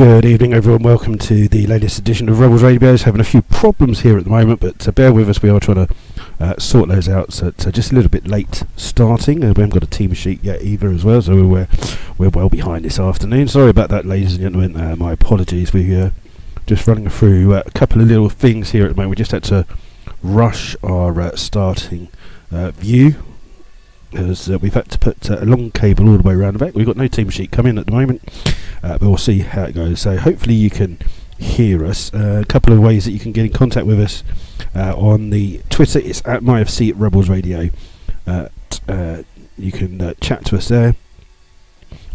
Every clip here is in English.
Good evening, everyone. Welcome to the latest edition of Rebels Radios. Having a few problems here at the moment, but bear with us. We are trying to sort those out. So just a little bit late starting. We haven't got a team sheet yet either, as well. So we're well behind this afternoon. Sorry about that, ladies and gentlemen. My apologies. We're just running through a couple of little things here at the moment. We just had to rush our starting view, because we've had to put a long cable all the way around the back. We've got no team sheet coming at the moment, but we'll see how it goes. So hopefully you can hear us. A couple of ways that you can get in contact with us on the Twitter. It's at MyFC Rebels Radio. You can chat to us there,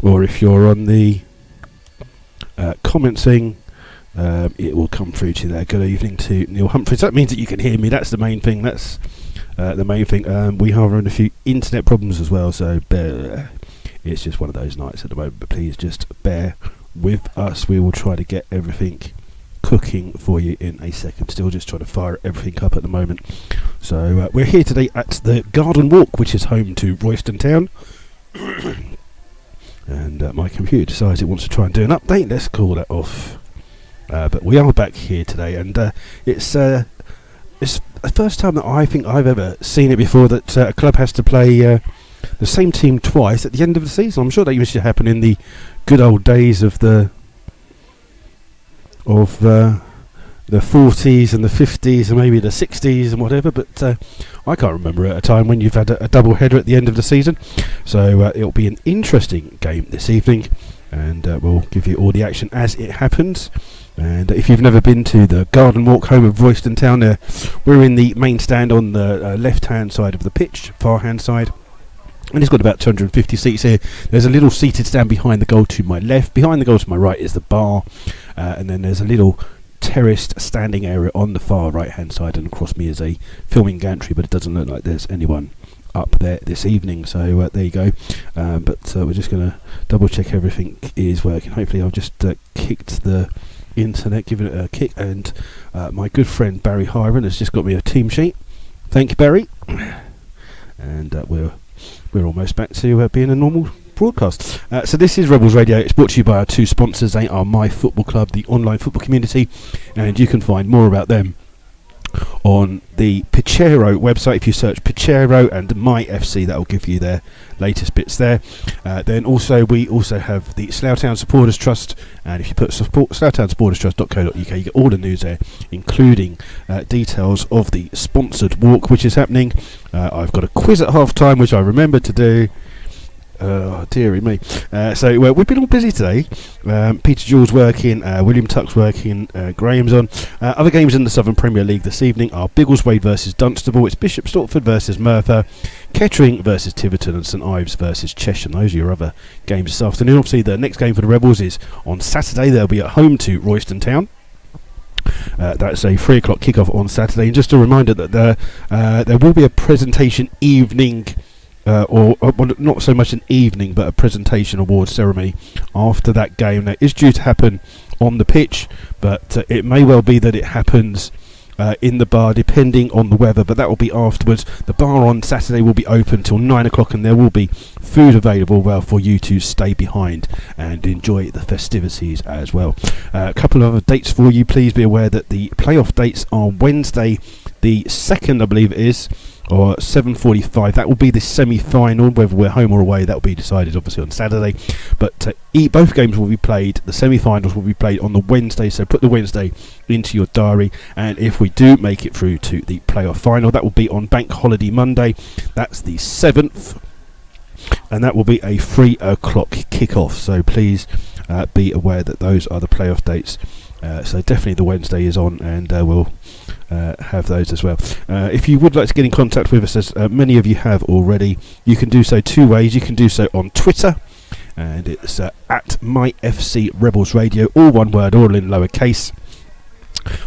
or if you're on the commenting, it will come through to you there. Good evening to Neil Humphreys. That means that you can hear me. That's the main thing. That's the main thing. We are having a few internet problems as well, so it's just one of those nights at the moment, but please just bear with us. We will try to get everything cooking for you in a second. Still just trying to fire everything up at the moment. So we're here today at the Garden Walk, which is home to Royston Town. And my computer decides it wants to try and do an update. Let's call that off. But we are back here today, and it's the first time that I think I've ever seen it before that a club has to play the same team twice at the end of the season. I'm sure that used to happen in the good old days of the 40s and the 50s and maybe the 60s and whatever, but I can't remember at a time when you've had a double header at the end of the season. So it'll be an interesting game this evening, and we'll give you all the action as it happens. And if you've never been to the Garden Walk, home of Royston Town, we're in the main stand on the left-hand side of the pitch, far-hand side. And it's got about 250 seats here. There's a little seated stand behind the goal to my left. Behind the goal to my right is the bar. And then there's a little terraced standing area on the far right-hand side. And across me is a filming gantry, but it doesn't look like there's anyone up there this evening. So there you go. But we're just going to double-check everything is working. Hopefully I've just kicked the internet, given it a kick. And my good friend Barry Hiron has just got me a team sheet. Thank you, Barry. And we're almost back to being a normal broadcast. So this is Rebels Radio. It's brought to you by our two sponsors. They are My Football Club, the online football community, and you can find more about them on the Pichero website. If you search Pichero and MyFC, that will give you their latest bits there. Then we also have the Slough Town Supporters Trust, and if you put sloughtown-supporterstrust.co.uk, you get all the news there, including details of the sponsored walk which is happening. I've got a quiz at half time which I remembered to do. Oh, dearie me. So we've been all busy today. Peter Jewell's working, William Tuck's working, Graham's on. Other games in the Southern Premier League this evening are Biggleswade versus Dunstable, it's Bishop Stortford versus Merthyr, Kettering versus Tiverton, and St Ives versus Cheshire. Those are your other games this afternoon. Obviously the next game for the Rebels is on Saturday. They'll be at home to Royston Town. That's a 3 o'clock kickoff on Saturday. And just a reminder that there will be a presentation evening, or not so much an evening, but a presentation award ceremony after that game. Now, it is due to happen on the pitch, but it may well be that it happens in the bar, depending on the weather, but that will be afterwards. The bar on Saturday will be open till 9 o'clock, and there will be food available for you to stay behind and enjoy the festivities as well. A couple of other dates for you. Please be aware that the playoff dates are Wednesday the 2nd, I believe it is, or 7:45. That will be the semi-final. Whether we're home or away, that will be decided obviously on Saturday, but both games will be played. The semi-finals will be played on the Wednesday, so put the Wednesday into your diary. And if we do make it through to the playoff final, that will be on Bank Holiday Monday. That's the 7th, and that will be a 3 o'clock kickoff. So please be aware that those are the playoff dates. So definitely the Wednesday is on, and we'll have those as well. If you would like to get in contact with us, as many of you have already, you can do so two ways. You can do so on Twitter, and it's at MyFC Rebels Radio, all one word, all in lowercase.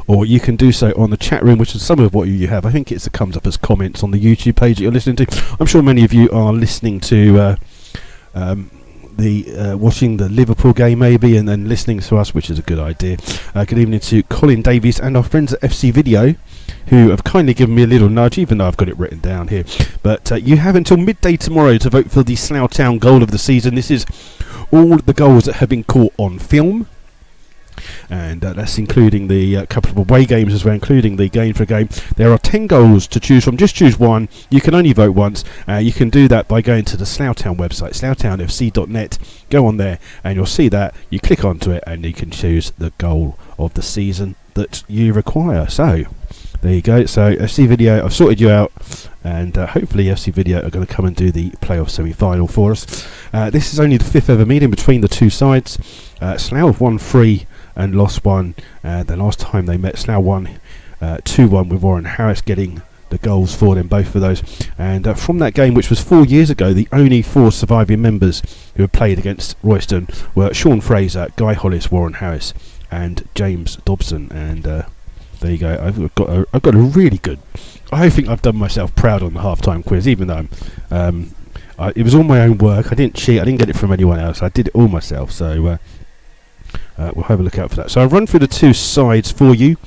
Or you can do so on the chat room, which is some of what you have. I think it comes up as comments on the YouTube page that you're listening to. I'm sure many of you are listening to watching the Liverpool game maybe, and then listening to us, which is a good idea. Good evening to Colin Davies and our friends at FC Video, who have kindly given me a little nudge, even though I've got it written down here. But you have until midday tomorrow to vote for the Slough Town goal of the season. This is all the goals that have been caught on film. and that's including the couple of away games as well, including the game for a game. There are 10 goals to choose from. Just choose one. You can only vote once. You can do that by going to the Slough Town website, sloughtownfc.net. Go on there and you'll see that. You click onto it and you can choose the goal of the season that you require. So there you go. So FC Video, I've sorted you out, and hopefully FC Video are going to come and do the playoff semi-final for us. This is only the 5th ever meeting between the two sides. Slough have won 3 and lost 1. The last time they met, Slough won 2-1 with Warren Harris getting the goals for them, both of those. And from that game, which was 4 years ago, the only 4 surviving members who had played against Royston were Sean Fraser, Guy Hollis, Warren Harris and James Dobson. And there you go. I've got a really good. I think I've done myself proud on the half-time quiz, even though it was all my own work. I didn't cheat. I didn't get it from anyone else. I did it all myself. So we'll have a look out for that. So I'll run through the two sides for you,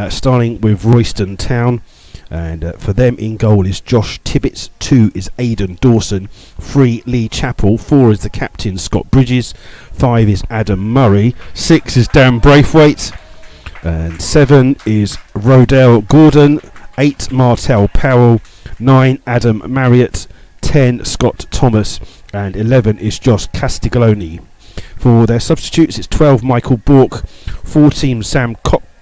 starting with Royston Town. And for them, in goal is Josh Tibbetts, 2 is Aidan Dawson, 3 Lee Chappell, 4 is the captain Scott Bridges, 5 is Adam Murray, 6 is Dan Braithwaite, and 7 is Rodell Gordon, 8 Martel Powell, 9 Adam Marriott, 10 Scott Thomas, and 11 is Josh Castiglione. For their substitutes, it's 12 Michael Bork, 14 Sam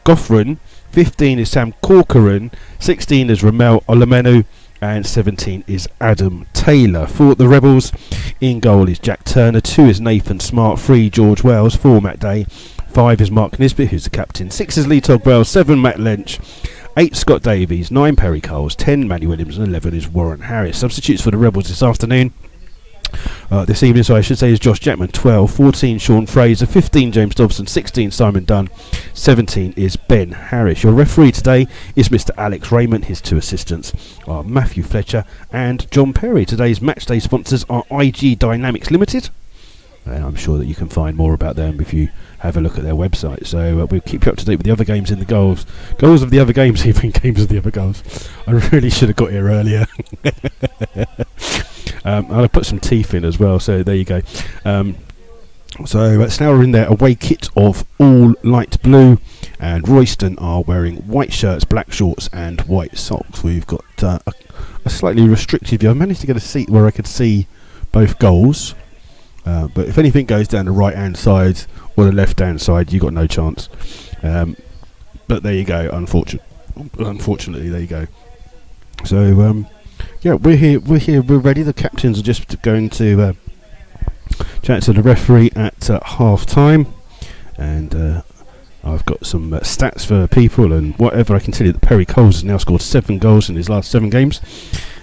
Goffran, 15 is Sam Corcoran, 16 is Ramel Olamenu, and 17 is Adam Taylor. For the Rebels, in goal is Jack Turner, 2 is Nathan Smart, 3 George Wells, 4 Matt Day, 5 is Mark Nisbet, who's the captain, 6 is Lee Togwell, 7 Matt Lynch, 8 Scott Davies, 9 Perry Coles, 10 Manny Williams, and 11 is Warren Harris. Substitutes for the Rebels this afternoon. This evening, so I should say, is Josh Jackman, 12, 14 Sean Fraser, 15 James Dobson, 16 Simon Dunn, 17 is Ben Harris. Your referee today is Mr. Alex Raymond. His 2 assistants are Matthew Fletcher and John Perry. Today's matchday sponsors are IG Dynamics Limited. I'm sure that you can find more about them if you have a look at their website. So we'll keep you up to date with the other games in the goals of the other games, even games of the other goals. I really should have got here earlier. I'll put some teeth in as well, so there you go. So Slough are in their away kit of all light blue, and Royston are wearing white shirts, black shorts and white socks. We've got a slightly restricted view. I managed to get a seat where I could see both goals, but if anything goes down the right hand side or the left hand side, you've got no chance. But there you go, unfortunately there you go. So yeah, we're here, we're ready. The captains are just going to chat to the referee at half time, and I've got some stats for people and whatever. I can tell you that Perry Coles has now scored 7 goals in his last 7 games,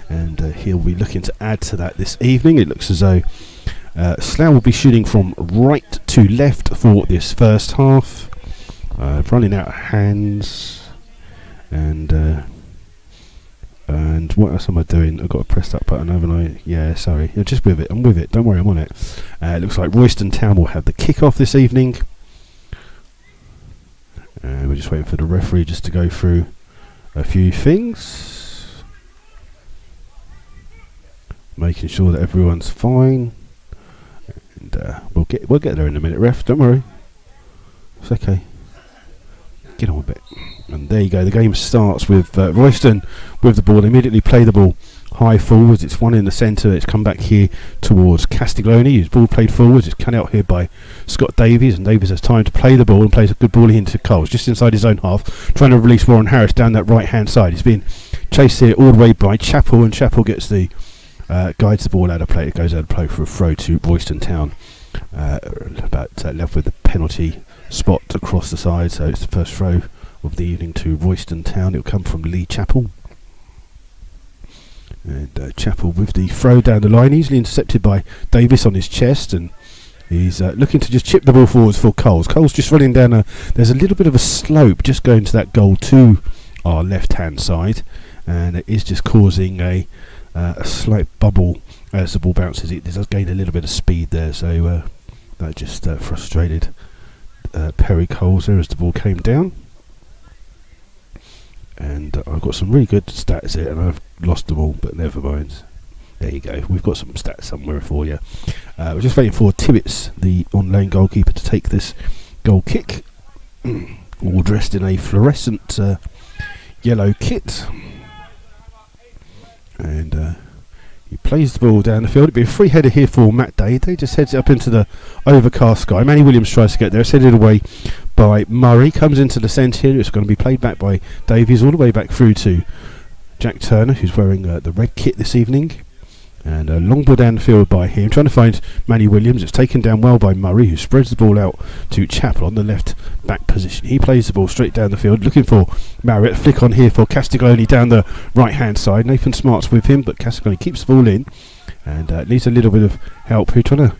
and he'll be looking to add to that this evening. It looks as though Slough will be shooting from right to left for this first half. Running out of hands, and what else am I doing? I've got to press that button, haven't I? Yeah, sorry. You're just with it. I'm with it. Don't worry, I'm on it. It looks like Royston Town will have the kick-off this evening. And we're just waiting for the referee just to go through a few things. Making sure that everyone's fine. And we'll get there in a minute, ref. Don't worry. It's okay. Get on a bit. And there you go. The game starts with Royston with the ball. They immediately play the ball high forwards. It's one in the centre. It's come back here towards Castiglione, whose ball played forwards. It's cut out here by Scott Davies, and Davies has time to play the ball and plays a good ball into Coles, just inside his own half, trying to release Warren Harris down that right hand side. He's been chased here all the way by Chappell, and Chappell gets the guides the ball out of play. It goes out of play for a throw to Royston Town, about left with the penalty spot across the side. So it's the first throw of the evening to Royston Town. It'll come from Lee Chappell. And Chappell with the throw down the line, easily intercepted by Davis on his chest, and he's looking to just chip the ball forwards for Coles. Coles just running down there's a little bit of a slope just going to that goal to our left hand side, and it is just causing a slight bubble as the ball bounces. It does gain a little bit of speed there, so that just frustrated Perry Coles there as the ball came down. And I've got some really good stats here, and I've lost them all, but never mind. There you go. We've got some stats somewhere for you. We're just waiting for Tibbetts, the on-lane goalkeeper, to take this goal kick. all dressed in a fluorescent yellow kit. And he plays the ball down the field. It'll be a free header here for Matt Day. Day just heads it up into the overcast sky. Manny Williams tries to get there. It's headed away by Murray. Comes into the centre here. It's going to be played back by Davies all the way back through to Jack Turner, who's wearing the red kit this evening. And a long ball down the field by him, trying to find Manny Williams. It's taken down well by Murray, who spreads the ball out to Chappell on the left back position. He plays the ball straight down the field, looking for Marriott. Flick on here for Castiglione down the right hand side. Nathan Smart's with him, but Castiglione keeps the ball in and needs a little bit of help here.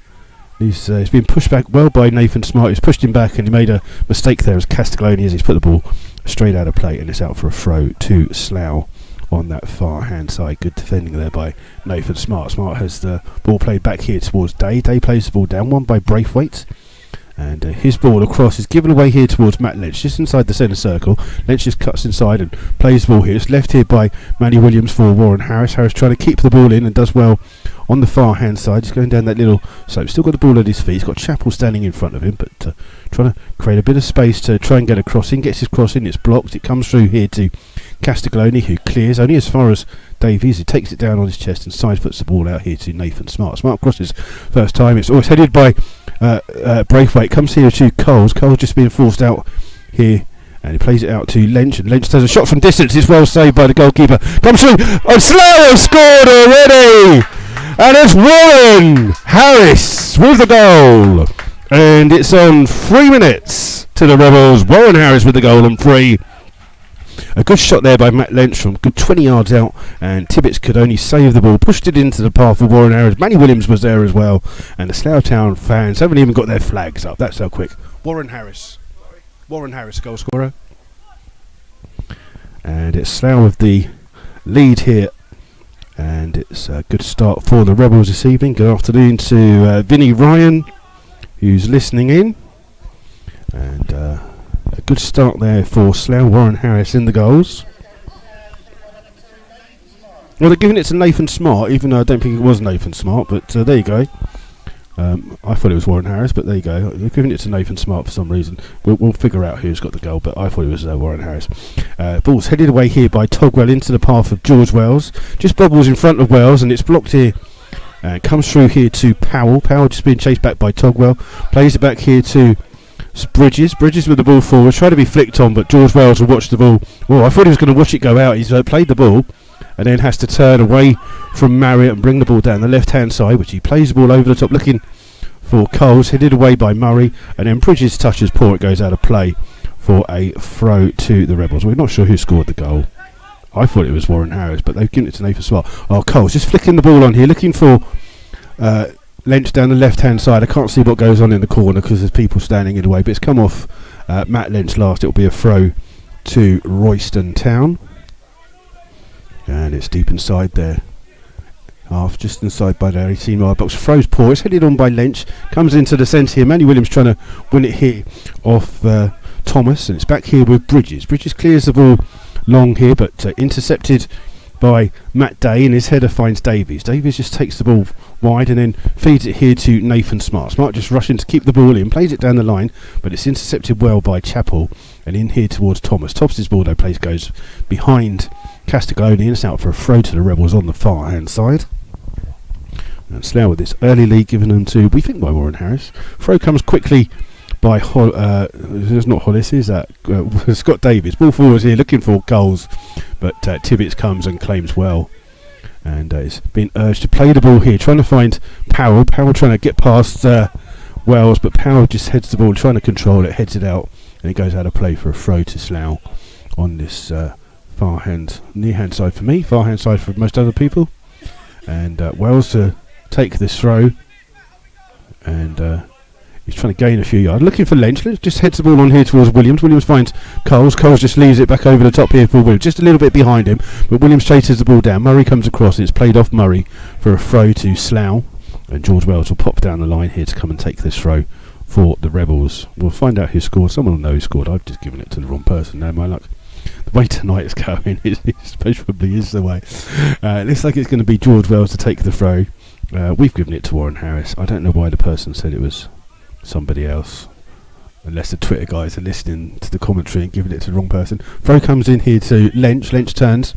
He's been pushed back well by Nathan Smart. He's pushed him back and he made a mistake there as Castiglione as he's put the ball straight out of play, and it's out for a throw to Slough on that far hand side. Good defending there by Nathan Smart. Smart has the ball played back here towards Day. Day plays the ball down, one by Braithwaite, and his ball across is given away here towards Matt Lynch, just inside the centre circle. Lynch just cuts inside and plays the ball here. It's left here by Manny Williams for Warren Harris. Harris trying to keep the ball in and does well on the far hand side. He's going down that little slope, still got the ball at his feet. He's got Chappell standing in front of him, but trying to create a bit of space to try and get a crossing. Gets his crossing, it's blocked. It comes through here to Castiglione, who clears only as far as Davies. He takes it down on his chest and side puts the ball out here to Nathan Smart. Smart crosses first time. It's always headed by Braithwaite. Comes here to Coles. Coles just being forced out here, and he plays it out to Lynch, and Lynch does a shot from distance. It's well saved by the goalkeeper. Comes through, and Slough has scored already, and it's Warren Harris with the goal, and it's on 3 minutes to the Rebels. Warren Harris with the goal on 3. A good shot there by Matt Lynch from good 20 yards out, and Tibbetts could only save the ball, pushed it into the path of Warren Harris. Manny Williams was there as well, and the Slough Town fans haven't even got their flags up. That's how quick. Warren Harris, goal scorer, and it's Slough with the lead here, and it's a good start for the Rebels this evening. Good afternoon to Vinnie Ryan, who's listening in, and a good start there for Slough. Warren Harris in the goals. Well, they're giving it to Nathan Smart, even though I don't think it was Nathan Smart, but there you go. I thought it was Warren Harris, but there you go. They're giving it to Nathan Smart for some reason. We'll figure out who's got the goal, but I thought it was Warren Harris. Ball's headed away here by Togwell into the path of George Wells. Just bobbles in front of Wells, and it's blocked here. Comes through here to Powell. Powell just being chased back by Togwell. Plays it back here to Bridges with the ball forward, trying to be flicked on, but George Wells will watch the ball. Well, I thought he was going to watch it go out. He's played the ball and then has to turn away from Marriott and bring the ball down the left hand side, which he plays the ball over the top looking for Coles, headed away by Murray, and then Bridges touches poor. It goes out of play for a throw to the Rebels. We're not sure who scored the goal. I thought it was Warren Harris, but they've given it to Nathan Smart. Oh, Coles just flicking the ball on here, looking for Lynch down the left hand side. I can't see what goes on in the corner because there's people standing in the way, but it's come off Matt Lynch last. It'll be a throw to Royston Town, and it's deep inside there, just inside by their 18-yard box. Throws poor. It's headed on by Lynch, comes into the centre here. Manny Williams trying to win it here off Thomas, and it's back here with Bridges. Bridges clears the ball long here, but intercepted by Matt Day, and his header finds Davies. Davies just takes the ball wide and then feeds it here to Nathan Smart. Smart just rushing to keep the ball in, plays it down the line, but it's intercepted well by Chappell and in here towards Thomas. Thomas's ball though goes behind Castiglione, and it's out for a throw to the Rebels on the far hand side. And Slough with this early lead given them to, we think, by Warren Harris. Throw comes quickly by it's not Hollis, is that Scott Davies. Ball forwards here looking for goals, but Tibbetts comes and claims well, and is being urged to play the ball here, trying to find Powell trying to get past Wells, but Powell just heads the ball, trying to control it, heads it out, and it goes out of play for a throw to Slough on this near hand side for me, far hand side for most other people, and Wells to take this throw, and he's trying to gain a few yards, looking for Lynch. Lynch just heads the ball on here towards Williams. Williams finds Coles. Coles just leaves it back over the top here for Williams, just a little bit behind him, but Williams chases the ball down. Murray comes across, and it's played off Murray for a throw to Slough, and George Wells will pop down the line here to come and take this throw for the Rebels. We'll find out who scored. Someone will know who scored. I've just given it to the wrong person now, my luck. The way tonight is going, it probably is the way. It looks like it's going to be George Wells to take the throw. We've given it to Warren Harris. I don't know why the person said it was somebody else. Unless the Twitter guys are listening to the commentary and giving it to the wrong person. Throw comes in here to Lynch. Lynch turns,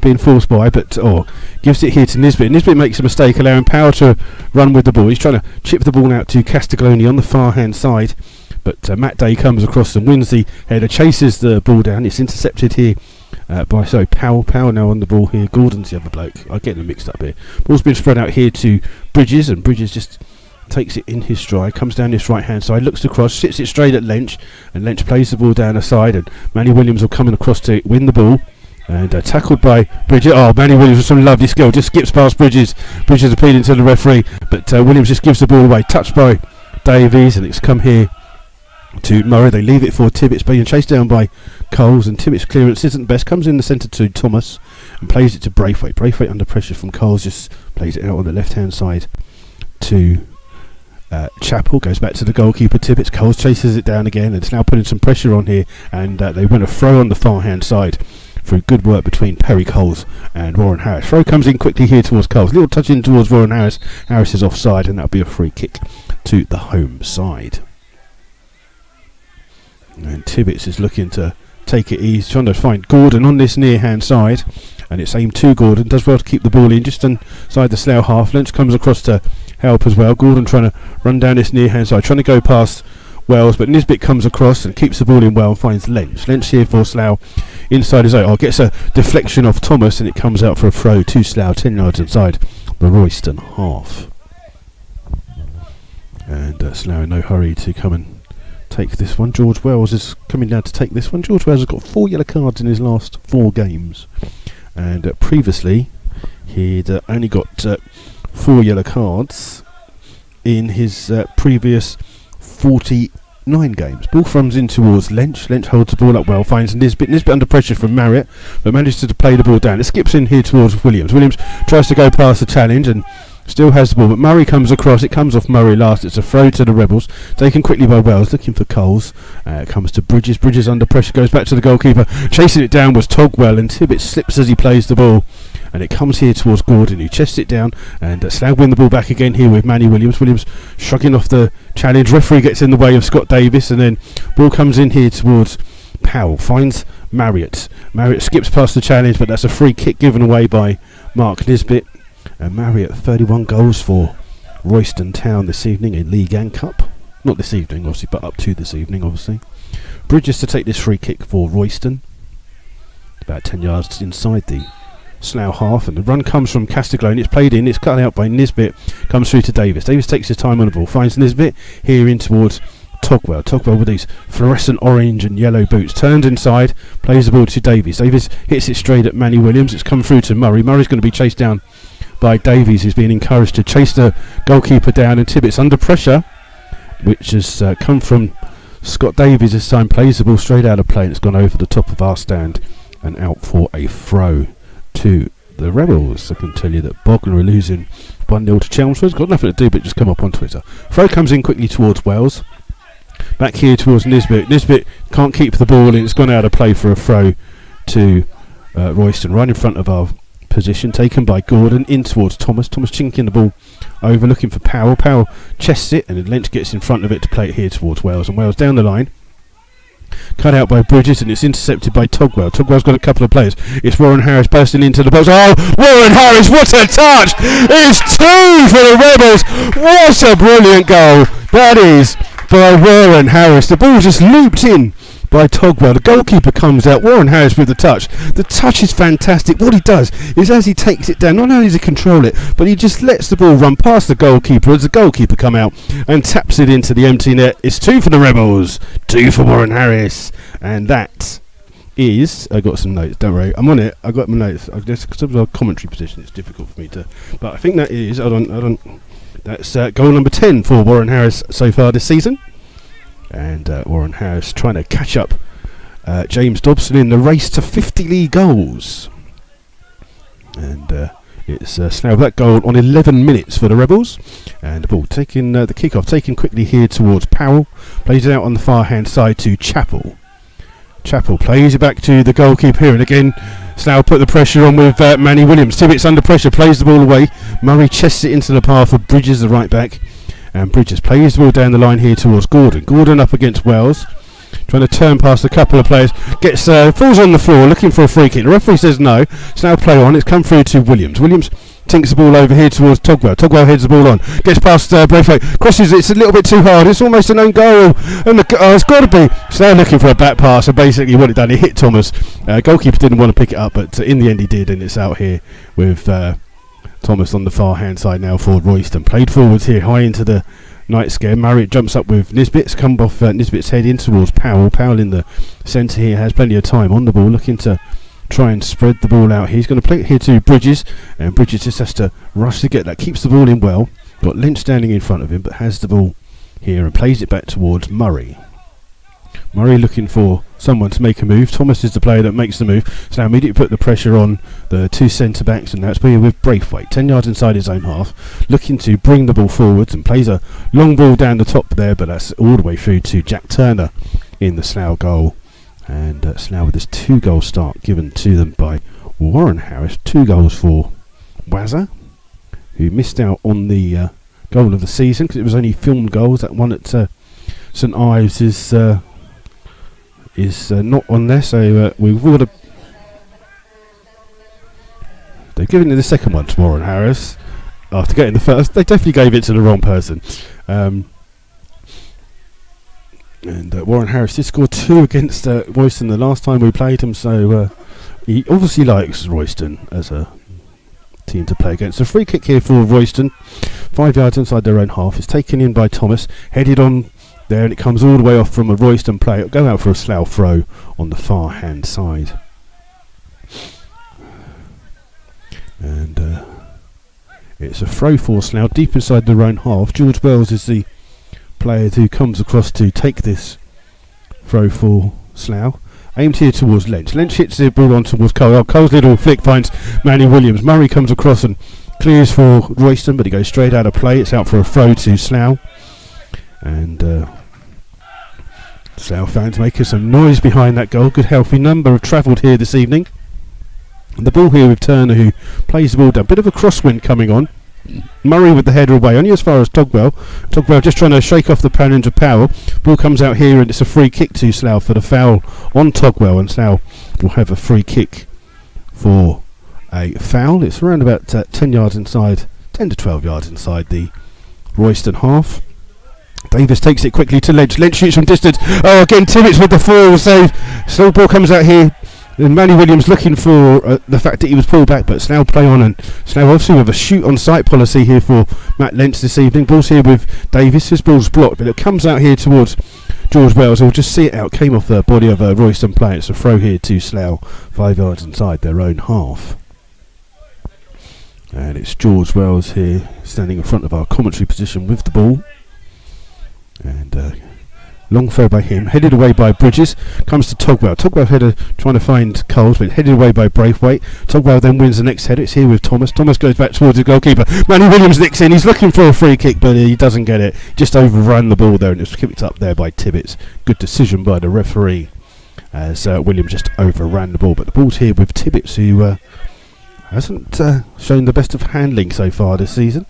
being forced by, gives it here to Nisbet. Nisbet makes a mistake, allowing Power to run with the ball. He's trying to chip the ball out to Castiglione on the far hand side, but Matt Day comes across and wins the header, chases the ball down. It's intercepted here by Powell. Powell now on the ball here. Gordon's the other bloke. I'm getting them mixed up here. Ball's been spread out here to Bridges, and Bridges just takes it in his stride, comes down this right hand side, looks across, sits it straight at Lynch, and Lynch plays the ball down the side, and Manny Williams will come in across to win the ball, and tackled by Bridges. Manny Williams with some lovely skill, just skips past Bridges. Bridges appealing to the referee, but Williams just gives the ball away, touched by Davies, and it's come here to Murray. They leave it for Tibbetts, being chased down by Coles, and Tibbetts' clearance isn't best, comes in the centre to Thomas and plays it to Braithwaite. Braithwaite under pressure from Coles just plays it out on the left hand side to Chappell, goes back to the goalkeeper Tibbetts. Coles chases it down again, and it's now putting some pressure on here, and they win a throw on the far hand side through good work between Perry Coles and Warren Harris. Throw comes in quickly here towards Coles, little touch in towards Warren Harris. Harris is offside, and that'll be a free kick to the home side. And Tibbetts is looking to take it easy, trying to find Gordon on this near hand side, and it's aimed to Gordon. Does well to keep the ball in just inside the Slough half. Lynch comes across to help as well. Gordon trying to run down this near hand side, trying to go past Wells, but Nisbet comes across and keeps the ball in well and finds Lynch. Lynch here for Slough inside his own. Gets a deflection off Thomas, and it comes out for a throw to Slough 10 yards inside the Royston half. And Slough in no hurry to come and take this one. George Wells is coming down to take this one. George Wells has got 4 yellow cards in his last 4 games, and previously he'd only got 4 yellow cards in his previous 49 games. Ball comes in towards Lynch. Lynch holds the ball up well, finds Nisbet. Nisbet under pressure from Marriott, but manages to play the ball down. It skips in here towards Williams. Williams tries to go past the challenge and still has the ball, but Murray comes across. It comes off Murray last. It's a throw to the Rebels, taken quickly by Wells, looking for Coles. It comes to Bridges. Bridges under pressure, goes back to the goalkeeper. Chasing it down was Togwell, and Tibbetts slips as he plays the ball, and it comes here towards Gordon, who chests it down, and Slough win the ball back again here with Manny Williams. Williams shrugging off the challenge. Referee gets in the way of Scott Davis, and then ball comes in here towards Powell. Finds Marriott. Marriott skips past the challenge, but that's a free kick given away by Mark Nisbet. And Marriott 31 goals for Royston Town this evening in League and Cup. Not this evening, obviously, but up to this evening, obviously. Bridges to take this free kick for Royston. About 10 yards inside the Slough half, and the run comes from Castiglione. It's played in, it's cut out by Nisbet, comes through to Davis. Davis takes his time on the ball, finds Nisbet here in towards Togwell. Togwell with these fluorescent orange and yellow boots, turns inside, plays the ball to Davies. Davies hits it straight at Manny Williams. It's come through to Murray. Murray's going to be chased down by Davies, who's being encouraged to chase the goalkeeper down, and Tibbetts under pressure, which has come from Scott Davies this time, plays the ball straight out of play, and it's gone over the top of our stand and out for a throw to the Rebels. I can tell you that Bognor are losing 1-0 to Chelmsford. Got nothing to do but just come up on Twitter. Throw comes in quickly towards Wells. Back here towards Nisbet. Nisbet can't keep the ball, and it's gone out of play for a throw to Royston, right in front of our position, taken by Gordon in towards Thomas. Thomas chinking the ball over, looking for Powell. Powell chests it, and then Lynch gets in front of it to play it here towards Wells, and Wells down the line, cut out by Bridges, and it's intercepted by Togwell. Togwell's got a couple of players. It's Warren Harris bursting into the box. Oh, Warren Harris, what a touch! It's 2 for the Rebels. What a brilliant goal that is by Warren Harris. The ball just looped in by Togwell. The goalkeeper comes out. Warren Harris with the touch. The touch is fantastic. What he does is, as he takes it down, not only does he control it, but he just lets the ball run past the goalkeeper as the goalkeeper come out and taps it into the empty net. It's 2 for the Rebels, 2 for Warren Harris, and that is, I got some notes, don't worry, I'm on it, I got my notes. I guess because of our commentary position it's difficult for me to, but I think that is, that's goal number 10 for Warren Harris so far this season. And Warren Harris trying to catch up James Dobson in the race to 50 league goals. And it's Slough that goal on 11 minutes for the Rebels. And the ball taking the kick-off, taken quickly here towards Powell. Plays it out on the far hand side to Chappell. Chappell plays it back to the goalkeeper here, and again Slough put the pressure on with Manny Williams. Tibbetts under pressure, plays the ball away. Murray chests it into the path of Bridges, the right back. and Bridges plays the ball down the line here towards Gordon. Gordon up against Wells, trying to turn past a couple of players, gets falls on the floor looking for a free kick. The referee says no. It's now play on. It's come through to Williams. Williams tinks the ball over here towards Togwell. Togwell heads the ball on, gets past Braithwaite, crosses. It's a little bit too hard. It's almost an own goal, and it's got to be. So they're looking for a back pass, and basically what it done, it hit Thomas. Goalkeeper didn't want to pick it up, but in the end he did, and it's out here with Thomas on the far hand side now for Royston. Played forwards here, high into the night scare. Marriott jumps up with Nisbet's come off Nisbet's head in towards Powell. Powell in the centre here has plenty of time on the ball, looking to try and spread the ball out. He's going to play it here to Bridges, and Bridges just has to rush to get that. Keeps the ball in well. Got Lynch standing in front of him, but has the ball here and plays it back towards Murray. Murray looking for someone to make a move. Thomas is the player that makes the move. So now immediately put the pressure on the two centre backs, and now it's playing with Braithwaite, 10 yards inside his own half, looking to bring the ball forwards and plays a long ball down the top there, but that's all the way through to Jack Turner in the Slough goal. And Slough with this 2-goal start given to them by Warren Harris. 2 goals for Wazza, who missed out on the goal of the season because it was only filmed goals. That one at St Ives is not on there, so we've got they've given it the second one to Warren Harris after getting the first. They definitely gave it to the wrong person. And Warren Harris did score 2 against Royston the last time we played him, so he obviously likes Royston as a team to play against. A free kick here for Royston, 5 yards inside their own half. It's taken in by Thomas, headed on there, and it comes all the way off from a Royston play. It'll go out for a Slough throw on the far hand side. And it's a throw for Slough deep inside their own half. George Wells is the player who comes across to take this throw for Slough. Aimed here towards Lynch. Lynch hits the ball on towards Cole. Cole's little flick finds Manny Williams. Murray comes across and clears for Royston, but he goes straight out of play. It's out for a throw to Slough. And Slough fans making some noise behind that goal. Good healthy number have travelled here this evening. And the ball here with Turner, who plays the ball down. Bit of a crosswind coming on. Murray with the header away, only as far as Togwell. Togwell just trying to shake off the challenge of Powell. Ball comes out here and it's a free kick to Slough for the foul on Togwell, and Slough will have a free kick for a foul. It's around about 10 yards inside, 10 to 12 yards inside the Royston half. Davis takes it quickly to Lynch. Lynch shoots from distance. Oh, again Tibbetts with the full save. Slough ball comes out here. And Manny Williams looking for the fact that he was pulled back, but Slough play on, and Slough obviously with a shoot on sight policy here for Matt Lynch this evening. Ball's here with Davis. His ball's blocked, but it comes out here towards George Wells. We'll just see it out. Came off the body of a Royston player. It's a throw here to Slough, 5 yards inside their own half. And it's George Wells here standing in front of our commentary position with the ball. And long throw by him, headed away by Bridges, comes to Togwell. Togwell header trying to find Coles, but headed away by Braithwaite. Togwell then wins the next header. It's here with Thomas. Thomas goes back towards the goalkeeper. Manny Williams nicks in. He's looking for a free kick, but he doesn't get it. Just overrun the ball there, and it's kicked up there by Tibbetts. Good decision by the referee as Williams just overran the ball. But the ball's here with Tibbetts, who hasn't shown the best of handling so far this season.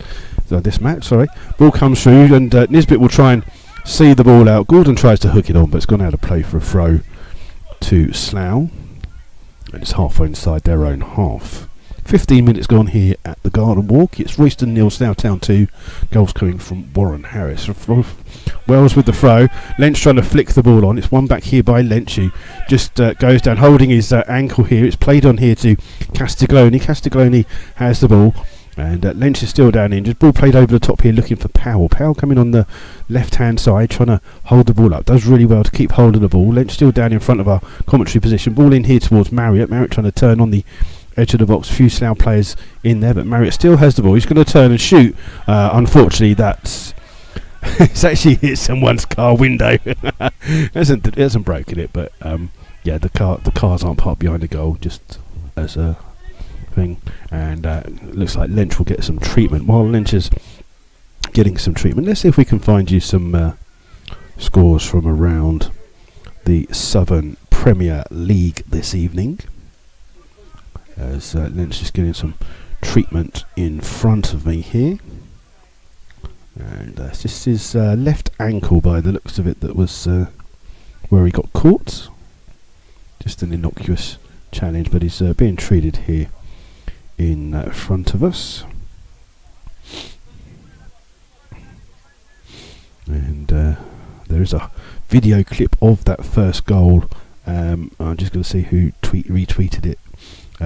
This match, sorry. Ball comes through, and Nisbet will try and see the ball out. Gordon tries to hook it on, but it's gone out of play for a throw to Slough, and it's halfway inside their own half. 15 minutes gone here at the Garden Walk. It's Royston 0, Slough Town 2. Goals coming from Warren Harris. Wells with the throw. Lynch trying to flick the ball on. It's one back here by Lynch, who just goes down holding his ankle here. It's played on here to Castiglione. Castiglione has the ball, and Lynch is still down injured. Ball played over the top here looking for Powell. Powell coming on the left hand side trying to hold the ball up. Does really well to keep holding the ball. Lynch still down in front of our commentary position. Ball in here towards Marriott. Marriott trying to turn on the edge of the box. A few Slough players in there, but Marriott still has the ball. He's going to turn and shoot. Unfortunately, that's it's actually hit someone's car window. It hasn't broken it, but yeah, the cars aren't parked behind the goal, just as a thing. And looks like Lynch will get some treatment. While Lynch is getting some treatment, let's see if we can find you some scores from around the Southern Premier League this evening, as Lynch is getting some treatment in front of me here. And it's just his left ankle by the looks of it that was where he got caught. Just an innocuous challenge, but he's being treated here in front of us. And there is a video clip of that first goal. I'm just going to see who retweeted it.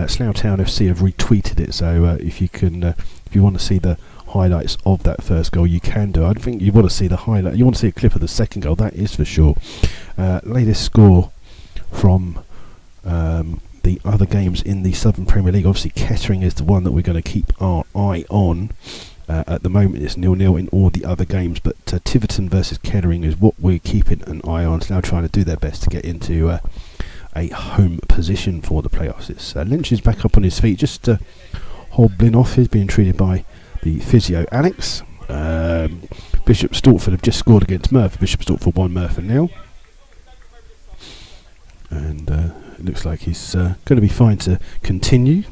Slough Town FC have retweeted it, so if you want to see the highlights of that first goal, you can do. I think you want to see the highlight. You want to see a clip of the second goal, that is for sure. Latest score from the other games in the Southern Premier League. Obviously, Kettering is the one that we're going to keep our eye on. At the moment, it's 0-0 in all the other games, but Tiverton versus Kettering is what we're keeping an eye on. It's now trying to do their best to get into a home position for the playoffs. It's Lynch is back up on his feet, just hobbling off. He's being treated by the physio Alex. Bishop Stortford have just scored against Merthyr. Bishop Stortford 1, Merthyr 0. And it looks like he's going to be fine to continue.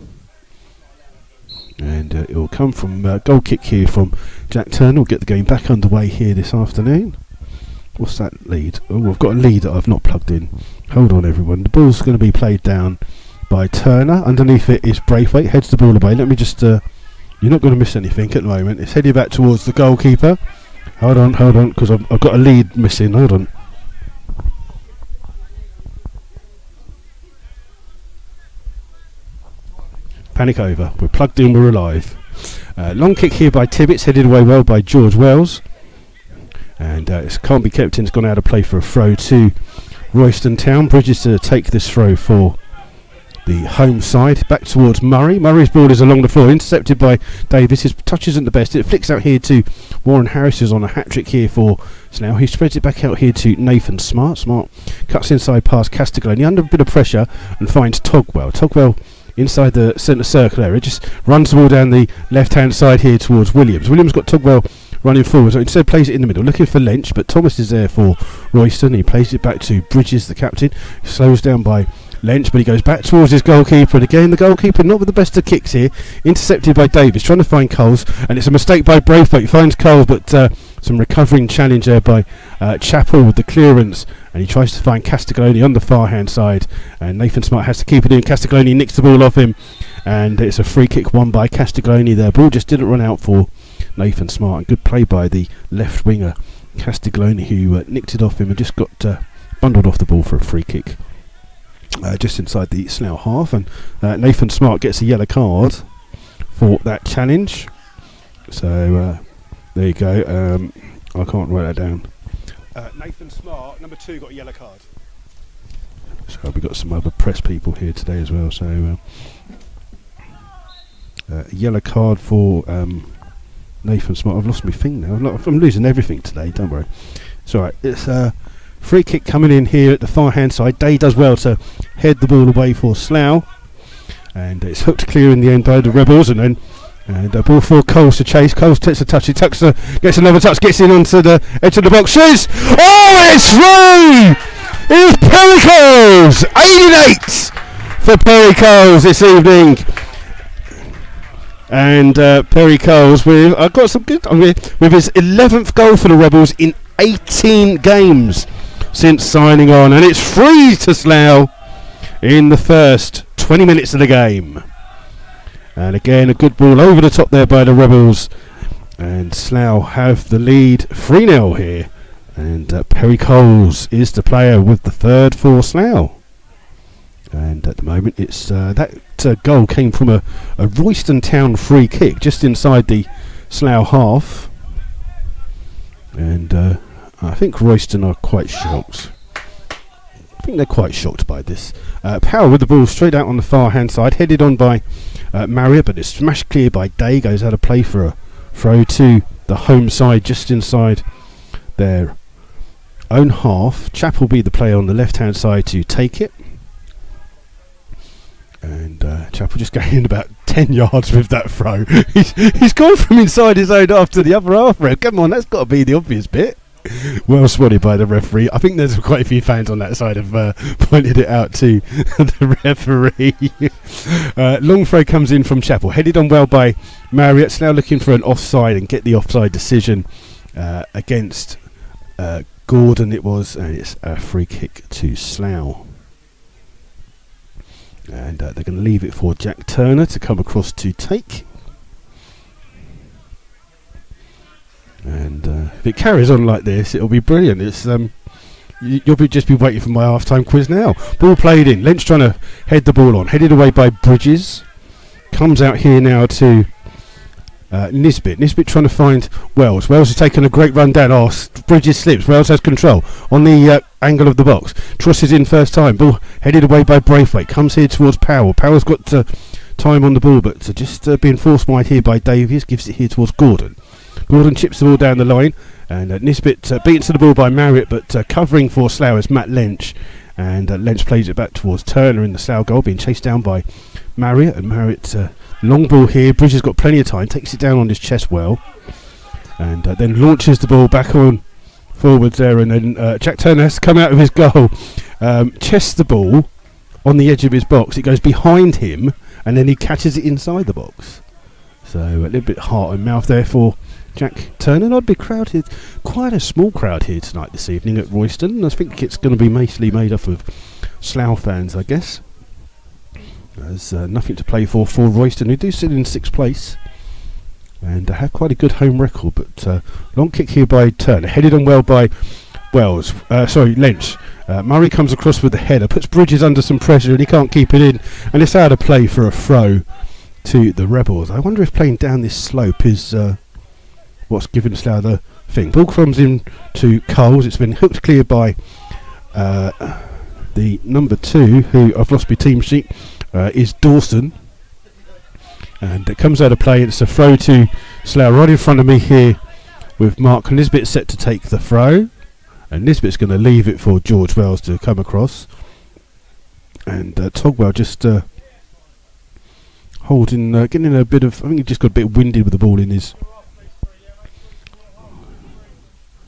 And it will come from goal kick here from Jack Turner. We'll get the game back underway here this afternoon. What's that lead? Oh, I've got a lead that I've not plugged in. Hold on, everyone. The ball's going to be played down by Turner. Underneath it is Braithwaite. Heads the ball away. Let me just... you're not going to miss anything at the moment. It's headed back towards the goalkeeper. Hold on, because I've got a lead missing. Hold on. Panic over. We're plugged in, we're alive. Long kick here by Tibbets, headed away well by George Wells. And it can't be kept in. It's gone out of play for a throw to Royston Town. Bridges to take this throw for the home side. Back towards Murray. Murray's ball is along the floor, intercepted by Davis. His touch isn't the best. It flicks out here to Warren Harris, who's on a hat-trick here for Slough. He spreads it back out here to Nathan Smart. Smart cuts inside past Castiglione under a bit of pressure and finds Togwell. Togwell inside the centre circle area, just runs the ball down the left-hand side here towards Williams. Williams got Togwell running forward, so instead plays it in the middle, looking for Lynch, but Thomas is there for Royston. He plays it back to Bridges, the captain. Slows down by Lynch, but he goes back towards his goalkeeper, and again the goalkeeper not with the best of kicks here, intercepted by Davis, trying to find Coles, and it's a mistake by Braithwaite. He finds Coles, but some recovering challenge there by Chappell with the clearance, and he tries to find Castiglione on the far hand side, and Nathan Smart has to keep it in. Castiglione nicks the ball off him, and it's a free kick won by Castiglione there. Ball just didn't run out for Nathan Smart, and good play by the left winger Castiglione, who nicked it off him and just got bundled off the ball for a free kick just inside the Slough half, and Nathan Smart gets a yellow card for that challenge. So there you go. I can't write that down. Nathan Smart, number 2, got a yellow card. So we've got some other press people here today as well. So a yellow card for Nathan Smart. I've lost my thing now. I'm losing everything today. Don't worry. It's all right. It's a free kick coming in here at the far hand side. Day does well to head the ball away for Slough, and it's hooked clear in the end by the Rebels, and then a ball for Coles to chase. Coles takes a touch. He gets another touch. Gets in onto the edge of the box. Shoots! Oh, it's through! It's Perry Coles! 88 for Perry Coles this evening. And Perry Coles with with his 11th goal for the Rebels in 18 games since signing on, and it's 3 to Slough in the first 20 minutes of the game. And again, a good ball over the top there by the Rebels, and Slough have the lead 3-0 here, and Perry Coles is the player with the third for Slough. And at the moment, it's that goal came from a Royston Town free kick just inside the Slough half, and I think Royston are quite shocked. I think they're quite shocked by this. Power with the ball straight out on the far hand side, headed on by Marriott, but it's smashed clear by Day. Goes out of play for a throw to the home side just inside their own half. Chappell will be the player on the left hand side to take it. And Chappell just going in about 10 yards with that throw. He's gone from inside his own half to the other half. Come on, that's got to be the obvious bit. Well spotted by the referee. I think there's quite a few fans on that side have pointed it out to the referee. Long throw comes in from Chappell, headed on well by Marriott. Now looking for an offside and get the offside decision. against Gordon it was, and it's a free kick to Slough. And they're going to leave it for Jack Turner to come across to take. And if it carries on like this, it'll be brilliant. It's you'll just be waiting for my half-time quiz now. Ball played in. Lynch trying to head the ball on. Headed away by Bridges. Comes out here now to Nisbet. Nisbet trying to find Wells. Wells has taken a great run down. Oh, Bridges slips. Wells has control on the angle of the box. Trusses in first time. Ball headed away by Braithwaite. Comes here towards Powell. Powell's got time on the ball, but just being forced wide here by Davies. Gives it here towards Gordon. Gordon chips the ball down the line, and Nisbet beaten to the ball by Marriott, but covering for Slough is Matt Lynch, and Lynch plays it back towards Turner in the Slough goal, being chased down by Marriott, and Marriott long ball here. Bridges got plenty of time, takes it down on his chest well, and then launches the ball back on forwards there, and then Jack Turner has to come out of his goal, chests the ball on the edge of his box. It goes behind him, and then he catches it inside the box. So a little bit heart and mouth there for Jack Turner. I'd be crowded, quite a small crowd here tonight this evening at Royston. I think it's going to be mostly made up of Slough fans, I guess. There's nothing to play for Royston, who do sit in 6th place and have quite a good home record. But long kick here by Turner, headed on well by Lynch. Murray comes across with the header, puts Bridges under some pressure, and he can't keep it in, and it's out of play for a throw to the Rebels. I wonder if playing down this slope is what's given Slough the thing. Ball comes in to Coles. It's been hooked clear by the number 2, who I've lost my team sheet, is Dawson. And it comes out of play. It's a throw to Slough right in front of me here, with Mark Nisbet set to take the throw. And Nisbet's going to leave it for George Wells to come across. And Togwell just holding, getting a bit of, I think he just got a bit winded with the ball in his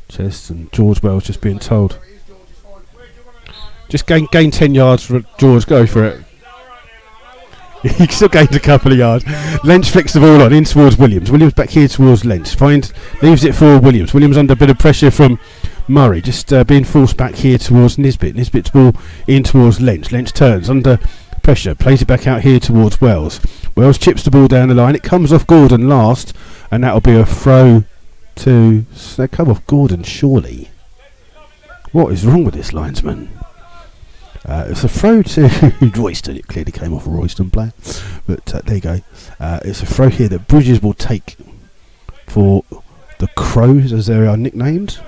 chest, and George Wells just being told, just gain 10 yards for George, go for it. He still gained a couple of yards. Lynch flicks the ball on in towards Williams. Williams back here towards Lynch. Leaves it for Williams. Williams under a bit of pressure from Murray, just being forced back here towards Nisbet. Nisbet's ball in towards Lynch. Lynch turns under pressure, plays it back out here towards Wells. Wells chips the ball down the line. It comes off Gordon last, and that'll be a throw to come off Gordon, surely. What is wrong with this linesman? It's a throw to Royston. It clearly came off a Royston player, but there you go. It's a throw here that Bridges will take for the Crows, as they are nicknamed.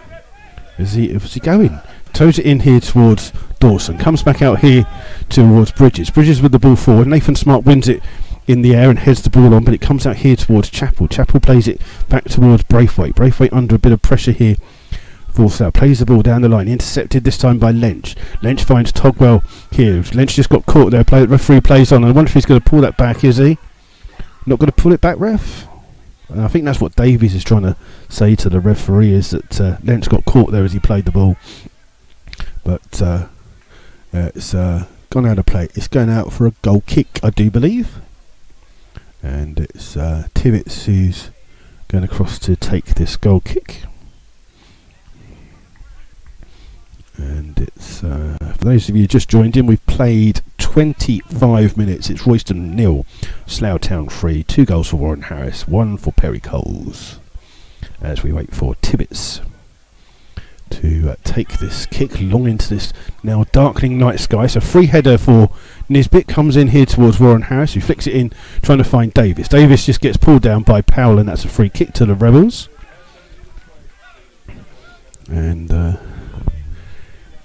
Is he going? Toes it in here towards Dawson. Comes back out here towards Bridges. Bridges with the ball forward. Nathan Smart wins it in the air and heads the ball on, but it comes out here towards Chappell. Chappell plays it back towards Braithwaite. Braithwaite under a bit of pressure here. Forsyth plays the ball down the line, intercepted this time by Lynch. Lynch finds Togwell here. Lynch just got caught there. Referee plays on. I wonder if he's going to pull that back, is he? Not going to pull it back, ref? I think that's what Davies is trying to say to the referee, is that Lynch got caught there as he played the ball. But it's gone out of play. It's going out for a goal kick, I do believe. And it's Tibbetts who's going across to take this goal kick. And it's for those of you who just joined in, we've played 25 minutes. It's Royston 0, Slough Town 3. 2 goals for Warren Harris, 1 for Perry Coles, as we wait for Tibbetts to take this kick long into this now darkening night sky. So free header for Nisbet, comes in here towards Warren Harris, who flicks it in trying to find Davis. Davis just gets pulled down by Powell, and that's a free kick to the Rebels. And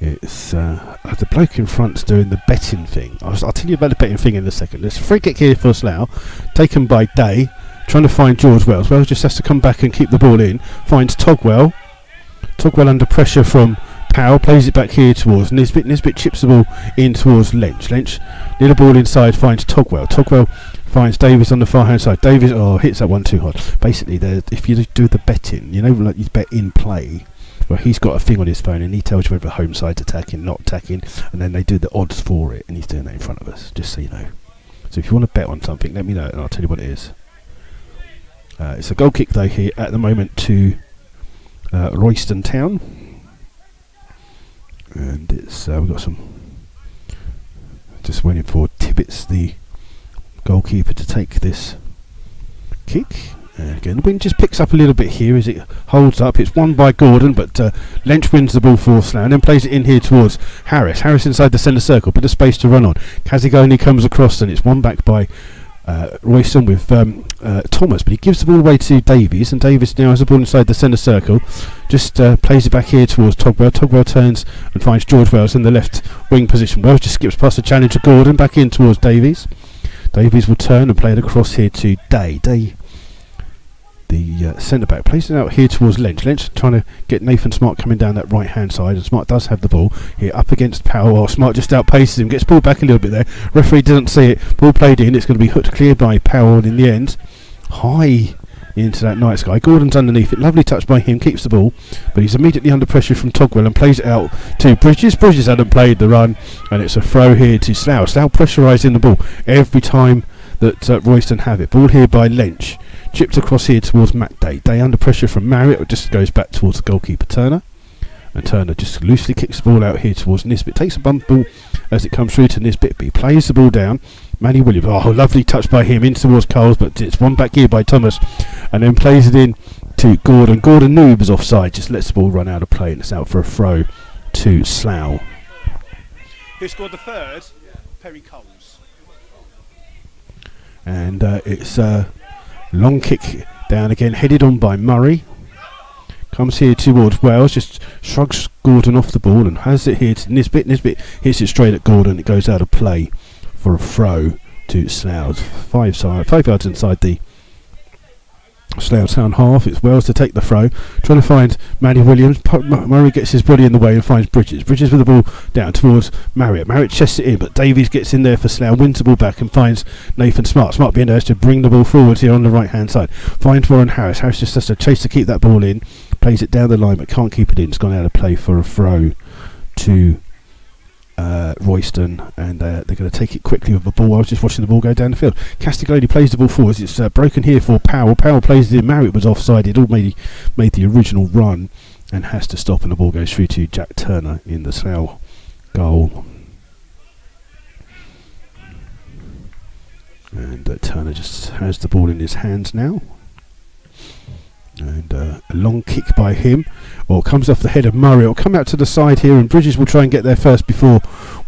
it's the bloke in front's doing the betting thing. I'll tell you about the betting thing in a second. There's a free kick here for Slough, taken by Day, trying to find George Wells. Wells just has to come back and keep the ball in. Finds Togwell. Togwell under pressure from Powell, plays it back here towards Nisbet. Nisbet chips the ball in towards Lynch. Lynch, near the ball inside, finds Togwell. Togwell finds Davis on the far hand side. Davis hits that one too hard. Basically, if you do the betting, you know, like you bet in play. Well, he's got a thing on his phone and he tells you whether home side's attacking, not attacking, and then they do the odds for it, and he's doing that in front of us, just so you know. So if you want to bet on something, let me know and I'll tell you what it is. It's a goal kick though here at the moment to Royston Town. And it's we've got some, just waiting for Tibbets, the goalkeeper, to take this kick. Again, the wind just picks up a little bit here as it holds up. It's won by Gordon, but Lynch wins the ball for Slough and then plays it in here towards Harris. Harris inside the centre circle, bit of space to run on. Kazigoni comes across and it's won back by Royston with Thomas, but he gives the ball away to Davies, and Davies now has the ball inside the centre circle. Just plays it back here towards Togwell. Togwell turns and finds George Wells in the left wing position. Wells just skips past the challenger Gordon, back in towards Davies. Davies will turn and play it across here to Day. Day, the centre back, plays it out here towards Lynch. Lynch trying to get Nathan Smart coming down that right hand side, and Smart does have the ball here up against Powell. Oh, Smart just outpaces him, gets pulled back a little bit there. Referee doesn't see it. Ball played in. It's going to be hooked clear by Powell in the end. High into that night sky. Gordon's underneath it. Lovely touch by him. Keeps the ball, but he's immediately under pressure from Togwell and plays it out to Bridges. Bridges hadn't played the run, and it's a throw here to Slough. Slough pressurising the ball every time that Royston have it. Ball here by Lynch. Chipped across here towards Matt Day. Day under pressure from Marriott. It just goes back towards the goalkeeper Turner. And Turner just loosely kicks the ball out here towards Nisbet. Takes a bump ball as it comes through to Nisbet. But he plays the ball down. Manny Williams. Oh, lovely touch by him in towards Coles. But it's won back here by Thomas. And then plays it in to Gordon. Gordon knew he was offside. Just lets the ball run out of play. And it's out for a throw to Slough. Who scored the third? Perry Coles. And it's long kick down again, headed on by Murray. Comes here towards Wells, just shrugs Gordon off the ball and has it here to Nisbet. Nisbet hits it straight at Gordon. It goes out of play for a throw to Slough. 5 yards inside the Slough Town half. It's Wells to take the throw, trying to find Manny Williams. Murray gets his body in the way and finds Bridges. Bridges with the ball down towards Marriott. Marriott chests it in, but Davies gets in there for Slough, wins the ball back and finds Nathan Smart. Smart being there to bring the ball forward here on the right hand side. Finds Warren Harris. Harris just has to chase to keep that ball in. Plays it down the line but can't keep it in. It's gone out of play for a throw to Royston, and they're going to take it quickly with the ball. I was just watching the ball go down the field. Castiglione plays the ball forwards. It's broken here for Powell. Powell plays it in. Marriott was offside. He'd all made the original run and has to stop, and the ball goes through to Jack Turner in the Slough goal. And Turner just has the ball in his hands now. And a long kick by him, or comes off the head of Murray. It'll come out to the side here, and Bridges will try and get there first before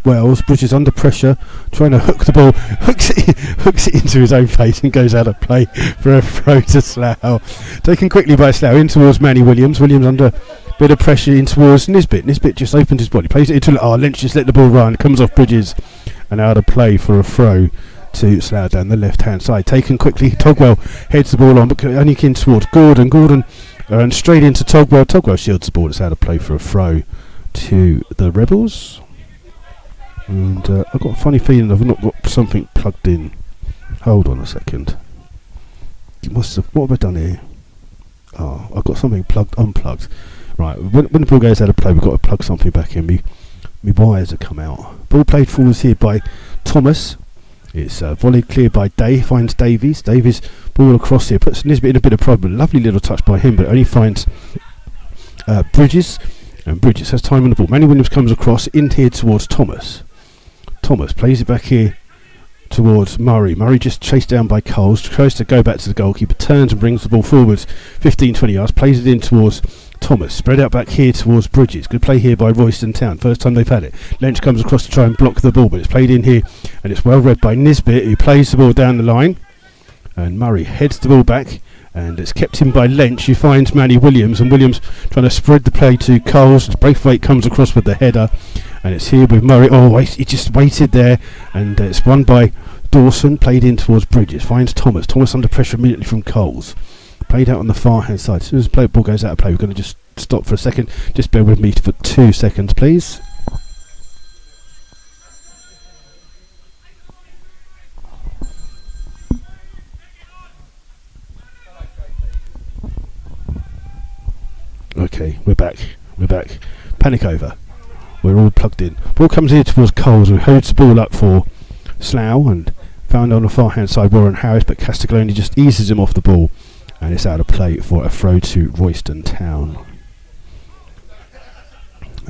Wells. Bridges under pressure, trying to hook the ball, hooks it into his own face and goes out of play for a throw to Slough. Taken quickly by Slough in towards Manny Williams. Williams under a bit of pressure in towards Nisbet. Nisbet just opened his body, plays it into Lynch. Just let the ball run. Comes off Bridges and out of play for a throw to Slough down the left hand side. Taken quickly, Togwell heads the ball on, but only in towards Gordon. Gordon and straight into Togwell. Togwell shields the ball. It's out of play for a throw to the Rebels. And I've got a funny feeling I've not got something plugged in. Hold on a second. What have I done here? Oh, I've got something unplugged. Right, when the ball goes out of play, we've got to plug something back in. Me wires have come out. Ball played forwards here by Thomas. It's volleyed clear by Day, finds Davies. Davies ball across here, puts Nisbet in a bit of problem. Lovely little touch by him, but only finds Bridges. And Bridges has time on the ball. Manny Williams comes across in here towards Thomas. Thomas plays it back here towards Murray. Murray just chased down by Coles. Tries to go back to the goalkeeper, turns and brings the ball forwards 15-20 yards. Plays it in towards Thomas. Spread out back here towards Bridges. Good play here by Royston Town. First time they've had it. Lynch comes across to try and block the ball, but it's played in here and it's well read by Nisbet, who plays the ball down the line. And Murray heads the ball back and it's kept in by Lynch, who finds Manny Williams, and Williams trying to spread the play to Coles. Braithwaite comes across with the header and it's here with Murray. Oh, he just waited there, and it's won by Dawson. Played in towards Bridges. Finds Thomas. Thomas under pressure immediately from Coles. Played out on the far hand side. As soon as the ball goes out of play, we're going to just stop for a second. Just bear with me for 2 seconds, please. Okay, we're back. Panic over. We're all plugged in. Ball comes here towards Coles, who holds the ball up for Slough, and found on the far hand side Warren Harris, but Castiglione just eases him off the ball, and it's out of play for a throw to Royston Town.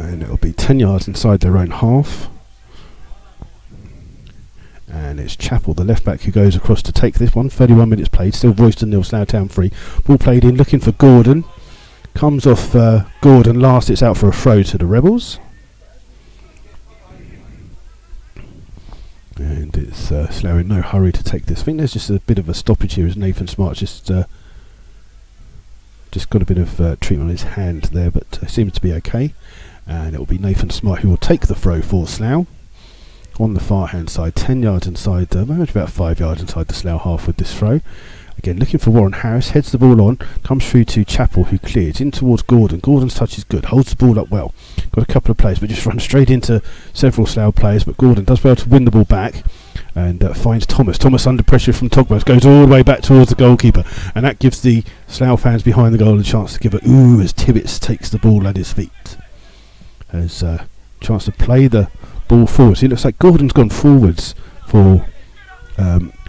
And it'll be 10 yards inside their own half. And it's Chappell, the left back, who goes across to take this one. 31 minutes played, still Royston 0, Slough Town 3. Ball played in, looking for Gordon. Comes off Gordon last, it's out for a throw to the Rebels. And it's Slough in no hurry to take this. I think there's just a bit of a stoppage here as Nathan Smart just got a bit of treatment on his hand there, but seems to be okay. And it will be Nathan Smart who will take the throw for Slough. On the far hand side, 10 yards inside, maybe about 5 yards inside the Slough half with this throw. Again, looking for Warren Harris, heads the ball on, comes through to Chappell, who clears in towards Gordon. Gordon's touch is good, holds the ball up well. Got a couple of players, but just runs straight into several Slough players. But Gordon does well to win the ball back and finds Thomas. Thomas under pressure from Togbos, goes all the way back towards the goalkeeper, and that gives the Slough fans behind the goal a chance to give a ooh as Tibbets takes the ball at his feet. Has a chance to play the ball forwards. It looks like Gordon's gone forwards for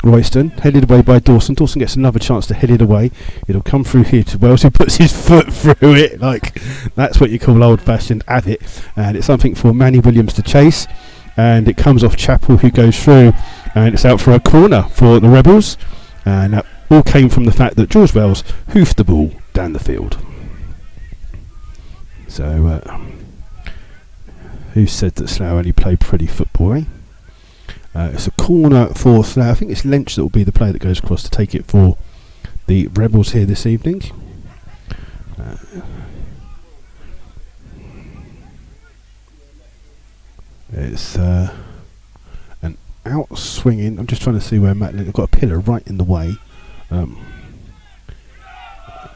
Royston, headed away by Dawson. Dawson gets another chance to head it away. It'll come through here to Wells, who puts his foot through it. Like, that's what you call old-fashioned have it. And it's something for Manny Williams to chase. And it comes off Chappell, who goes through, and it's out for a corner for the Rebels. And that all came from the fact that George Wells hoofed the ball down the field. So, who said that Slough only played pretty football, eh? It's a corner for Slough. I think it's Lynch that will be the player that goes across to take it for the Rebels here this evening. It's an out swinging. I'm just trying to see where Matt Lynch. I've got a pillar right in the way.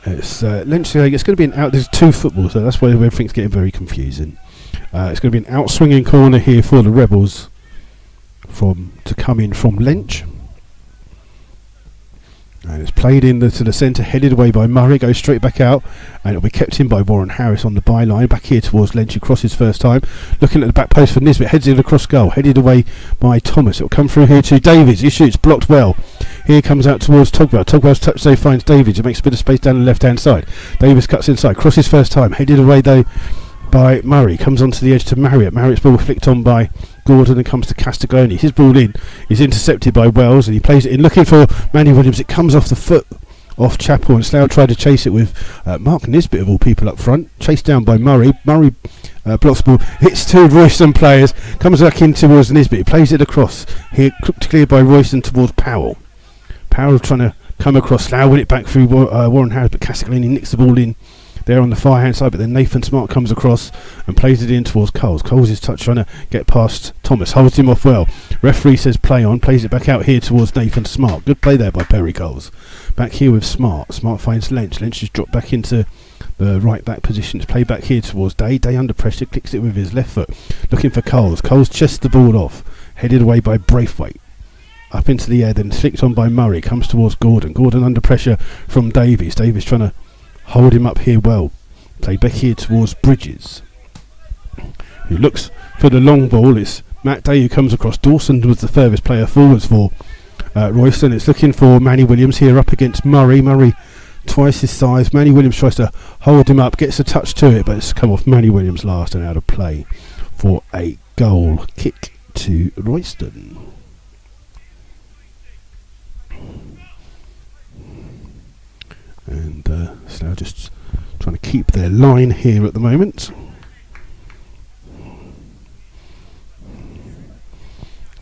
It's Lynch. It's going to be an out. There's two footballs, so that's why everything's getting very confusing. It's going to be an out swinging corner here for the Rebels. To come in from Lynch, and it's played in to the centre, headed away by Murray, goes straight back out, and it'll be kept in by Warren Harris on the byline. Back here towards Lynch, who crosses first time, looking at the back post for Nisbet, heads in across goal, headed away by Thomas. It'll come through here to Davies. He shoots, blocked well. Here comes out towards Togwell. Togwell's touch save finds Davies. It makes a bit of space down the left hand side. Davies cuts inside, crosses first time, headed away though by Murray, comes onto the edge to Marriott. Marriott's ball flicked on by Gordon and comes to Castiglione. His ball in is intercepted by Wells, and he plays it in looking for Manny Williams. It comes off the foot off Chappell, and Slough tried to chase it with Mark Nisbet of all people up front, chased down by Murray. Murray blocks the ball, hits two Royston players, comes back in towards Nisbet. He plays it across here, cleared by Royston towards Powell. Powell trying to come across. Slough win it back through Warren Harris, but Castiglione nicks the ball in there on the far hand side, but then Nathan Smart comes across and plays it in towards Coles. Coles is trying to get past Thomas, holds him off well. Referee says play on, plays it back out here towards Nathan Smart. Good play there by Perry Coles. Back here with Smart. Smart finds Lynch. Lynch has dropped back into the right back position. It's played back here towards Day. Day under pressure, clicks it with his left foot, looking for Coles. Coles chests the ball off, headed away by Braithwaite. Up into the air, then flicked on by Murray. Comes towards Gordon. Gordon under pressure from Davies. Davies trying to hold him up here well. Played back here towards Bridges, who looks for the long ball. It's Matt Day who comes across. Dawson was the furthest player forwards for Royston. It's looking for Manny Williams here up against Murray. Murray twice his size. Manny Williams tries to hold him up, gets a touch to it, but it's come off Manny Williams last and out of play for a goal kick to Royston. And Slough just trying to keep their line here at the moment.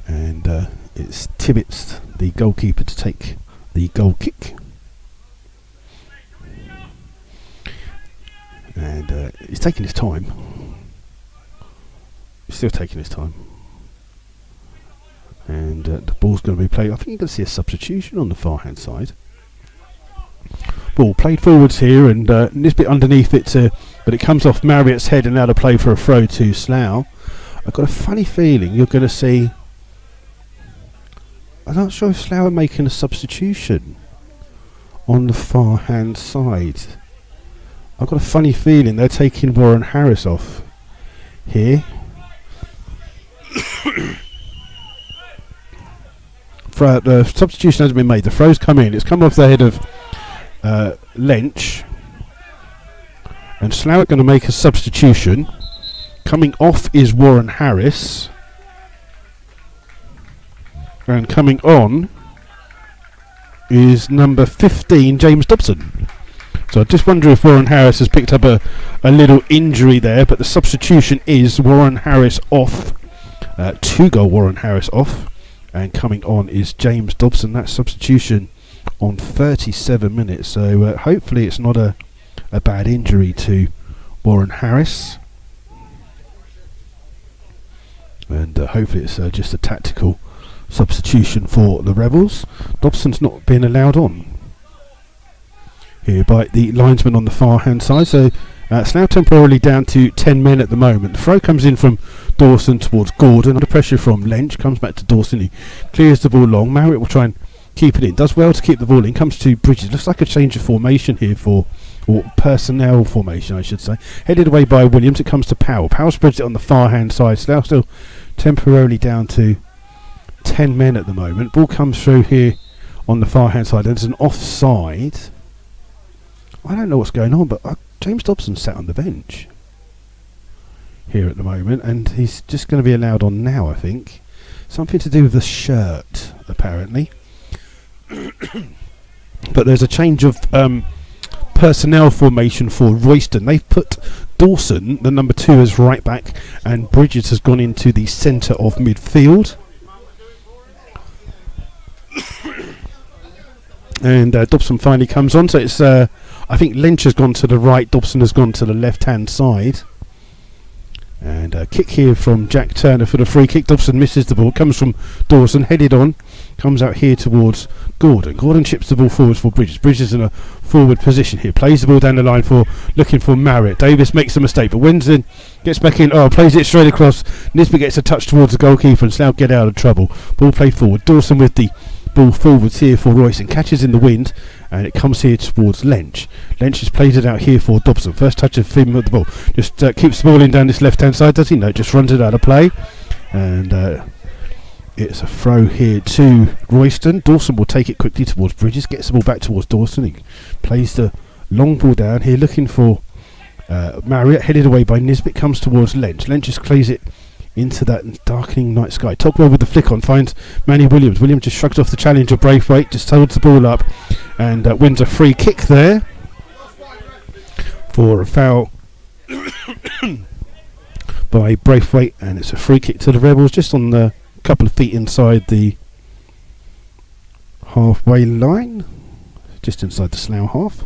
And it's Tibbets, the goalkeeper, to take the goal kick. And he's taking his time. He's still taking his time. And the ball's going to be played. I think you're going to see a substitution on the far hand side. Ball played forwards here, and Nisbet underneath it, but it comes off Marriott's head and out of play for a throw to Slough. I've got a funny feeling you're going to see. I'm not sure if Slough are making a substitution on the far hand side. I've got a funny feeling they're taking Warren Harris off here. The substitution hasn't been made. The throw's come in. It's come off the head of Lynch, and Slough are going to make a substitution. Coming off is Warren Harris. And coming on is number 15, James Dobson. So I just wonder if Warren Harris has picked up a little injury there, but the substitution is Warren Harris off. 2-goal Warren Harris off. And coming on is James Dobson. That substitution on 37 minutes. So hopefully it's not a bad injury to Warren Harris. And hopefully it's just a tactical substitution for the Rebels. Dobson's not been allowed on here by the linesman on the far hand side. So Slough temporarily down to 10 men at the moment. The throw comes in from Dawson towards Gordon. Under pressure from Lynch. Comes back to Dawson. He clears the ball long. Marriott will try and keep it in. Does well to keep the ball in. Comes to Bridges. Looks like a change of formation here or personnel formation I should say. Headed away by Williams. It comes to Powell. Powell spreads it on the far hand side. Slough still temporarily down to 10 men at the moment. Ball comes through here on the far hand side. There's an offside. I don't know what's going on, but James Dobson sat on the bench here at the moment, and he's just going to be allowed on now, I think. Something to do with the shirt, apparently. But there's a change of personnel formation for Royston. They've put Dawson, the number 2, as right back, and Bridges has gone into the centre of midfield. And Dobson finally comes on, so it's I think Lynch has gone to the right, Dobson has gone to the left hand side. And a kick here from Jack Turner for the free kick. Dobson misses the ball, comes from Dawson, headed on, comes out here towards Gordon. Gordon chips the ball forwards for Bridges. Bridges in a forward position here, plays the ball down the line looking for Marriott. Davis makes a mistake, but wins in, gets back in, plays it straight across. Nisbet gets a touch towards the goalkeeper and Slough get out of trouble. Ball played forward. Dawson with the ball forwards here for Royston, catches in the wind, and it comes here towards Lynch. Lynch has played it out here for Dobson. First touch of him with the ball, just keeps the ball in down this left hand side, does he? No, just runs it out of play, and it's a throw here to Royston. Dawson will take it quickly towards Bridges, gets the ball back towards Dawson. He plays the long ball down here looking for Marriott, headed away by Nisbet, comes towards Lynch. Lynch just plays it into that darkening night sky. Togwell with the flick on, finds Manny Williams. Williams just shrugs off the challenge of Braithwaite, just holds the ball up and wins a free kick there for a foul by Braithwaite, and it's a free kick to the Rebels just on the couple of feet inside the halfway line, just inside the Slough half.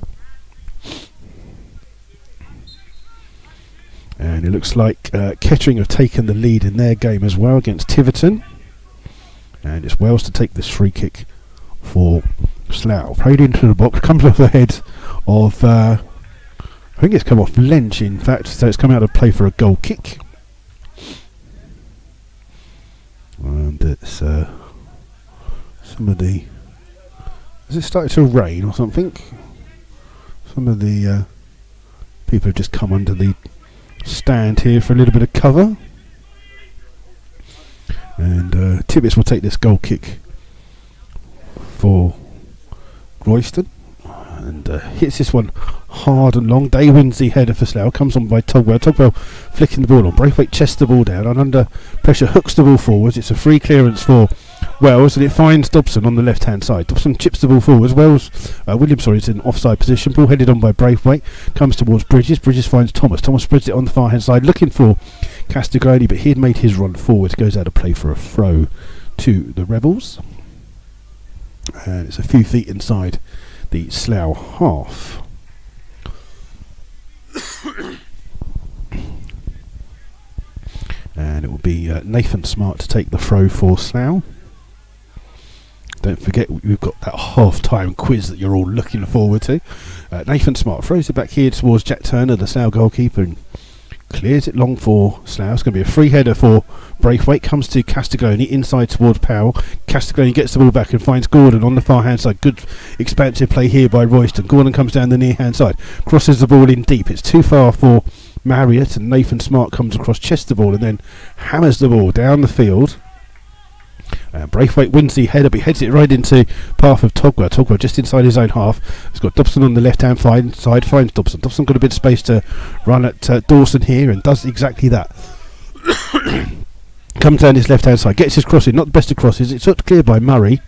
And it looks like Kettering have taken the lead in their game as well against Tiverton. And it's Wells to take this free kick for Slough. Played into the box, comes off the head of, I think it's come off Lynch in fact, so it's come out of play for a goal kick. And it's some of the... Has it started to rain or something? Some of the people have just come under the stand here for a little bit of cover, and Tibbets will take this goal kick for Royston and hits this one hard and long. Day wins the header for Slough, comes on by Togwell. Togwell flicking the ball on. Braithwaite chests the ball down and under pressure hooks the ball forwards. It's a free clearance for Wells, and it finds Dobson on the left hand side. Dobson chips the ball forwards. Williams is in offside position. Ball headed on by Braithwaite, comes towards Bridges. Bridges finds Thomas. Thomas spreads it on the far hand side looking for Castiglione, but he had made his run forward. Goes out of play for a throw to the Rebels, and it's a few feet inside the Slough half. And it will be Nathan Smart to take the throw for Slough. Don't forget, we've got that half-time quiz that you're all looking forward to. Nathan Smart throws it back here towards Jack Turner, the Slough goalkeeper, and clears it long for Slough. It's going to be a free header for Braithwaite. Comes to Castiglione, inside towards Powell. Castiglione gets the ball back and finds Gordon on the far hand side. Good expansive play here by Royston. Gordon comes down the near hand side, crosses the ball in deep. It's too far for Marriott, and Nathan Smart comes across, chests the ball, and then hammers the ball down the field. Braithwaite wins the header, but he heads it right into path of Togwell. Togwell just inside his own half. He's got Dobson on the left hand side, finds Dobson. Dobson got a bit of space to run at Dawson here, and does exactly that. Comes down his left hand side, gets his cross in, not the best of crosses. It's hooked clear by Murray,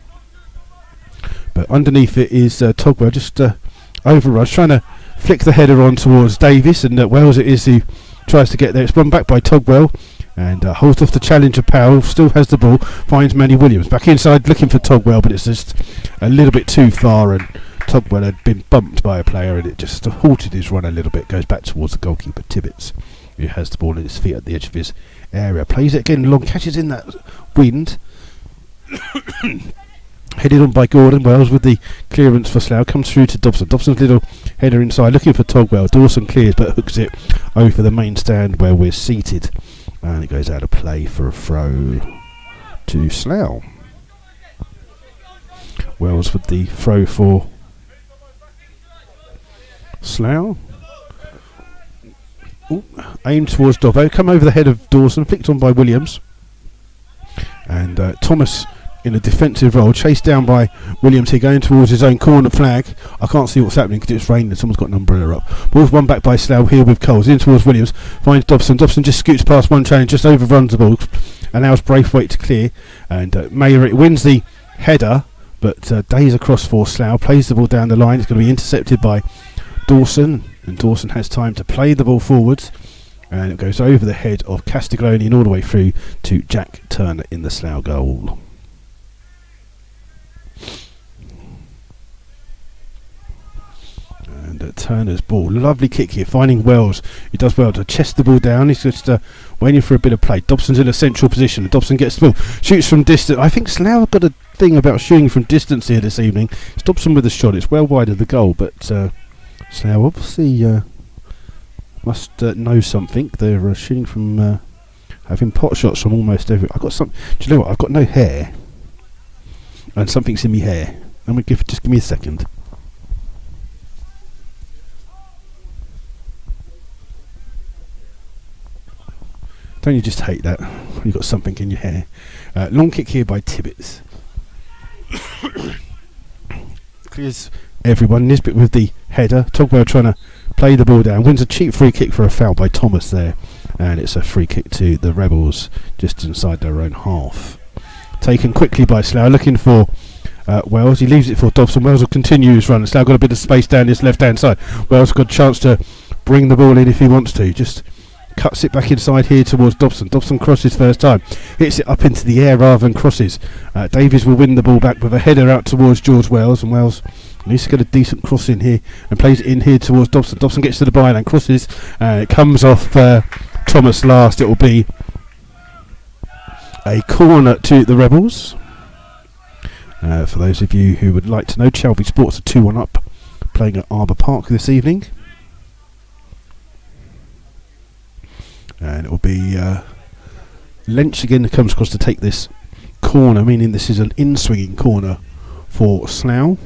but underneath it is Togwell, just overruns, trying to flick the header on towards Davis, and Wells it is who tries to get there. It's run back by Togwell, and holds off the challenge of Powell, still has the ball, finds Manny Williams back inside looking for Togwell, but it's just a little bit too far, and Togwell had been bumped by a player and it just halted his run a little bit. Goes back towards the goalkeeper Tibbets, who has the ball at his feet at the edge of his area, plays it again long, catches in that wind. Headed on by Gordon. Wells with the clearance for Slough, comes through to Dobson. Dobson's little header inside, looking for Togwell. Dawson clears but hooks it over the main stand where we're seated, and it goes out of play for a throw to Slough. Wells with the throw for Slough. Aimed towards Dobbo, come over the head of Dawson, flicked on by Williams, and Thomas in a defensive role, chased down by Williams here, going towards his own corner flag. I can't see what's happening because it's raining and someone's got an umbrella up. Ball's won back by Slough here with Coles, in towards Williams, finds Dobson. Dobson just scoots past one challenge, just overruns the ball, allows Braithwaite to clear, and Mayer wins the header, but Days across for Slough, plays the ball down the line. It's going to be intercepted by Dawson, and Dawson has time to play the ball forwards, and it goes over the head of Castiglione and all the way through to Jack Turner in the Slough goal. And Turner's ball, lovely kick here, finding Wells. He does well to chest the ball down. He's just waiting for a bit of play. Dobson's in a central position. Dobson gets the ball, shoots from distance. I think Slough have got a thing about shooting from distance here this evening. It's Dobson with a shot. It's well wide of the goal, but Slough obviously must know something. They're shooting from having pot shots from almost every. I've got some. Do you know what? I've got no hair, and something's in my hair. Just give me a second. Don't you just hate that? You've got something in your hair. Long kick here by Tibbets. Clears everyone. Nisbet with the header. Togwell trying to play the ball down. Wins a cheap free kick for a foul by Thomas there. And it's a free kick to the Rebels just inside their own half. Taken quickly by Slough, looking for Wells. He leaves it for Dobson. Wells will continue his run. Slough got a bit of space down his left hand side. Wells got a chance to bring the ball in if he wants to. Just cuts it back inside here towards Dobson. Dobson crosses first time, hits it up into the air rather than crosses. Davies will win the ball back with a header out towards George Wells, and Wells needs to get a decent cross in here and plays it in here towards Dobson. Dobson gets to the byline, crosses, it comes off Thomas last. It will be a corner to the Rebels. For those of you who would like to know, Chelby Sports are 2-1 up, playing at Arbour Park this evening. And it will be Lynch again that comes across to take this corner, meaning this is an in-swinging corner for Slough.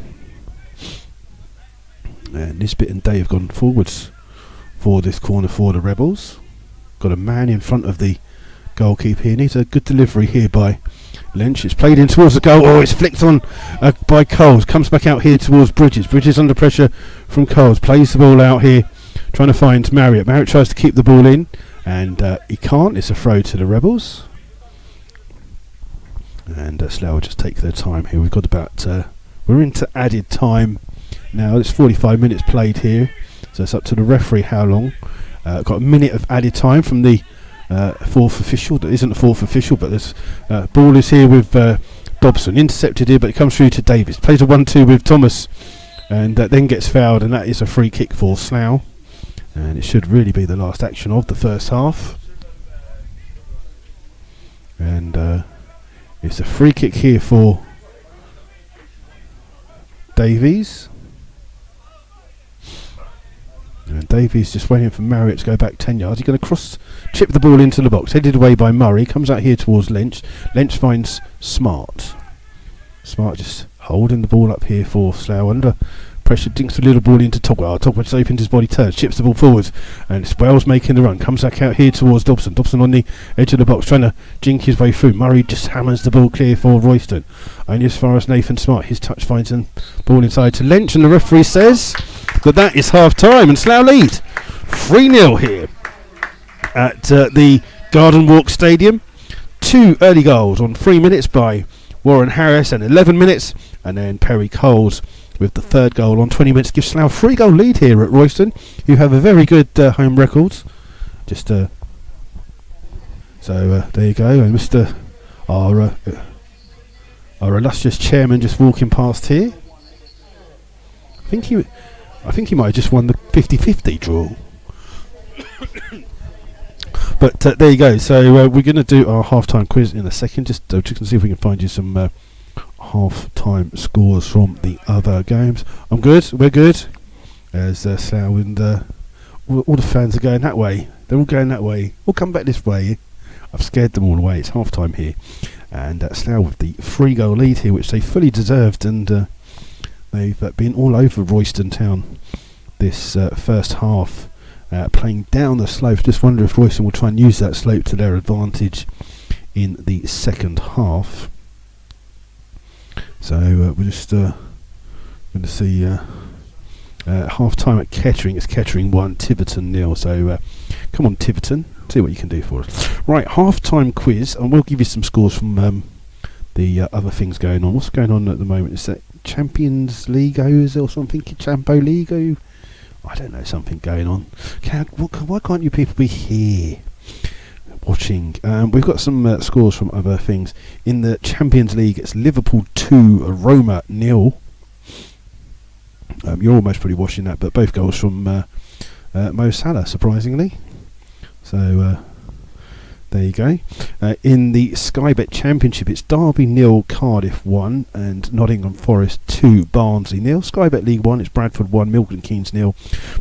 And Nisbet and Dave have gone forwards for this corner for the Rebels. Got a man in front of the goalkeeper here. Needs a good delivery here by Lynch. It's played in towards the goal. Oh, it's flicked on by Coles. Comes back out here towards Bridges. Bridges under pressure from Coles. Plays the ball out here, trying to find Marriott. Marriott tries to keep the ball in, and he can't. It's a throw to the Rebels. And Slough will just take their time here. We've got about we're into added time now. It's 45 minutes played here, so it's up to the referee how long. Got a minute of added time from the fourth official. That isn't the fourth official, but this ball is here with Dobson, intercepted here, but it comes through to Davis. Plays a 1-2 with Thomas, and then gets fouled, and that is a free kick for Slough. And it should really be the last action of the first half. And it's a free kick here for Davies. And Davies just waiting for Marriott to go back 10 yards. He's going to chip the ball into the box. Headed away by Murray. Comes out here towards Lynch. Lynch finds Smart. Smart just holding the ball up here for Slough. Under pressure, dinks the little ball into Togwell. Togwell just opens his body, turns, chips the ball forwards. And it's Wells making the run. Comes back out here towards Dobson. Dobson on the edge of the box, trying to jink his way through. Murray just hammers the ball clear for Royston. Only as far as Nathan Smart. His touch finds the ball inside to Lynch. And the referee says that is half time, and Slough lead 3-0 here at the Garden Walk Stadium. 2 early goals on 3 minutes by Warren Harris and 11 minutes, and then Perry Coles with the third goal on 20 minutes gives Slough a 3-goal lead here at Royston, who have a very good home record. Just so there you go, and Mr. Our illustrious chairman just walking past here. I think he might have just won the 50-50 draw. But there you go. So we're going to do our half-time quiz in a second. Just to see if we can find you some half-time scores from the other games. I'm good. We're good. As Slough and all the fans are going that way. They're all going that way. We'll come back this way. I've scared them all away. It's half-time here. And Slough with the 3-goal lead here, which they fully deserved. And they've been all over Royston town this first half. Playing down the slope. Just wonder if Royston will try and use that slope to their advantage in the second half. So we're just going to see half time at Kettering. It's Kettering 1, Tiverton 0. So come on, Tiverton, see what you can do for us. Right, half time quiz, and we'll give you some scores from the other things going on. What's going on at the moment? Is that Champions League or something? Champo League? I don't know, something going on. Why can't you people be here watching? We've got some scores from other things. In the Champions League, it's Liverpool 2, Roma 0. You're almost probably watching that, but both goals from Mo Salah, surprisingly. So there you go. In the Sky Bet Championship, it's Derby 0, Cardiff 1, and Nottingham Forest 2, Barnsley 0. Sky Bet League 1, it's Bradford 1, Milton Keynes 0,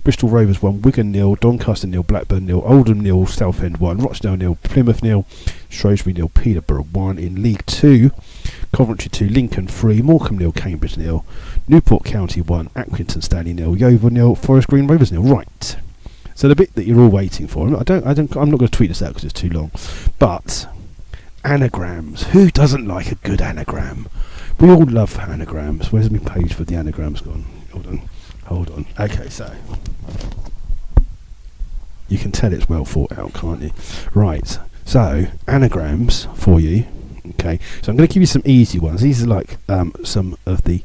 Bristol Rovers 1, Wigan 0, Doncaster 0, Blackburn 0, Oldham 0, Southend 1, Rochdale 0, Plymouth 0, Shrewsbury 0, Peterborough 1. In League 2, Coventry 2, Lincoln 3, Morecambe 0, Cambridge 0, Newport County 1, Accrington Stanley 0, Yeovil 0, Forest Green Rovers 0. Right. So the bit that you're all waiting for, I'm not going to tweet this out because it's too long, but anagrams. Who doesn't like a good anagram? We all love anagrams. Where's my page for the anagrams gone? Hold on. Okay, so you can tell it's well thought out, can't you? Right. So anagrams for you. Okay. So I'm going to give you some easy ones. These are like some of the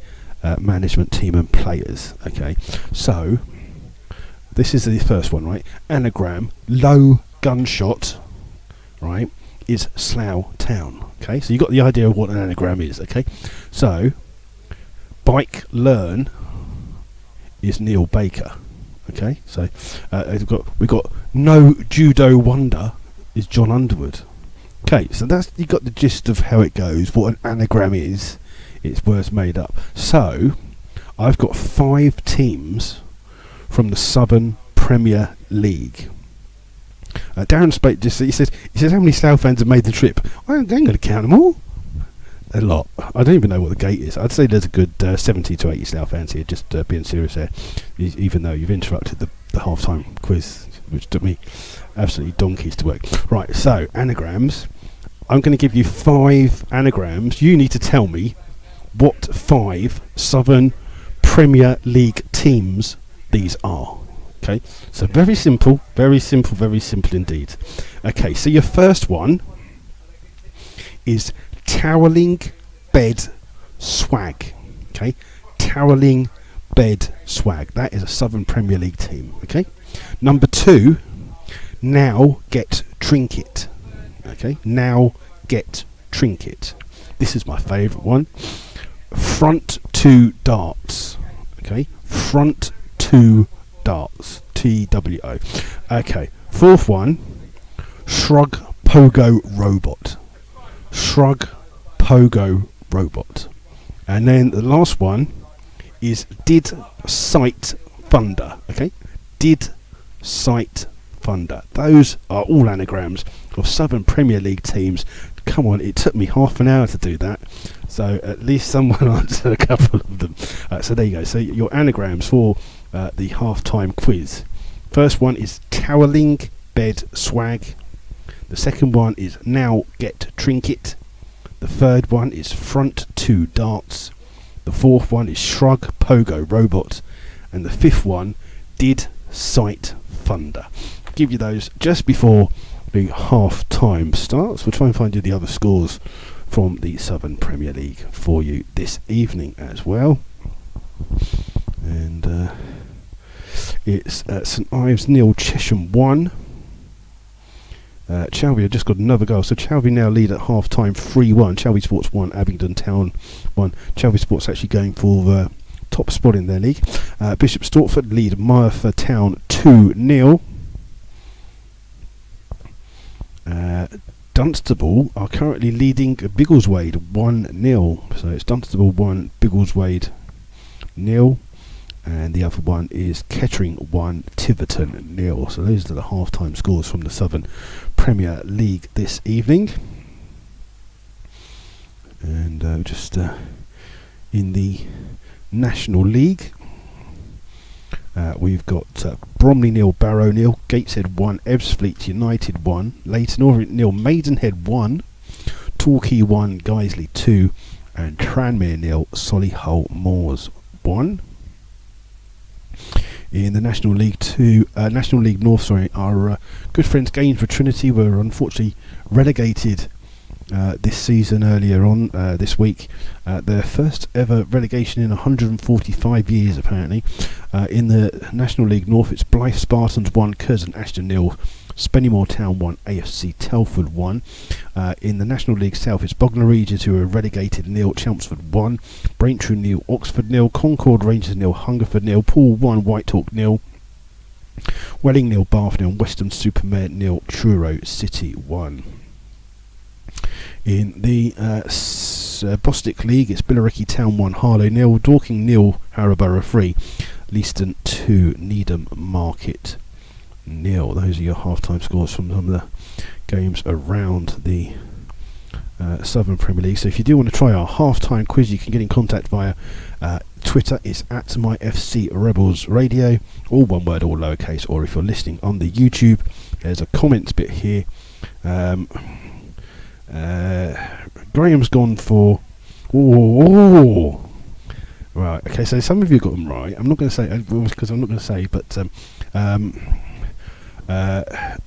management team and players. Okay. So this is the first one, right? Anagram, low gunshot, right, is Slough Town. Okay, so you got the idea of what an anagram is, okay? So, Bike Learn is Neil Baker. Okay, so we've got No Judo Wonder is John Underwood. Okay, so that's, you got the gist of how it goes, what an anagram is. It's words made up. So, I've got 5 teams from the Southern Premier League. Darren Spate just he says how many Slough fans have made the trip? I ain't going to count them all. A lot. I don't even know what the gate is. I'd say there's a good 70 to 80 Slough fans here, just being serious there, even though you've interrupted the half-time quiz, which took me absolutely donkeys to work. Right, so anagrams. I'm going to give you 5 anagrams. You need to tell me what 5 Southern Premier League teams these are. Okay, so very simple indeed. Okay, so your first one is Toweling Bed Swag. Okay, Toweling Bed Swag. That is a Southern Premier League team. Okay, number 2, Now Get Trinket. Okay, Now Get Trinket. This is my favourite one. Front 2 Darts. Okay, Front 2 Darts. TWO. Okay, 4th one, Shrug Pogo Robot. Shrug Pogo Robot. And then the last one is Did Sight Thunder. Okay, Did Sight Thunder. Those are all anagrams of Southern Premier League teams. Come on, it took me half an hour to do that, so at least someone answered a couple of them. So there you go. So your anagrams for the half-time quiz. First one is Toweling Bed Swag. The second one is Now Get Trinket. The third one is Front 2 Darts. The fourth one is Shrug Pogo Robot. And the fifth one, Did Sight Thunder. I'll give you those just before the half-time starts. We'll try and find you the other scores from the Southern Premier League for you this evening as well. And it's St Ives 0, Chesham 1. Chalvey have just got another goal, so Chalvey now lead at half-time 3-1. Chalvey Sports 1, Abingdon Town 1. Chalvey Sports actually going for the top spot in their league. Bishop Stortford lead Myerford Town 2-0. Dunstable are currently leading Biggleswade 1-0. So it's Dunstable 1, Biggleswade 0. And the other one is Kettering 1, Tiverton 0. So those are the half-time scores from the Southern Premier League this evening. And just in the National League, we've got Bromley 0, Barrow 0, Gateshead 1, Ebbsfleet United 1, Leyton Orient 0, Maidenhead 1, Torquay 1, Guiseley 2, and Tranmere 0, Solihull Moors 1. In the National League National League North, our good friends Gainsborough Trinity were unfortunately relegated this season earlier on this week. Their first ever relegation in 145 years apparently. In the National League North, it's Blythe Spartans 1, Curzon Ashton 0, Spennymoor Town 1, AFC Telford 1. In the National League South, it's Bognor Regis who are relegated 0, Chelmsford 1, Braintree 0, Oxford 0, Concord Rangers 0, Hungerford 0, Poole 1, Whitehawk 0, Welling 0, Bath 0, Weston Supermare 0, Truro City 1. In the Bostic League, it's Billericay Town 1, Harlow 0, Dorking 0, Harrowborough 3, Leiston 2, Needham Market 0. Those are your half-time scores from some of the games around the Southern Premier League. So if you do want to try our half-time quiz, you can get in contact via Twitter. It's at MyFC Rebels Radio, all one word, all lowercase, or if you're listening on the YouTube, there's a comments bit here. Graham's gone for right. Okay, so some of you got them right. I'm not going to say because I'm not going to say, but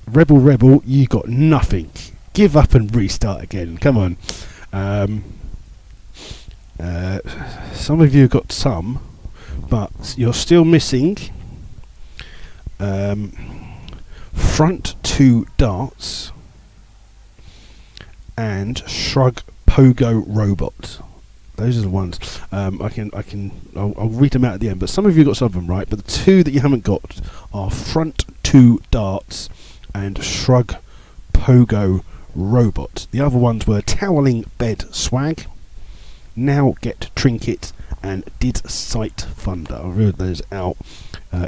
Rebel, you got nothing. Give up and restart again. Come on. Some of you got some, but you're still missing front 2 darts and Shrug Pogo Robot. Those are the ones. I'll read them out at the end. But some of you got some of them right. But the two that you haven't got are front 2 darts and Shrug Pogo Robot. The other ones were Toweling Bed Swag, Now Get Trinket, and Did Sight Thunder. I'll read those out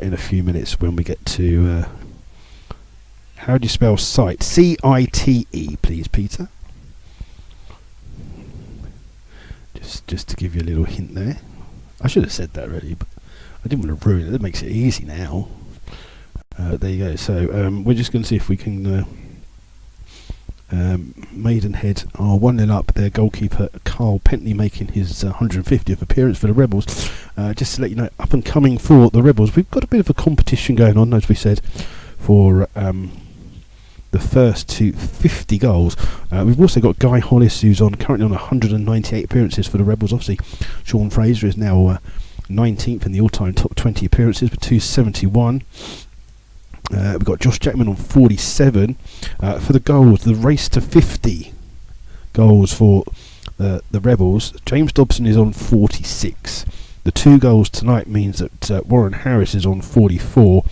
in a few minutes when we get to how do you spell sight? C-I-T-E, please, Peter. Just to give you a little hint there. I should have said that already, but I didn't want to ruin it. That makes it easy now. There you go. So we're just going to see if we can. Maidenhead are 1-0 up. Their goalkeeper Carl Pentley making his 150th appearance for the Rebels. Just to let you know, up and coming for the Rebels, we've got a bit of a competition going on, as we said, for the first to 50 goals. We've also got Guy Hollis, who's currently on 198 appearances for the Rebels. Obviously, Sean Fraser is now 19th in the all-time top 20 appearances with 271. We've got Josh Jackman on 47. For the goals, the race to 50 goals for the Rebels, James Dobson is on 46. The 2 goals tonight means that Warren Harris is on 44.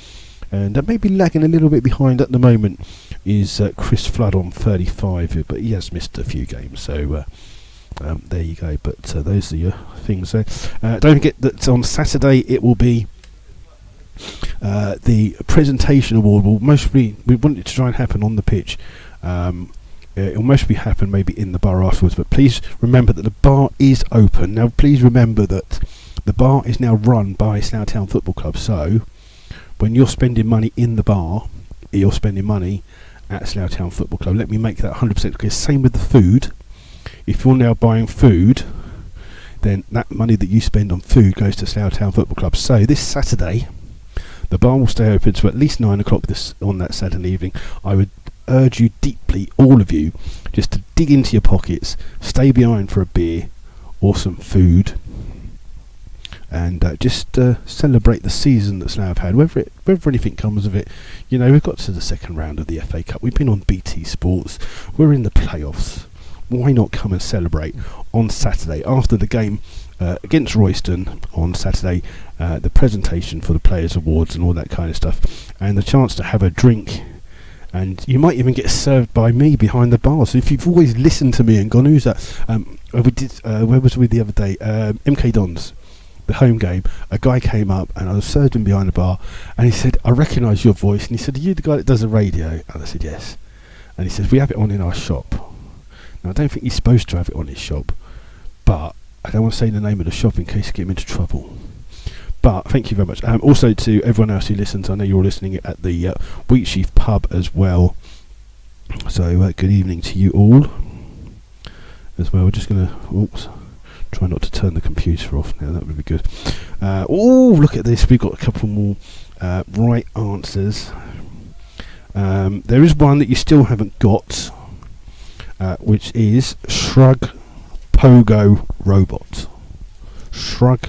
And maybe lagging a little bit behind at the moment is Chris Flood on 35, but he has missed a few games, so there you go. But those are your things there. Don't forget that on Saturday it will be the presentation award. We want it to try and happen on the pitch. It'll mostly happen maybe in the bar afterwards, but please remember that the bar is open. Now please remember that the bar is now run by Slough Town Football Club, so when you're spending money in the bar, you're spending money at Slough Town Football Club. Let me make that 100% clear. Same with the food. If you're now buying food, then that money that you spend on food goes to Slough Town Football Club. So this Saturday, the bar will stay open to at least 9 o'clock on that Saturday evening. I would urge you deeply, all of you, just to dig into your pockets, stay behind for a beer or some food, and just celebrate the season that Slough have had, whether anything comes of it. You know, we've got to the second round of the FA Cup, we've been on BT Sports, we're in the playoffs. Why not come and celebrate on Saturday after the game against Royston on Saturday, the presentation for the Players Awards and all that kind of stuff, and the chance to have a drink, and you might even get served by me behind the bar. So if you've always listened to me and gone, who's that? We did. Where was we the other day? MK Dons, the home game. A guy came up and I was served him behind the bar, and he said, "I recognise your voice." And he said, "Are you the guy that does the radio?" And I said, "Yes." And he says, "We have it on in our shop." Now I don't think he's supposed to have it on his shop, but I don't want to say the name of the shop in case you get him into trouble. But thank you very much. Also to everyone else who listens, I know you're listening at the Wheatsheaf pub as well. So good evening to you all as well. We're just going to try not to turn the computer off now. That would be good. Oh, look at this. We've got a couple more right answers. There is one that you still haven't got, which is Shrug Pogo Robot. Shrug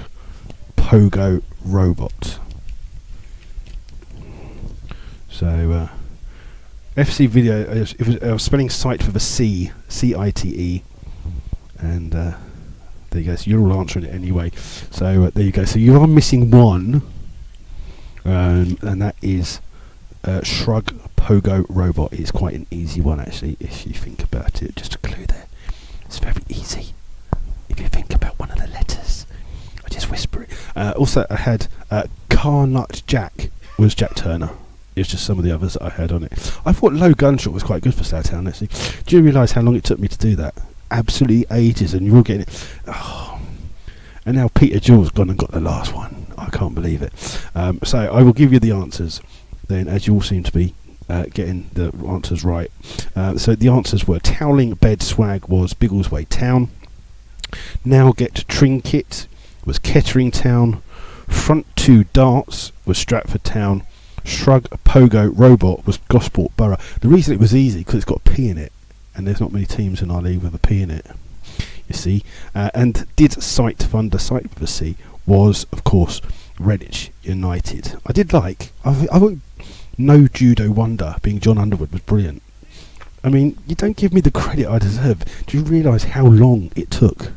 Pogo Robot. So FC Video, I was spelling site with a C, C-I-T-E, and there you go. So you're all answering it anyway. So there you go. So you are missing one, and that is Shrug Pogo Robot. It's quite an easy one actually, if you think about it. Just a clue there. It's very easy if you think about one of the letters. I just whisper it. Also, I had Car Nut Jack was Jack Turner. It's just some of the others that I had on it. I thought Low Gunshot was quite good for Slough Town actually. Do you realise how long it took me to do that? Absolutely ages, and you're all getting it. Oh. And now Peter Jewell's gone and got the last one. I can't believe it. So I will give you the answers then, as you all seem to be getting the answers right. So the answers were Toweling Bed Swag was Biggleswade Town. Now Get Trinket was Kettering Town. Front Two Darts was Stratford Town. Shrug Pogo Robot was Gosport Borough. The reason it was easy because it's got a P in it, and there's not many teams in our league with a P in it, you see. And Did Sight Thunder Sight with a C was, of course, Redditch United. I did like, I won't, No Judo Wonder being John Underwood was brilliant. I mean, you don't give me the credit I deserve. Do you realise how long it took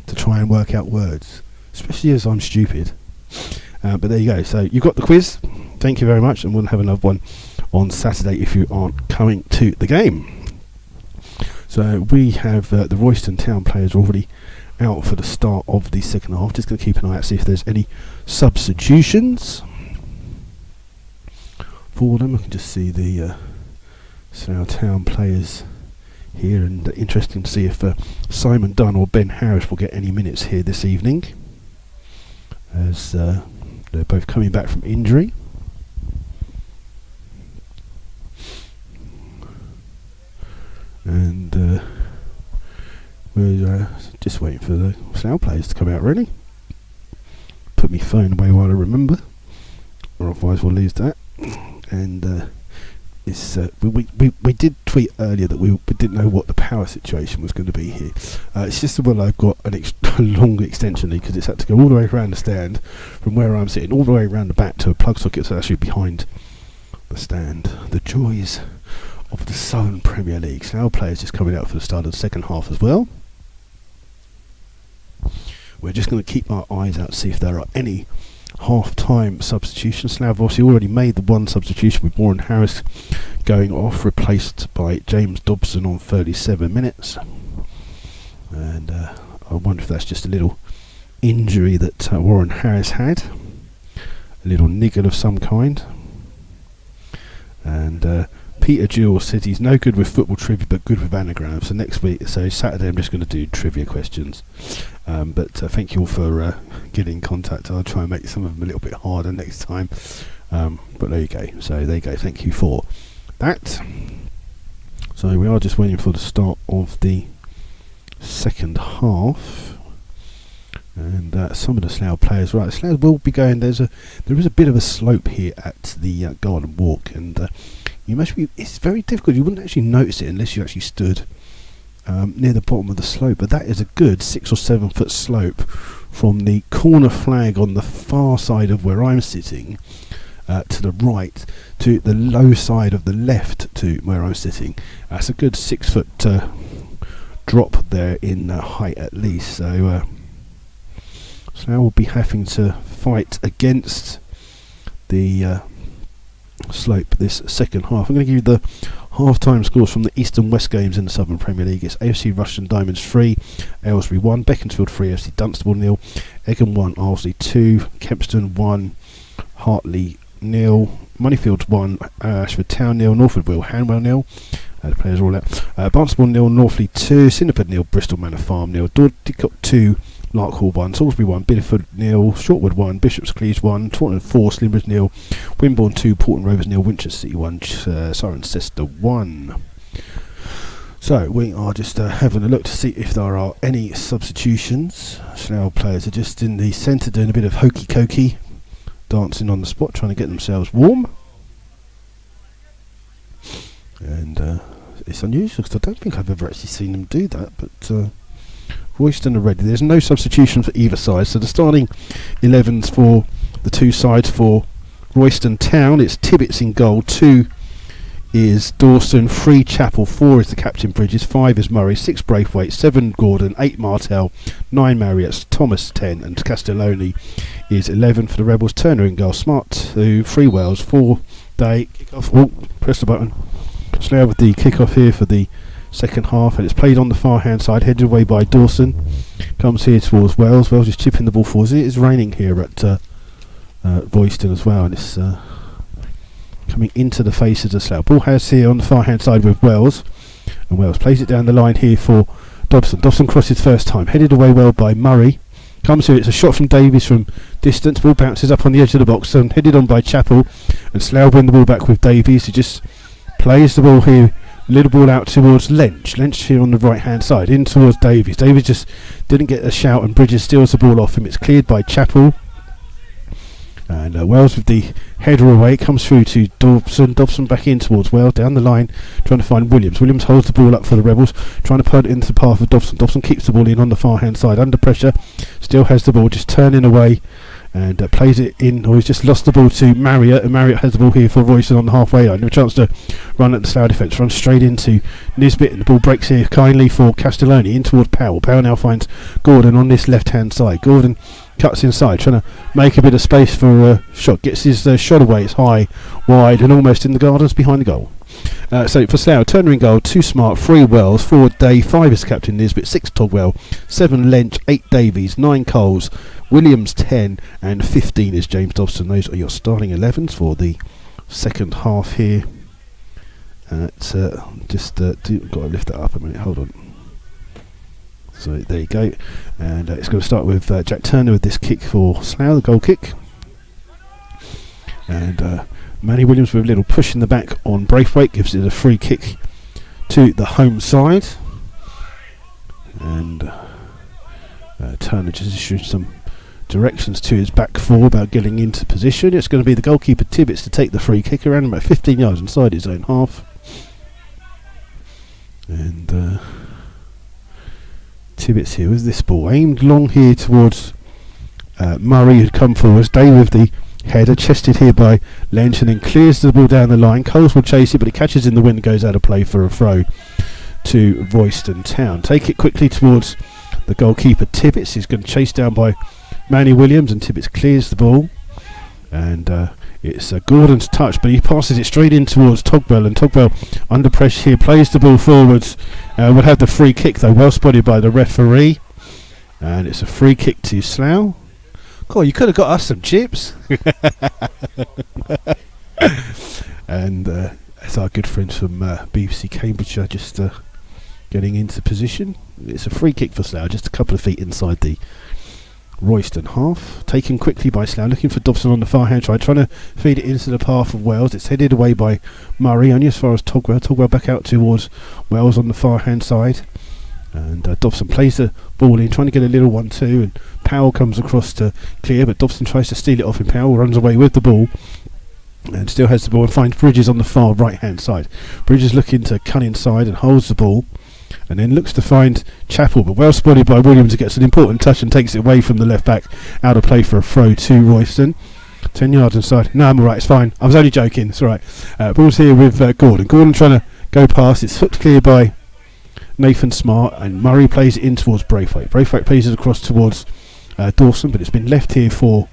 to try and work out words? Especially as I'm stupid. But there you go. So you've got the quiz. Thank you very much, and we'll have another one on Saturday if you aren't coming to the game. So we have the Royston Town players already out for the start of the second half. Just going to keep an eye out, see if there's any substitutions for them. I can just see the Slough Town players here, and interesting to see if Simon Dunn or Ben Harris will get any minutes here this evening, as they're both coming back from injury. And we're just waiting for the Slough players to come out, really. Put my phone away while I remember, or otherwise we'll lose that. And it's we did tweet earlier that we didn't know what the power situation was going to be here. It's just that I've got a long extension lead, because it's had to go all the way around the stand from where I'm sitting, all the way around the back to a plug socket that's actually behind the stand. The joys of the Southern Premier League. Slough players just coming out for the start of the second half as well. We're just going to keep our eyes out to see if there are any half-time substitutions. Slough obviously already made the one substitution with Warren Harris going off, replaced by James Dobson on 37 minutes. And I wonder if that's just a little injury that Warren Harris had, a little niggle of some kind. And Peter Jewell said he's no good with football trivia but good with anagrams. So next week, so Saturday, I'm just going to do trivia questions. But thank you all for getting in contact. I'll try and make some of them a little bit harder next time. But there you go. So there you go. Thank you for that. So we are just waiting for the start of the second half. And some of the Slough players, right, Slough will be going. There is a bit of a slope here at the Garden Walk, and it's very difficult. You wouldn't actually notice it unless you actually stood near the bottom of the slope. But that is a good 6 or 7 foot slope from the corner flag on the far side of where I'm sitting to the right to the low side of the left to where I'm sitting. That's a good 6 foot drop there in height at least. So now we'll be having to fight against the slope this second half. I'm going to give you the half-time scores from the East and West games in the Southern Premier League. It's AFC Rushden Diamonds 3, Aylesbury 1, Beaconsfield 3, AFC Dunstable 0, Egham 1, Arlesey 2, Kempston 1, Hartley 0, Moneyfield 1, Ashford Town 0, Norfolk Will, Hanwell 0. The players are all out. Barnstable 0, Northley 2, Cinderford 0, Bristol Manor Farm 0, Dordicott 2, Larkhall 1, Salisbury 1, Bideford 0, Shortwood 1, Bishops Cleves 1, Taunton 4, Slimbridge 0, Wimborne 2, Porton Rovers 0, Winchester City 1, Cirencester 1. So we are just having a look to see if there are any substitutions. Slough players are just in the centre doing a bit of hokey cokey, dancing on the spot, trying to get themselves warm. And it's unusual because I don't think I've ever actually seen them do that, but Royston are ready. There's no substitution for either side, so the starting 11s for the two sides for Royston Town, it's Tibbets in goal, 2 is Dawson, 3 Chapel, 4 is the captain Bridges, 5 is Murray, 6 Braithwaite, 7 Gordon, 8 Martell, 9 Marriott, Thomas 10 and Castelloni is 11 for the Rebels. Turner in goal, Smart 2, 3 Wells, 4 Day, kick off, press the button. Slough with the kick-off here for the second half, and it's played on the far hand side, headed away by Dawson, comes here towards Wells. Wells is chipping the ball forwards. It is raining here at Royston as well, and it's coming into the faces of Slough. Ball has here on the far hand side with Wells, and Wells plays it down the line here for Dobson. Dobson crosses first time, headed away well by Murray, comes here, it's a shot from Davies from distance, ball bounces up on the edge of the box and headed on by Chapel, and Slough win the ball back with Davies, who just plays the ball here, little ball out towards Lench. Lench here on the right hand side, in towards Davies. Davies just didn't get a shout and Bridges steals the ball off him. It's cleared by Chapel. And Wells with the header away, comes through to Dobson. Dobson back in towards Wells, down the line, trying to find Williams. Williams holds the ball up for the Rebels, trying to put it into the path of Dobson. Dobson keeps the ball in on the far hand side, under pressure, still has the ball, just turning away. And plays it in, or he's just lost the ball to Marriott, and Marriott has the ball here for Royston on the halfway line. No chance to run at the Slough defence, runs straight into Nisbet, and the ball breaks here kindly for Castelloni, in towards Powell. Powell now finds Gordon on this left hand side. Gordon cuts inside, trying to make a bit of space for a shot, gets his shot away, it's high, wide, and almost in the gardens behind the goal. So for Slough, Turner in goal, 2 Smart, 3 Wells, 4 Day, 5 is captain Nisbet, 6 Togwell, 7 Lench, 8 Davies, 9 Coles, Williams 10 and 15 is James Dobson. Those are your starting 11s for the second half here. Got to lift that up a minute, hold on. So there you go, and it's going to start with Jack Turner with this kick for Slough, the goal kick, and Manny Williams with a little push in the back on Braithwaite gives it a free kick to the home side, and Turner just issuing some directions to his back four about getting into position. It's going to be the goalkeeper Tibbets to take the free kick around about 15 yards inside his own half, and Tibbets here with this ball aimed long here towards Murray, who'd come forwards. Day with the header, chested here by Lench, and then clears the ball down the line. Coles will chase it, but it catches in the wind and goes out of play for a throw to Royston Town. Take it quickly towards the goalkeeper Tibbets. He's going to chase down by Manny Williams, and Tibbets clears the ball, and it's Gordon's touch, but he passes it straight in towards Togwell, and Togwell under pressure here plays the ball forwards, would have the free kick though, well spotted by the referee, and it's a free kick to Slough. God, you could have got us some chips. And that's our good friends from BBC Cambridgeshire just getting into position. It's a free kick for Slough, just a couple of feet inside the Royston half, taken quickly by Slough, looking for Dobson on the far hand side, trying to feed it into the path of Wells. It's headed away by Murray, only as far as Togwell. Togwell back out towards Wells on the far hand side, and Dobson plays the ball in, trying to get a little 1-2, and Powell comes across to clear, but Dobson tries to steal it off him. Powell runs away with the ball, And still has the ball and finds Bridges on the far right hand side. Bridges looking to cut inside and holds the ball and then looks to find Chappell, but well spotted by Williams, who gets an important touch and takes it away from the left back, out of play for a throw to Royston. 10 yards inside. No, I'm alright, it's fine. I was only joking, it's alright. Ball's here with Gordon. Gordon trying to go past. It's hooked clear by Nathan Smart, and Murray plays it in towards Braithwaite. Braithwaite plays it across towards Dawson, but it's been left here for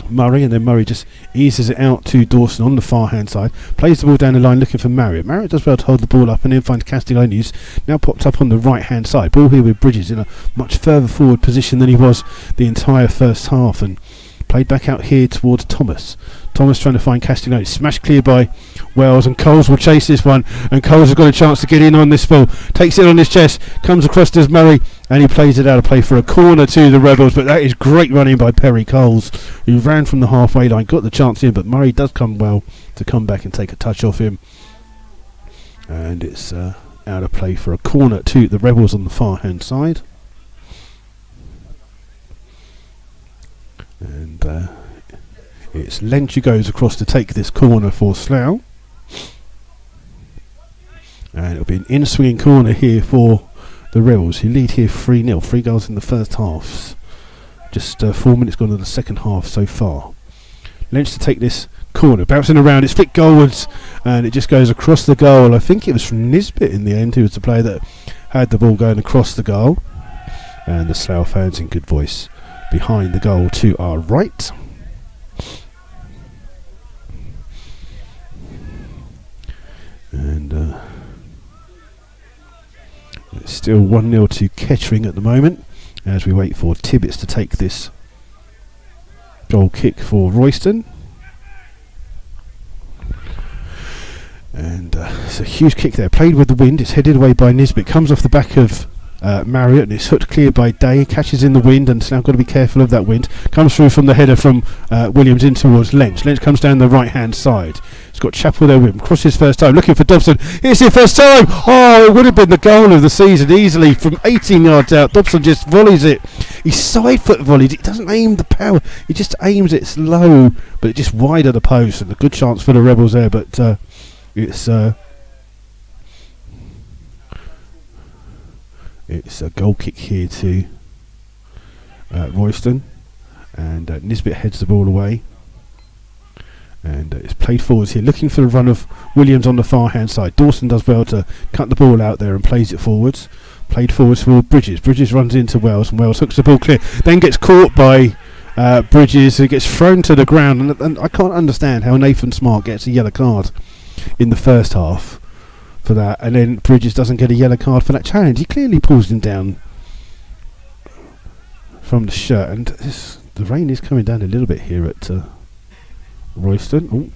Murray, and then Murray just eases it out to Dawson on the far hand side, plays the ball down the line looking for Marriott. Marriott does well to hold the ball up and then finds Castiglione, who's now popped up on the right hand side. Ball here with Bridges in a much further forward position than he was the entire first half, and played back out here towards Thomas. Thomas trying to find Castiglione, smashed clear by Wells, and Coles will chase this one, and Coles has got a chance to get in on this ball, takes it on his chest, comes across to Murray, and he plays it out of play for a corner to the Rebels. But that is great running by Perry Coles, who ran from the halfway line, got the chance in, but Murray does come well to come back and take a touch off him, and it's out of play for a corner to the Rebels on the far hand side. And it's Lynch who goes across to take this corner for Slough, and it'll be an in-swinging corner here for the Rebels, who lead here 3-0. 3 goals in the first half. Just 4 minutes gone in the second half so far. Lynch to take this corner, bouncing around, it's flicked goalwards, and it just goes across the goal. I think it was from Nisbet in the end, who was the player that had the ball going across the goal, and the Slough fans in good voice behind the goal to our right. And it's still 1-0 to Kettering at the moment, as we wait for Tibbets to take this goal kick for Royston. And it's a huge kick there, played with the wind, it's headed away by Nisbet, comes off the back of Marriott, and it's hooked clear by Day, catches in the wind, and now got to be careful of that wind. Comes through from the header from Williams in towards Lynch. Lynch comes down the right hand side. He's got Chappell there with him. Crosses first time, looking for Dobson. It's his first time. Oh, it would have been the goal of the season easily from 18 yards out. Dobson just volleys it. He side foot volleys. He doesn't aim the power. He just aims it slow, but it just wide of the post, and a good chance for the Rebels there. But it's a goal kick here to Royston, and Nisbet heads the ball away, and it's played forwards here, looking for the run of Williams on the far hand side. Dawson does well to cut the ball out there and plays it forwards. Played forwards for Bridges. Bridges runs into Wells, and Wells hooks the ball clear, then gets caught by Bridges, who gets thrown to the ground, and I can't understand how Nathan Smart gets a yellow card in the first half for that, and then Bridges doesn't get a yellow card for that challenge. He clearly pulls him down from the shirt, and the rain is coming down a little bit here at Royston. Ooh.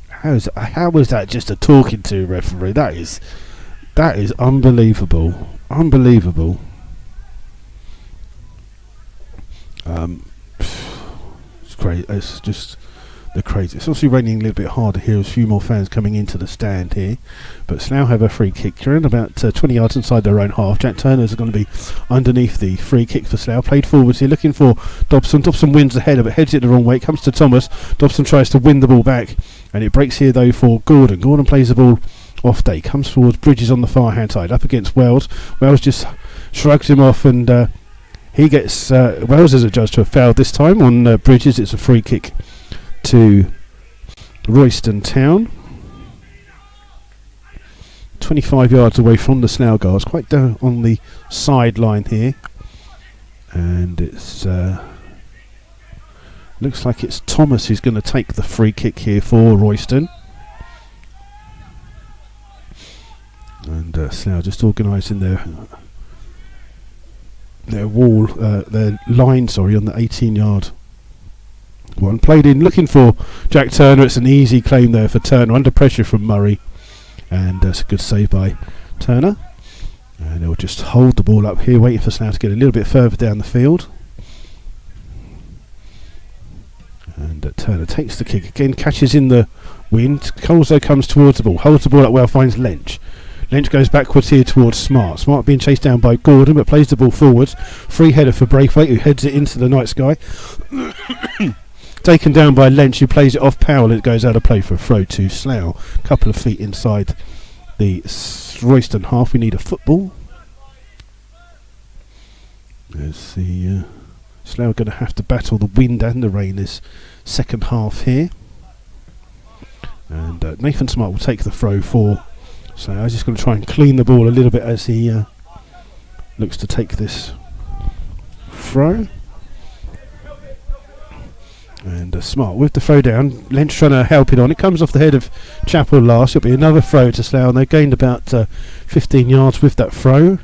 How was that just a talking to referee? That is unbelievable. It's great. It's just the crazy. It's obviously raining a little bit harder here. There's a few more fans coming into the stand here, but Slough have a free kick. They're in about 20 yards inside their own half. Jack Turner's going to be underneath the free kick for Slough. Played forwards here, looking for Dobson. Dobson wins the header, but heads it the wrong way. It comes to Thomas. Dobson tries to win the ball back, and it breaks here though for Gordon. Gordon plays the ball off Day. Comes towards Bridges on the far hand side, up against Wells. Wells just shrugs him off, and he gets Wells is adjudged to have fouled this time on Bridges. It's a free kick to Royston Town, 25 yards away from the Slough guards, quite down on the sideline here, and it's looks like it's Thomas who's going to take the free kick here for Royston, and Slough just organising their wall, their line, sorry, on the 18-yard one. Played in, looking for Jack Turner. It's an easy claim there for Turner, under pressure from Murray, and it's a good save by Turner, and they'll just hold the ball up here, waiting for Slough to get a little bit further down the field, and Turner takes the kick again, catches in the wind. Coles though comes towards the ball, holds the ball up well, finds Lynch. Lynch goes backwards here towards Smart. Smart being chased down by Gordon, but plays the ball forwards. Free header for Braithwaite, who heads it into the night sky. taken down by Lynch, who plays it off Powell, and it goes out of play for a throw to Slough. A couple of feet inside the Royston half. We need a football. There's the Slough going to have to battle the wind and the rain this second half here. And Nathan Smart will take the throw for Slough. He's just going to try and clean the ball a little bit as he looks to take this throw. And Smart with the throw down. Lynch trying to help it on. It comes off the head of Chapel last. It'll be another throw to Slough, and they've gained about 15 yards with that throw.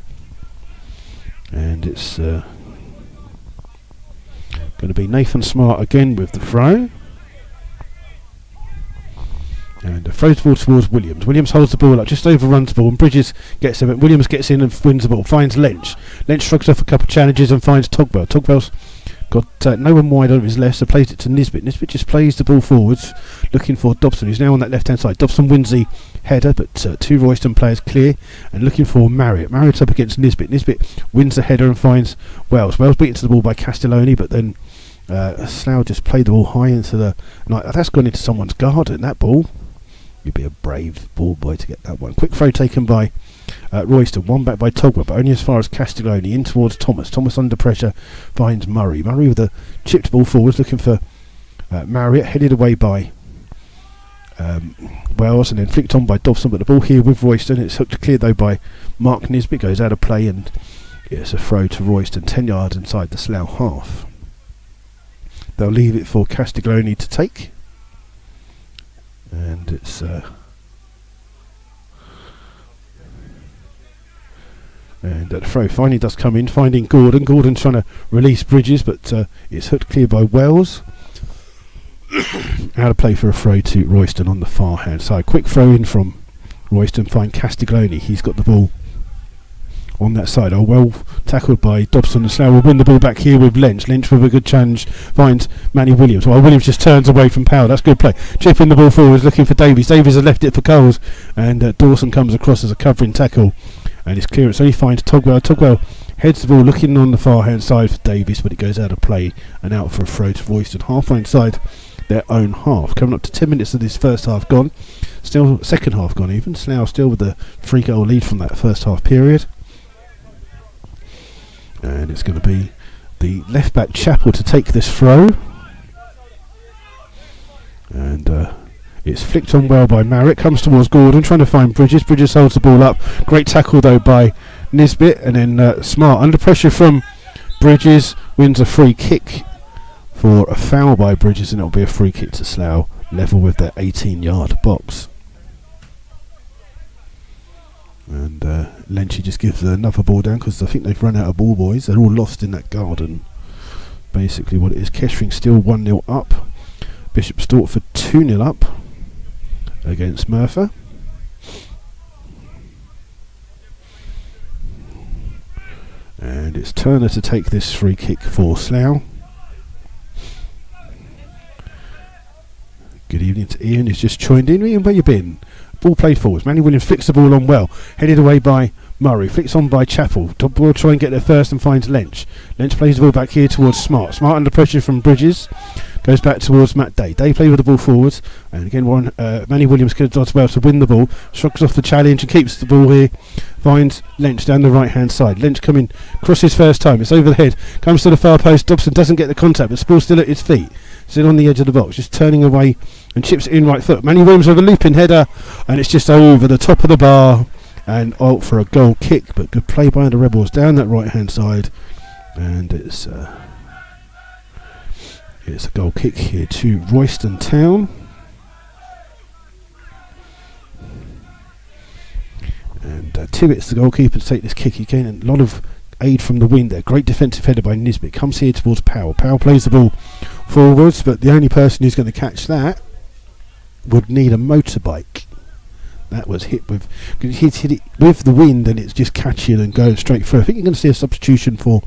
And it's going to be Nathan Smart again with the throw. And a throw towards Williams. Williams holds the ball up, just overruns the ball, and Bridges gets him. Williams gets in and wins the ball, finds Lynch. Lynch shrugs off a couple of challenges and finds Togwell. Togwell's got no one wide on his left, so plays it to Nisbet. Nisbet just plays the ball forwards, looking for Dobson, who's now on that left-hand side. Dobson wins the header, but two Royston players clear, and looking for Marriott. Marriott's up against Nisbet. Nisbet wins the header and finds Wells. Wells beaten to the ball by Castelloni, but then Slough just played the ball high into the night. That's gone into someone's garden, that ball. You'd be a brave ball boy to get that one. Quick throw taken by Royston, one back by Togwell, but only as far as Castiglione, in towards Thomas. Thomas under pressure finds Murray. Murray with a chipped ball forwards, looking for Marriott, headed away by Wells, and then flicked on by Dobson, but the ball here with Royston. It's hooked clear though by Mark Nisbet, goes out of play, and it's a throw to Royston, 10 yards inside the Slough half. They'll leave it for Castiglione to take. And it's and the throw finally does come in, finding Gordon. Gordon's trying to release Bridges, but it's hooked clear by Wells. Out of play for a throw to Royston on the far hand side. Quick throw in from Royston, find Castiglione. He's got the ball on that side. Oh, well tackled by Dobson, and Slough will win the ball back here with Lynch. Lynch with a good challenge finds Manny Williams. Well, Williams just turns away from Powell. That's good play. Chipping the ball forwards, looking for Davies. Davies has left it for Coles, and Dawson comes across as a covering tackle, and his clearance only finds Togwell. Togwell heads the ball, looking on the far hand side for Davies, but it goes out of play and out for a throw to Royston, halfway inside their own half. Coming up to 10 minutes of this first half gone. Still second half gone even. Slough still with the 3-goal lead from that first half period. And it's going to be the left back Chapel to take this throw, and it's flicked on well by Marriott. Comes towards Gordon, trying to find Bridges. Bridges holds the ball up. Great tackle though by Nisbet, and then Smart under pressure from Bridges wins a free kick for a foul by Bridges, and it'll be a free kick to Slough, level with their 18-yard box. And Lenchy just gives another ball down, because I think they've run out of ball boys. They're all lost in that garden. Basically what it is. Kettering still 1-0 up. Bishop Stortford 2-0 up against Merthyr. And it's Turner to take this free kick for Slough. Good evening to Ian, who's just joined in. Ian, where you been? Ball played forwards. Manny Williams flicks the ball on well. Headed away by Murray. Flicks on by Chapel. Top ball try and get there first and finds Lynch. Lynch plays the ball back here towards Smart. Smart under pressure from Bridges. Goes back towards Matt Day. Day plays with the ball forwards. And again, Manny Williams does well to win the ball. Shrugs off the challenge and keeps the ball here. Finds Lynch down the right hand side. Lynch coming across his first time. It's over the head. Comes to the far post. Dobson doesn't get the contact, but the ball's still at his feet. Still on the edge of the box, just turning away and chips it in right foot. Manny Williams with a looping header, and it's just over the top of the bar and out for a goal kick. But good play by the Rebels down that right hand side, and it's a goal kick here to Royston Town. And Tibbetts, the goalkeeper, to take this kick again, and a lot of aid from the wind there. Great defensive header by Nisbet. Comes here towards Powell. Powell plays the ball forwards, but the only person who's going to catch that would need a motorbike. That was hit with, hit it with the wind, and it's just catching and going straight through. I think you're going to see a substitution for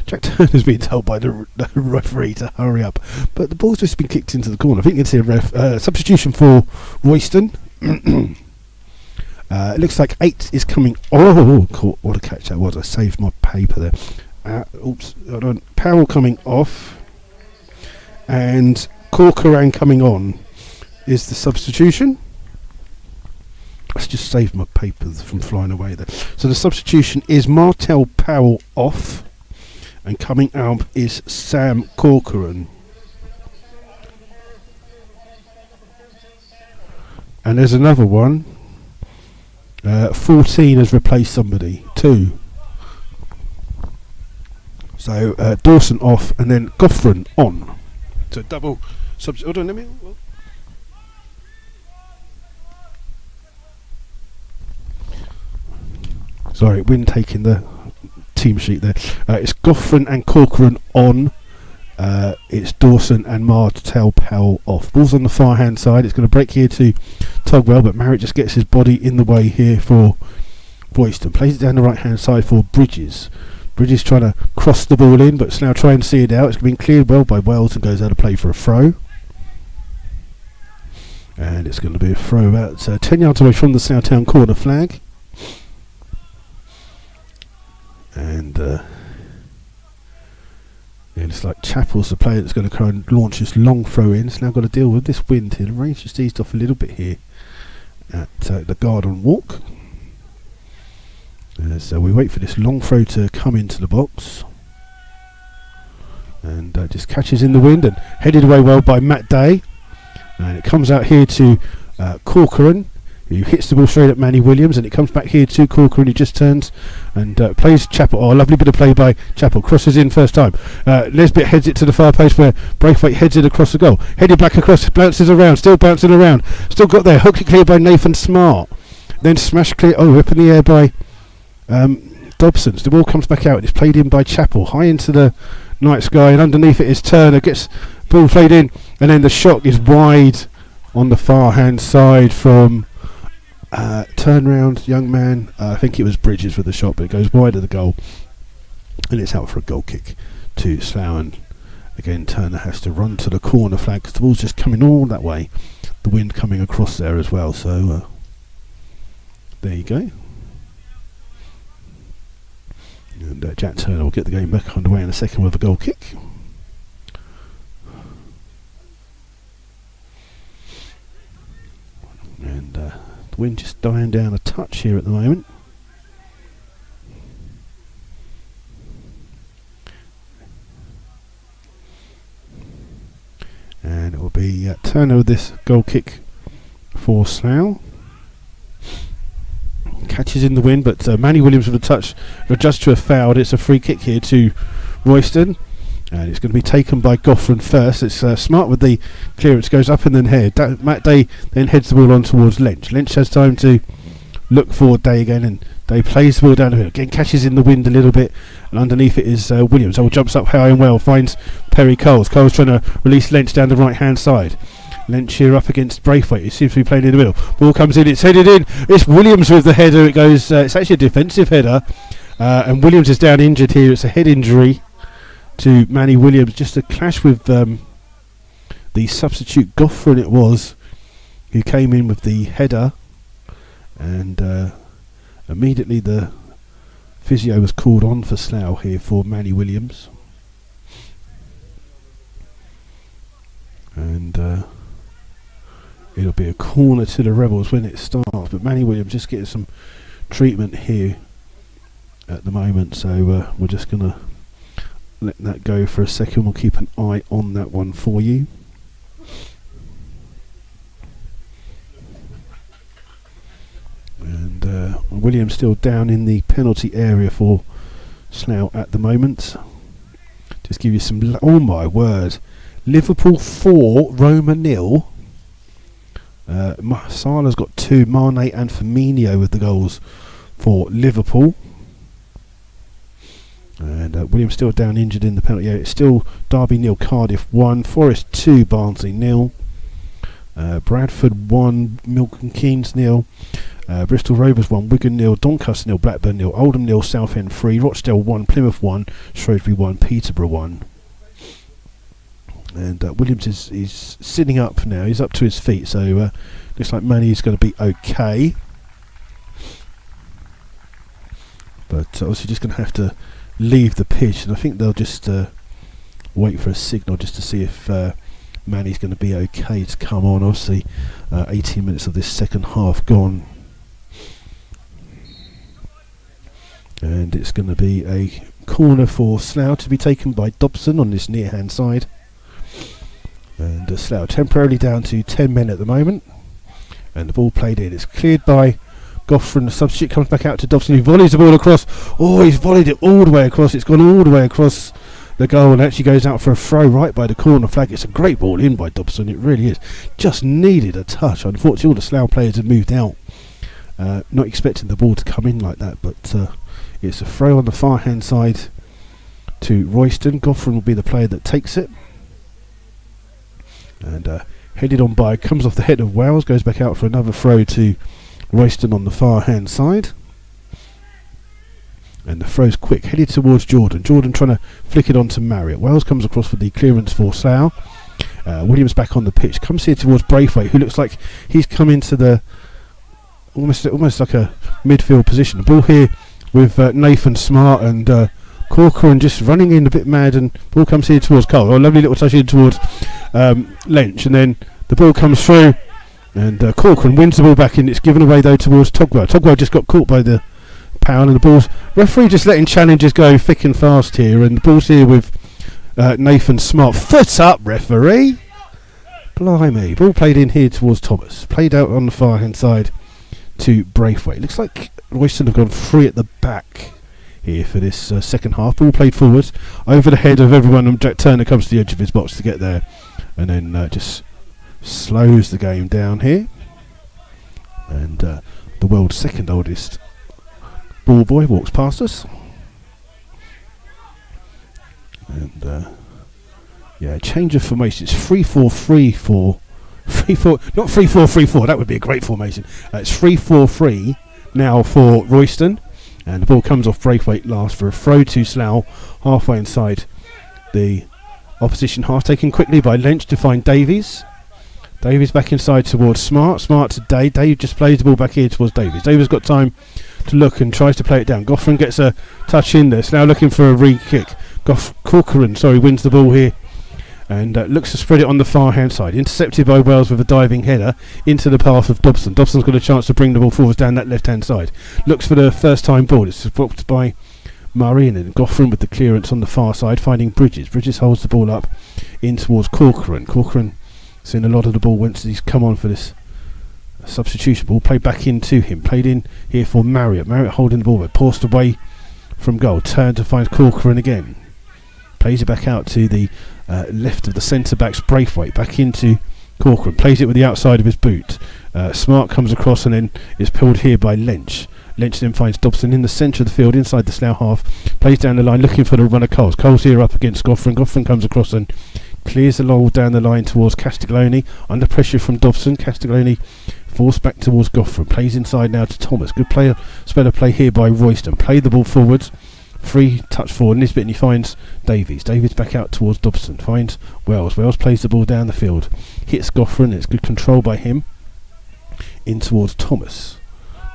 Jack Turner's being told by the referee to hurry up, but the ball's just been kicked into the corner. I think you're going to see a substitution for Royston. It looks like 8 is coming. Oh, what a catch that was. I saved my paper there. Oops, hold on. Powell coming off, and Corcoran coming on is the substitution. Let's just save my papers from flying away there. So the substitution is Martel Powell off, and coming out is Sam Corcoran. And there's another one. 14 has replaced somebody. 2. So Dawson off, and then Goffran on. So double substitution. Hold on, let me. Sorry, Wynn taking the team sheet there. It's Goffran and Corcoran on. It's Dawson and Martel Powell off. Ball's on the far hand side. It's going to break here to Tugwell, but Marriott just gets his body in the way here for Royston. Plays it down the right hand side for Bridges. Bridges trying to cross the ball in, but Slough try and see it out. It's been cleared well by Wells and goes out of play for a throw. And it's going to be a throw about 10 yards away from the Southtown corner flag. And it's like Chappell's the player that's going to try and launch this long throw in. It's now got to deal with this wind here. The rain's just eased off a little bit here at the garden walk. So we wait for this long throw to come into the box. And just catches in the wind and headed away well by Matt Day. And it comes out here to Corcoran, who hits the ball straight at Manny Williams, and it comes back here to Corcoran, who just turns and plays Chappell. Oh, a lovely bit of play by Chappell. Crosses in first time. Nesbitt heads it to the far post where Braithwaite heads it across the goal. Headed back across, bounces around, still bouncing around. Still got there, hooked it clear by Nathan Smart. Then smashed clear, up in the air by Dobson. The ball comes back out, and it's played in by Chappell. High into the night sky, and underneath it is Turner. Gets ball played in, and then the shot is wide on the far hand side from turn round young man. I think it was Bridges with the shot, but it goes wide of the goal, and it's out for a goal kick to Slough. And again, Turner has to run to the corner flag because the ball's just coming all that way. The wind coming across there as well. So there you go. And Jack Turner will get the game back underway in a second with a goal kick. And the wind just dying down a touch here at the moment. And it will be Turner with this goal kick for Slough. Catches in the wind, but Manny Williams with a touch adjusts to a foul. It's a free kick here to Royston, and it's going to be taken by Goffran first. It's Smart with the clearance, goes up and then head. Matt Day then heads the ball on towards Lynch. Lynch has time to look for Day again, and Day plays the ball down the middle. Again catches in the wind a little bit, and underneath it is Williams. Oh, jumps up high and well, finds Perry Coles. Coles trying to release Lynch down the right hand side. Lynch here up against Braithwaite. He seems to be playing in the middle. Ball comes in, it's headed in. It's Williams with the header. It goes. It's actually a defensive header, and Williams is down injured here. It's a head injury to Manny Williams. Just a clash with the substitute Goffran. It was who came in with the header, and immediately the physio was called on for Slough here for Manny Williams, and it'll be a corner to the Rebels when it starts, but Manny Williams just getting some treatment here at the moment, so we're just going to let that go for a second. We'll keep an eye on that one for you. And Williams still down in the penalty area for Slough at the moment. Just give you some, oh my word, Liverpool 4, Roma 0. Sala's got 2, Mane and Firmino with the goals for Liverpool. And Williams still down injured in the penalty area. It's still Derby 0, Cardiff 1, Forest 2, Barnsley 0, Bradford 1, Milton Keynes 0, Bristol Rovers 1, Wigan 0, Doncaster 0, Blackburn 0, Oldham 0, Southend 3, Rochdale 1, Plymouth 1, Shrewsbury 1, Peterborough 1. And Williams is sitting up now. He's up to his feet, so looks like Manny's going to be okay. But obviously just going to have to leave the pitch, and I think they'll just wait for a signal just to see if Manny's going to be okay to come on. Obviously, 18 minutes of this second half gone. And it's going to be a corner for Slough to be taken by Dobson on this near hand side. And Slough temporarily down to 10 men at the moment. And the ball played in. It's cleared by Goffrin. The substitute comes back out to Dobson. He volleys the ball across. Oh, he's volleyed it all the way across. It's gone all the way across the goal and actually goes out for a throw right by the corner flag. It's a great ball in by Dobson. It really is. Just needed a touch. Unfortunately, all the Slough players have moved out. Not expecting the ball to come in like that, but it's a throw on the far hand side to Royston. Goffrin will be the player that takes it. And headed on by, comes off the head of Wells, goes back out for another throw to Royston on the far hand side. And the throw's quick, headed towards Jordan. Jordan trying to flick it on to Marriott. Wells comes across with the clearance for Slough. Williams back on the pitch, comes here towards Braithwaite, who looks like he's come into the almost like a midfield position. The ball here with Nathan Smart and Corcoran just running in a bit mad, and ball comes here towards Cole. Oh, lovely little touch in towards Lench, and then the ball comes through, and Corcoran wins the ball back, and it's given away though towards Togwell. Togwell just got caught by the pound, and the ball's referee just letting challenges go thick and fast here, and the ball's here with Nathan Smart. Foot up, referee! Blimey, ball played in here towards Thomas, played out on the far hand side to Braithwaite. Looks like Royston have gone free at the back here for this second half. Ball played forwards over the head of everyone, and Jack Turner comes to the edge of his box to get there, and then just slows the game down here. And the world's second oldest ball boy walks past us, and yeah, change of formation. It's 3-4-3-4. 3-4, not 3-4-3-4. That would be a great formation. It's 3-4-3 now for Royston. And the ball comes off Braithwaite last for a throw to Slough, halfway inside the opposition half, taken quickly by Lench to find Davies. Davies back inside towards Smart. Smart to Dave. Dave just plays the ball back here towards Davies. Davies got time to look and tries to play it down. Goffrin gets a touch in there. Slough looking for a re-kick. Corcoran wins the ball here, and looks to spread it on the far hand side, intercepted by Wells with a diving header into the path of Dobson. Dobson's got a chance to bring the ball forwards down that left hand side, looks for the first time ball. It's blocked by Murray, and then Goffrin with the clearance on the far side, finding Bridges. Bridges holds the ball up in towards Corcoran. Corcoran seen a lot of the ball once he's come on for this substitution. Ball played back into him, played in here for Marriott. Marriott holding the ball but paused away from goal, turned to find Corcoran again, plays it back out to the left of the centre backs Braithwaite, back into Corcoran, plays it with the outside of his boot. Smart comes across and then is pulled here by Lench. Lench then finds Dobson in the centre of the field inside the Slough half, plays down the line looking for the run of Coles. Coles here up against Goffrin. Goffrin comes across and clears the ball down the line towards Castiglione, under pressure from Dobson. Castiglione forced back towards Goffrin, plays inside now to Thomas. Good spell of play here by Royston, played the ball forwards, free touch forward Nisbet, and he finds Davies. Davies back out towards Dobson, finds Wells. Wells plays the ball down the field, hits Goffrin. It's good control by him in towards Thomas.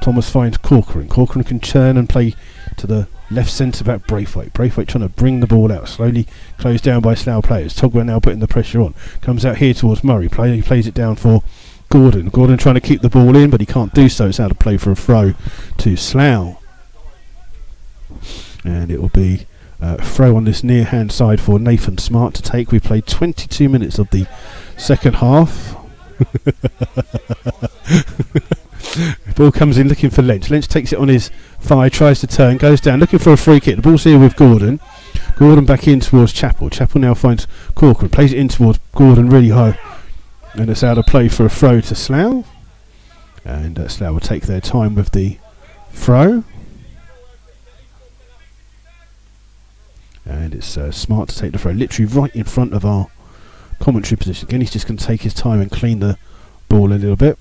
Thomas finds Corcoran. Corcoran can churn and play to the left centre back Braithwaite. Braithwaite trying to bring the ball out, slowly closed down by Slough players. Togwell now putting the pressure on, comes out here towards Murray. He plays it down for Gordon. Gordon trying to keep the ball in, but he can't do so. It's out of play for a throw to Slough, and it will be a throw on this near hand side for Nathan Smart to take. We played 22 minutes of the second half. Ball comes in looking for Lench. Lench takes it on his thigh, tries to turn, goes down looking for a free kick. The ball's here with Gordon. Gordon back in towards Chappell. Chappell now finds Corcoran, plays it in towards Gordon really high, and it's out of play for a throw to Slough, and Slough will take their time with the throw, and it's Smart to take the throw literally right in front of our commentary position. Again, he's just going to take his time and clean the ball a little bit.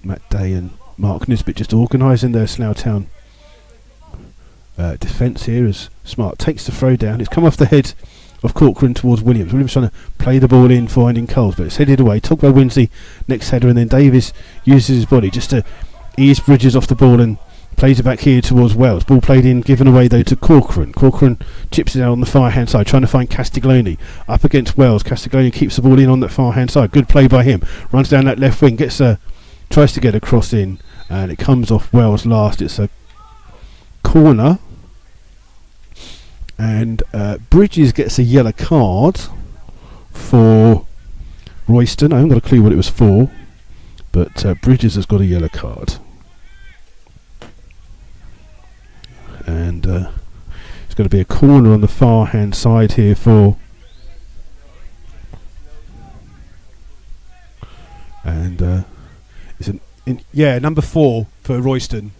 Matt Day and Mark Nisbet just organising their Slough Town defence here as Smart takes the throw down. It's come off the head of Corcoran towards Williams. Williams trying to play the ball in, finding Coles, but it's headed away. Togwell wins the next header, and then Davis uses his body just to ease Bridges off the ball and Plays it back here towards Wells. Ball played in, given away though to Corcoran. Corcoran chips it out on the far hand side, trying to find Castiglione. Up against Wells. Castiglione keeps the ball in on that far hand side. Good play by him. Runs down that left wing, tries to get a cross in, and it comes off Wells last. It's a corner, and Bridges gets a yellow card for Royston. I haven't got a clue what it was for, but Bridges has got a yellow card. And it's going to be a corner on the far hand side here for, and it's number 4 for Royston,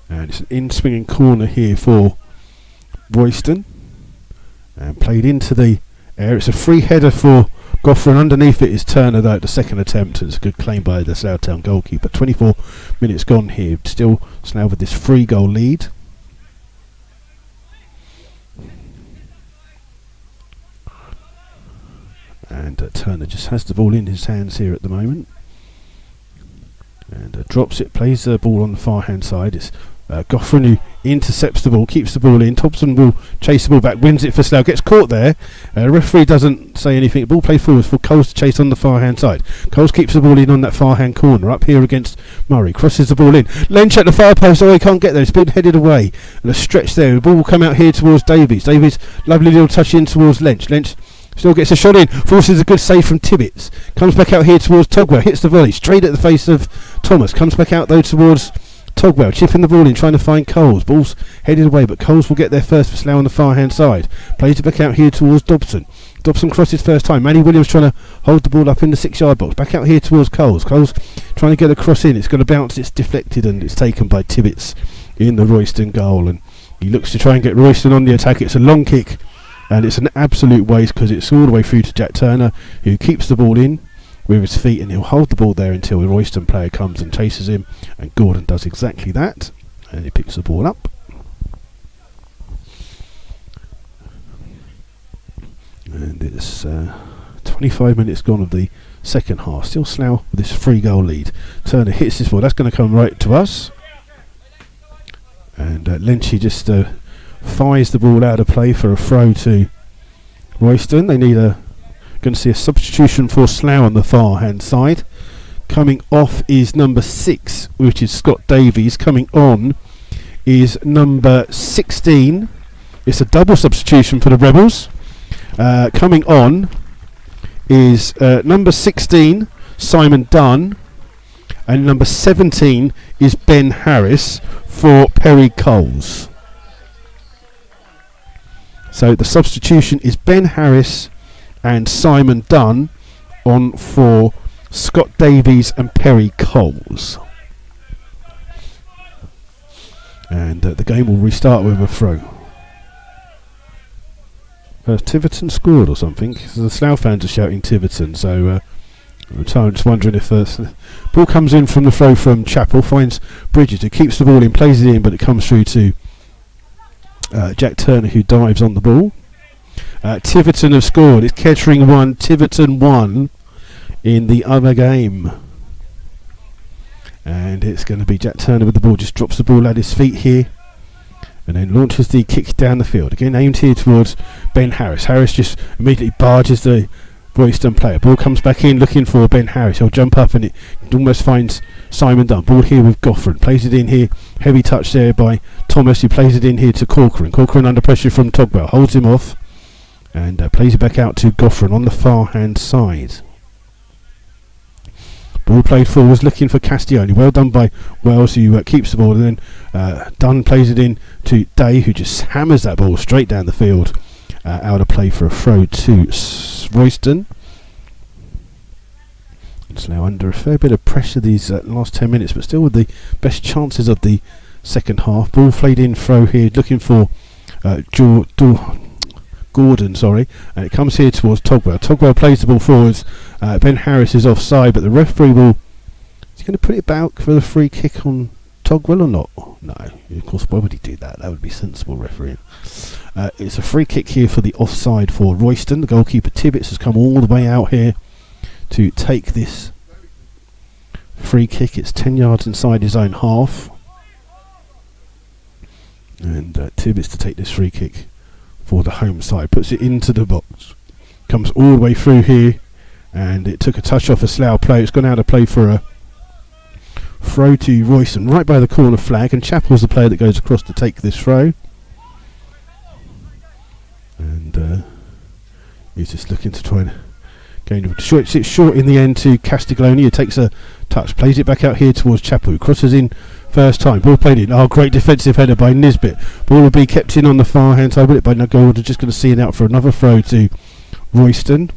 and it's an in-swinging corner here for Royston, and played into the air. It's a free header for Goffin. Underneath it is Turner though at the second attempt, and it's a good claim by the Slough Town goalkeeper. 24 minutes gone here, still Slough with this 3-goal lead. And Turner just has the ball in his hands here at the moment, and drops it, plays the ball on the far hand side. It's Goffin who intercepts the ball, keeps the ball in. Thompson will chase the ball back, wins it for Slough, gets caught there. Referee doesn't say anything. Ball played forwards for Coles to chase on the far hand side. Coles keeps the ball in on that far hand corner, up here against Murray, crosses the ball in. Lynch at the far post, he can't get there, it's been headed away, and a stretch there. The ball will come out here towards Davies. Davies, lovely little touch in towards Lynch. Lynch still gets a shot in, forces a good save from Tibbets, comes back out here towards Togwell, hits the volley straight at the face of Thomas, comes back out though towards Togwell, chipping the ball in, trying to find Coles. Ball's headed away, but Coles will get there first for Slough on the far hand side. Plays it back out here towards Dobson. Dobson crosses first time. Manny Williams trying to hold the ball up in the 6-yard box. Back out here towards Coles. Coles trying to get a cross in. It's going to bounce. It's deflected, and it's taken by Tibbets in the Royston goal. And he looks to try and get Royston on the attack. It's a long kick, and it's an absolute waste because it's all the way through to Jack Turner, who keeps the ball in with his feet, and he'll hold the ball there until the Royston player comes and chases him, and Gordon does exactly that, and he picks the ball up. And it's 25 minutes gone of the second half. Still Slough with this 3-goal lead. Turner hits this ball. That's going to come right to us. And Lynchy just fires the ball out of play for a throw to Royston. They need going to see a substitution for Slough on the far hand side. Coming off is number 6, which is Scott Davies. Coming on is number 16. It's a double substitution for the Rebels. Coming on is number 16, Simon Dunn, and number 17 is Ben Harris for Perry Coles. So the substitution is Ben Harris and Simon Dunn on for Scott Davies and Perry Coles. And the game will restart with a throw. Tiverton scored or something. The Slough fans are shouting Tiverton, so I'm just wondering if the ball comes in from the throw from Chappell, finds Bridges, who keeps the ball in, plays it in, but it comes through to Jack Turner, who dives on the ball. Tiverton have scored. It's Kettering 1, Tiverton 1 in the other game. And it's going to be Jack Turner with the ball, just drops the ball at his feet here, and then launches the kick down the field. Again aimed here towards Ben Harris. Harris just immediately barges the Royston player. Ball comes back in looking for Ben Harris. He'll jump up and it almost finds Simon Dunn. Ball here with Goffin. Plays it in here. Heavy touch there by Thomas, who plays it in here to Corcoran. Corcoran under pressure from Togwell. Holds him off and plays it back out to Goffin on the far hand side. Ball played forwards looking for Castiglione. Well done by Wells, who keeps the ball, and then Dunn plays it in to Day, who just hammers that ball straight down the field, out of play for a throw to Royston. It's now under a fair bit of pressure these last 10 minutes, but still with the best chances of the second half. Ball played in, throw here, looking for Gordon, and it comes here towards Togwell. Togwell plays the ball forwards. Ben Harris is offside, but the referee is he going to put it back for the free kick on Togwell or not? No, of course, why would he do that? That would be sensible refereeing. It's a free kick here for the offside for Royston. The goalkeeper Tibbets has come all the way out here to take this free kick. It's 10 yards inside his own half. And Tibbets to take this free kick for the home side. Puts it into the box. Comes all the way through here. And it took a touch off a Slough player. It's gone out of play for a throw to Royston right by the corner flag. And Chappell's the player that goes across to take this throw. And he's just looking to try and it's short in the end to Castiglione, who takes a touch, plays it back out here towards Chappell, crosses in first time, ball played in. Oh, great defensive header by Nisbet. Ball will be kept in on the far hand side, but by Nagolda, just going to see it out for another throw to Royston.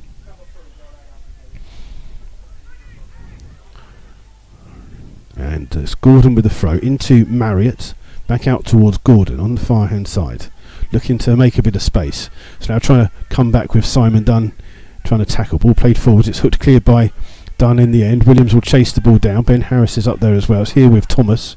And it's Gordon with the throw into Marriott, back out towards Gordon on the far hand side, looking to make a bit of space. So now trying to come back with Simon Dunn, trying to tackle. Ball played forwards. It's hooked clear by Dunn in the end. Williams will chase the ball down. Ben Harris is up there as well. It's here with Thomas.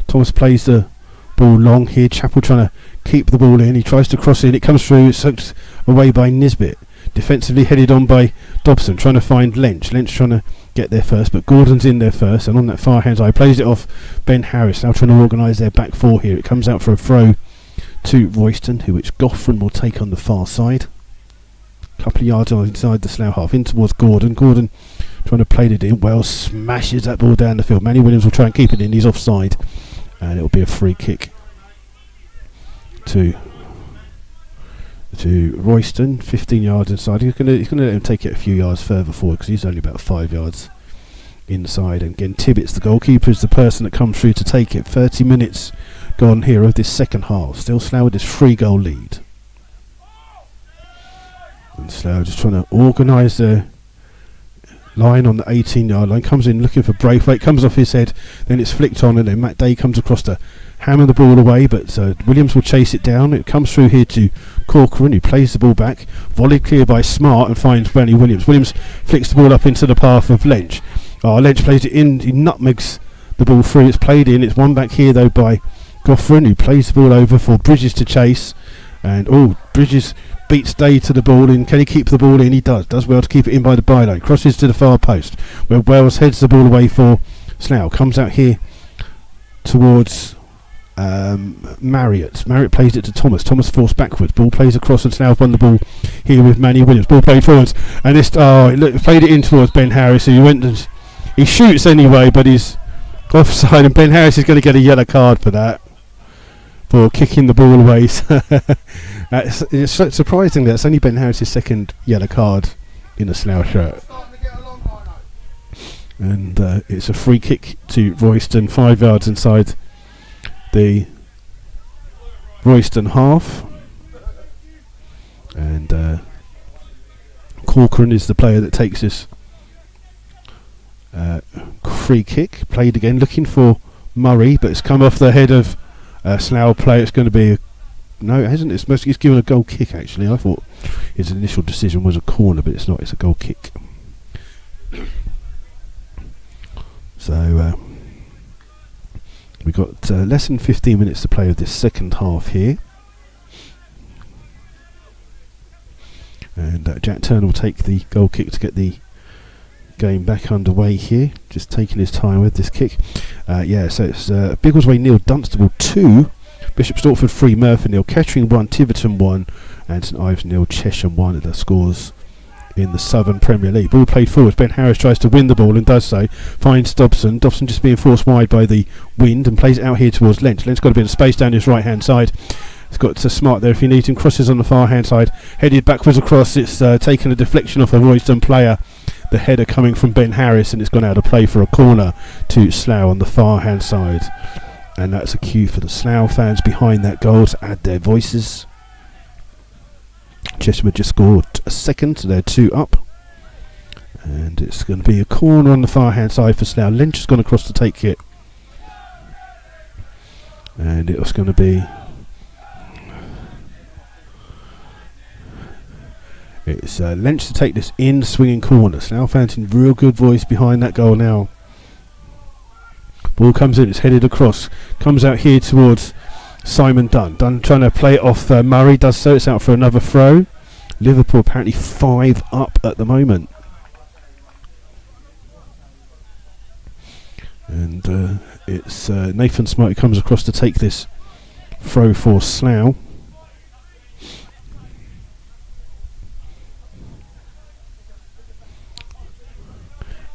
Thomas plays the ball long here. Chappell trying to keep the ball in. He tries to cross in. It comes through. It's hooked away by Nisbet. Defensively headed on by Dobson. Trying to find Lynch. Lynch trying to get there first, but Gordon's in there first. And on that far hand side, plays it off Ben Harris. Now trying to organise their back four here. It comes out for a throw to Royston, which Goffran will take on the far side. Couple of yards inside the Slough half, in towards Gordon. Gordon trying to play it in. Wells smashes that ball down the field. Manny Williams will try and keep it in. He's offside, and it'll be a free kick to Royston. 15 yards inside. He's going to let him take it a few yards further forward because he's only about 5 yards inside. And again, Tibbets, the goalkeeper, is the person that comes through to take it. 30 minutes gone here of this second half. Still Slough with this 3-goal lead. And Slough just trying to organise their line on the 18-yard line. Comes in looking for Braithwaite. Comes off his head. Then it's flicked on, and then Matt Day comes across to hammer the ball away. But Williams will chase it down. It comes through here to Corcoran, who plays the ball back. Volleyed clear by Smart and finds Manny Williams. Williams flicks the ball up into the path of Lynch. Lynch plays it in. He nutmegs the ball through. It's played in. It's won back here though by Goffran, who plays the ball over for Bridges to chase. And Bridges beats Day to the ball in. Can he keep the ball in? He does well to keep it in by the byline. Crosses to the far post where Wells heads the ball away for Slough. Comes out here towards Marriott. Marriott plays it to Thomas. Thomas forced backwards. Ball plays across and Slough won the ball here with Manny Williams. Ball played forwards and played it in towards Ben Harris, who went and he shoots anyway, but he's offside, and Ben Harris is going to get a yellow card for that, for kicking the ball away. It's surprising that it's only Ben Harris' second yellow card in a Slough shirt. And it's a free kick to Royston, 5 yards inside the Royston half. And Corcoran is the player that takes this free kick. Played again, looking for Murray, but it's come off the head of Slough play. It's going to be no, it hasn't. He's given a goal kick actually. I thought his initial decision was a corner, but it's not. It's a goal kick. So we've got less than 15 minutes to play of this second half here. And Jack Turner will take the goal kick to get the game back underway here. Just taking his time with this kick. So it's Biggleswade 0, Dunstable 2, Bishop Stortford 3, Merthyr 0, Kettering 1, Tiverton 1, and St Ives 0, Chesham 1 at the scores in the Southern Premier League. Ball played forwards. Ben Harris tries to win the ball and does so. Finds Dobson. Dobson just being forced wide by the wind and plays it out here towards Lynch. Lynch's got a bit of space down his right hand side. He's got Smart there if he needs him. Crosses on the far hand side. Headed backwards across. It's taken a deflection off a Royston player. The header coming from Ben Harris, and it's gone out of play for a corner to Slough on the far hand side. And that's a cue for the Slough fans behind that goal to add their voices. Chesham had just scored a second, so they're 2 up. And it's going to be a corner on the far hand side for Slough. Lynch has gone across to take it. And it was going to be... It's Lynch to take this in, swinging corner. Slough fans in real good voice behind that goal now. Ball comes in, it's headed across. Comes out here towards Simon Dunn. Dunn trying to play it off Murray, does so. It's out for another throw. Liverpool apparently 5 up at the moment. And it's Nathan Smart who comes across to take this throw for Slough.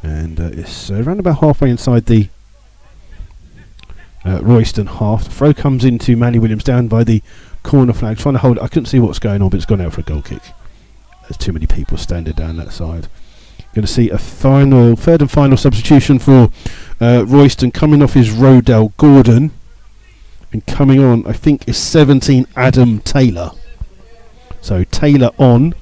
And it's around about halfway inside the Royston half. The throw comes into Manny Williams down by the corner flag, trying to hold it. I couldn't see what's going on, but it's gone out for a goal kick. There's too many people standing down that side. Going to see a third and final substitution for Royston, coming off his Rodell Gordon, and coming on, I think, is 17 Adam Taylor. So Taylor on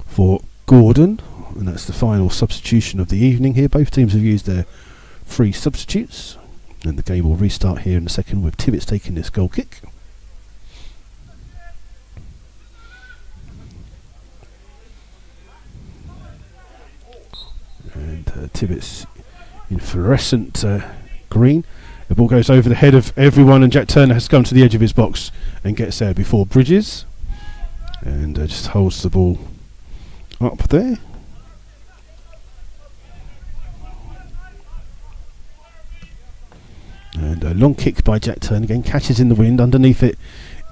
for Gordon, and that's the final substitution of the evening here. Both teams have used their 3 substitutes, and the game will restart here in a second with Tibbets taking this goal kick. And Tibbets in fluorescent green. The ball goes over the head of everyone, and Jack Turner has come to the edge of his box and gets there before Bridges, and just holds the ball up there. And a long kick by Jack Turner, again catches in the wind. Underneath it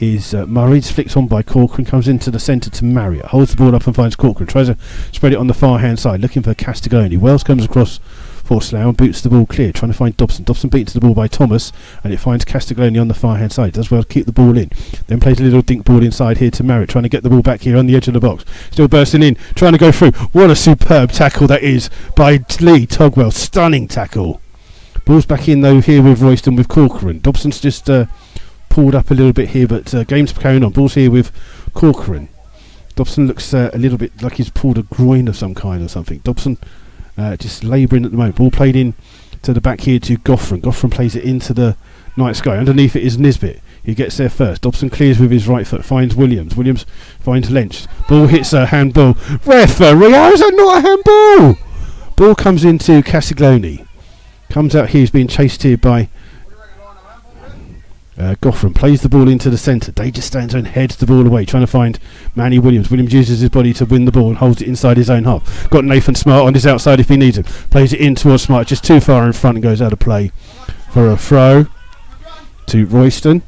is Murray's, flicked on by Corcoran, comes into the centre to Marriott, holds the ball up and finds Corcoran, tries to spread it on the far hand side, looking for Castiglione. Wells comes across for Slough and boots the ball clear, trying to find Dobson. Dobson beats the ball by Thomas, and it finds Castiglione on the far hand side. Does well to keep the ball in, then plays a little dink ball inside here to Marriott, trying to get the ball back here on the edge of the box, still bursting in, trying to go through. What a superb tackle that is by Lee Togwell, stunning tackle. Ball's back in though here with Royston with Corcoran. Dobson's just pulled up a little bit here, but game's carrying on. Ball's here with Corcoran. Dobson looks a little bit like he's pulled a groin of some kind or something. Dobson just labouring at the moment. Ball played in to the back here to Goffran. Goffran plays it into the night sky. Underneath it is Nisbet. He gets there first. Dobson clears with his right foot, finds Williams. Williams finds Lynch. Ball hits a handball. Referee, how is that not a handball? Ball comes into Castiglione. Comes out here, he's being chased here by Goffran. Plays the ball into the centre. Day just stands and heads the ball away, trying to find Manny Williams. Williams uses his body to win the ball and holds it inside his own half. Got Nathan Smart on his outside if he needs him. Plays it in towards Smart, just too far in front, and goes out of play for a throw to Royston.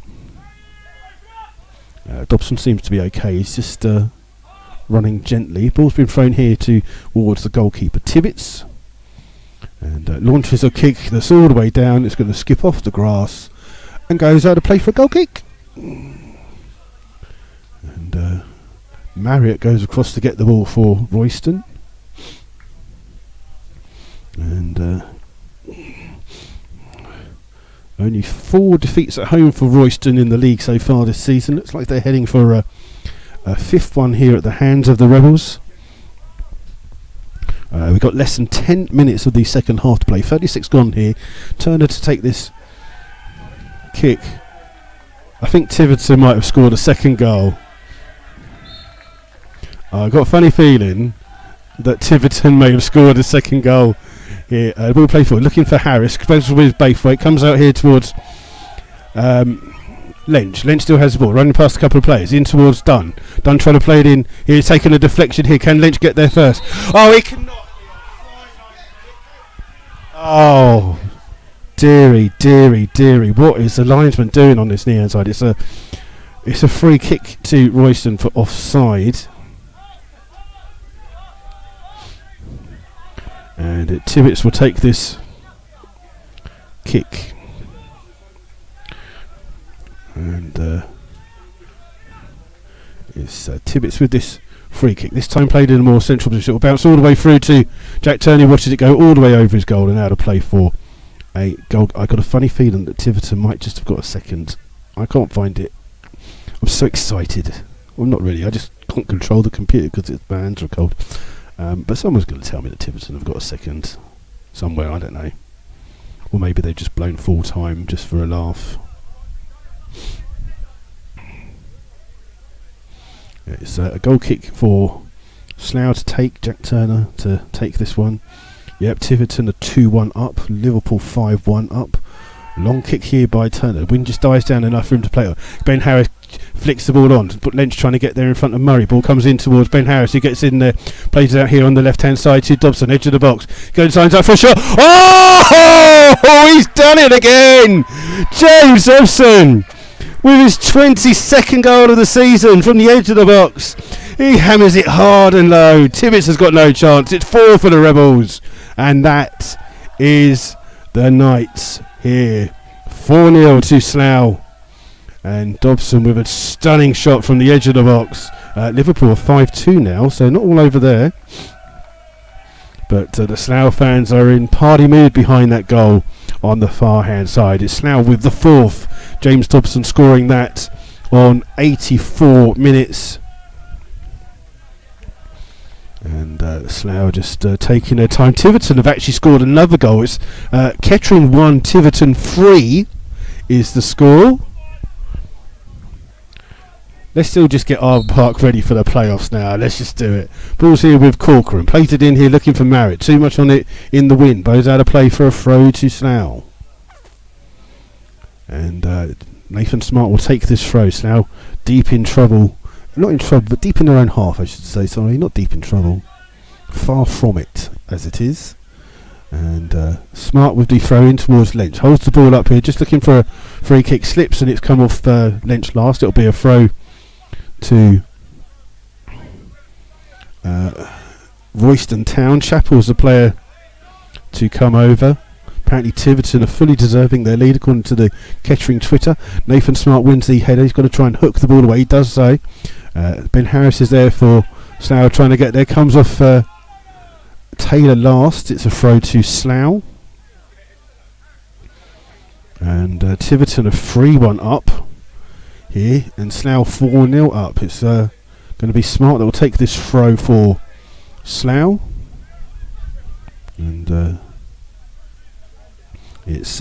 Dobson seems to be okay. He's just running gently. Ball's been thrown here towards the goalkeeper Tibbets. And launches a kick that's all the way down. It's going to skip off the grass and goes out of play for a goal kick. And Marriott goes across to get the ball for Royston. And only 4 defeats at home for Royston in the league so far this season. Looks like they're heading for a 5th one here at the hands of the Rebels. We've got less than 10 minutes of the second half to play. 36 gone here. Turner to take this kick. I think Tiverton might have scored a second goal. I've got a funny feeling that Tiverton may have scored a second goal here. Ball play forward, looking for Harris. Special with Braithwaite. Comes out here towards Lynch. Lynch still has the ball, running past a couple of players. In towards Dunn. Dunn trying to play it in. He's taking a deflection here. Can Lynch get there first? Oh, he cannot. Oh, dearie. What is the linesman doing on this near side? It's a free kick to Royston for offside. And Tibbets will take this kick. And it's Tibbets with this free kick. This time played in a more central position. It will bounce all the way through to Jack Turner. Watches it go all the way over his goal and out of play for a goal. I got a funny feeling that Tiverton might just have got a second. I can't find it. I'm so excited. Well, not really. I just can't control the computer because my hands are cold. But someone's going to tell me that Tiverton have got a second somewhere. I don't know. Or maybe they've just blown full time just for a laugh. It's a goal kick for Slough to take. Jack Turner to take this one. Yep, Tiverton are 2-1 up. Liverpool 5-1 up. Long kick here by Turner. The wind just dies down enough for him to play on. Ben Harris flicks the ball on. But Lynch trying to get there in front of Murray. Ball comes in towards Ben Harris. He gets in there. Plays it out here on the left-hand side to Dobson. Edge of the box. Goes signs up for a shot. Oh! He's done it again! James Dobson with his 22nd goal of the season from the edge of the box. He hammers it hard and low. Tibbets has got no chance. It's 4 for the Rebels. And that is the Knights here. 4-0 to Slough. And Dobson with a stunning shot from the edge of the box. Liverpool are 5-2 now, so not all over there. But the Slough fans are in party mood behind that goal on the far hand side. It's Slough with the 4th. James Dobson scoring that on 84 minutes. And Slough just taking their time. Tiverton have actually scored another goal. It's Kettering 1, Tiverton 3 is the score. Let's still just get our park ready for the playoffs now. Let's just do it. Ball's here with Corcoran. Plays it in here looking for Marriott. Too much on it in the wind. Bows out of play for a throw to Slough. And Nathan Smart will take this throw. Slough deep in trouble. Not in trouble, but deep in their own half, I should say. Sorry, not deep in trouble. Far from it, as it is. And Smart with the throw in towards Lynch. Holds the ball up here, just looking for a free kick. Slips and it's come off Lynch last. It'll be a throw to Royston Town. Chappell's the player to come over. Apparently Tiverton are fully deserving their lead according to the Kettering Twitter. Nathan Smart wins the header. He's got to try and hook the ball away. He does so. Ben Harris is there for Slough trying to get there. Comes off Taylor last. It's a throw to Slough. And Tiverton are 3-1 up here. And Slough 4-0 up. It's going to be Smart that will take this throw for Slough. And it's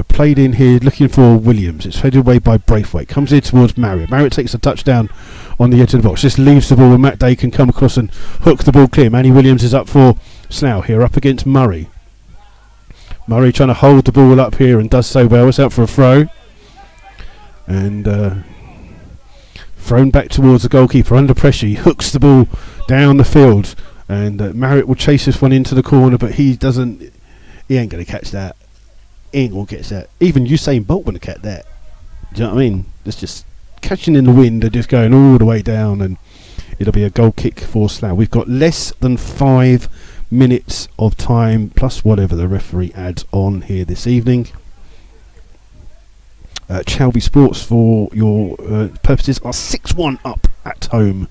played in here looking for Williams. It's headed away by Braithwaite. Comes in towards Marriott. Marriott takes a touchdown on the edge of the box. Just leaves the ball and Matt Day can come across and hook the ball clear. Manny Williams is up for Slough here, up against Murray. Murray trying to hold the ball up here and does so well. It's out for a throw. And thrown back towards the goalkeeper under pressure. He hooks the ball down the field. And Marriott will chase this one into the corner, but he ain't going to catch that. He ain't going to catch that. Even Usain Bolt wouldn't catch that. Do you know what I mean? It's just catching in the wind and just going all the way down, and it'll be a goal kick for Slough. We've got less than 5 minutes of time, plus whatever the referee adds on here this evening. Chalby Sports, for your purposes, are 6-1 up at home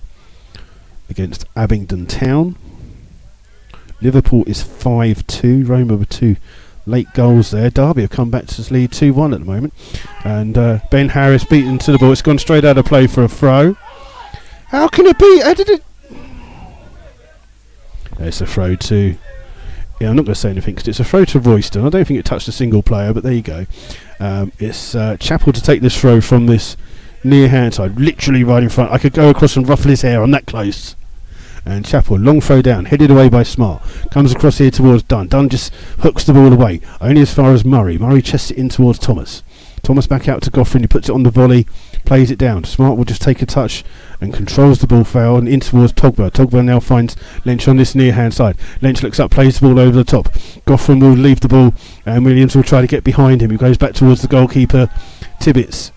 against Abingdon Town. Liverpool is 5-2. Roma with 2 late goals there. Derby have come back to this lead 2-1 at the moment. And Ben Harris beaten to the ball. It's gone straight out of play for a throw. How can it be? How did it? It's a throw to... Yeah, I'm not going to say anything because it's a throw to Royston. I don't think it touched a single player, but there you go. It's Chappell to take this throw from this near hand side, literally right in front. I could go across and ruffle his hair. I'm that close. And Chappell, long throw down, headed away by Smart. Comes across here towards Dunn. Dunn just hooks the ball away, only as far as Murray. Murray chests it in towards Thomas. Thomas back out to Goffin. He puts it on the volley, plays it down. Smart will just take a touch and controls the ball foul and in towards Togba. Togba now finds Lynch on this near hand side. Lynch looks up, plays the ball over the top. Goffin will leave the ball and Williams will try to get behind him. He goes back towards the goalkeeper, Tibbets.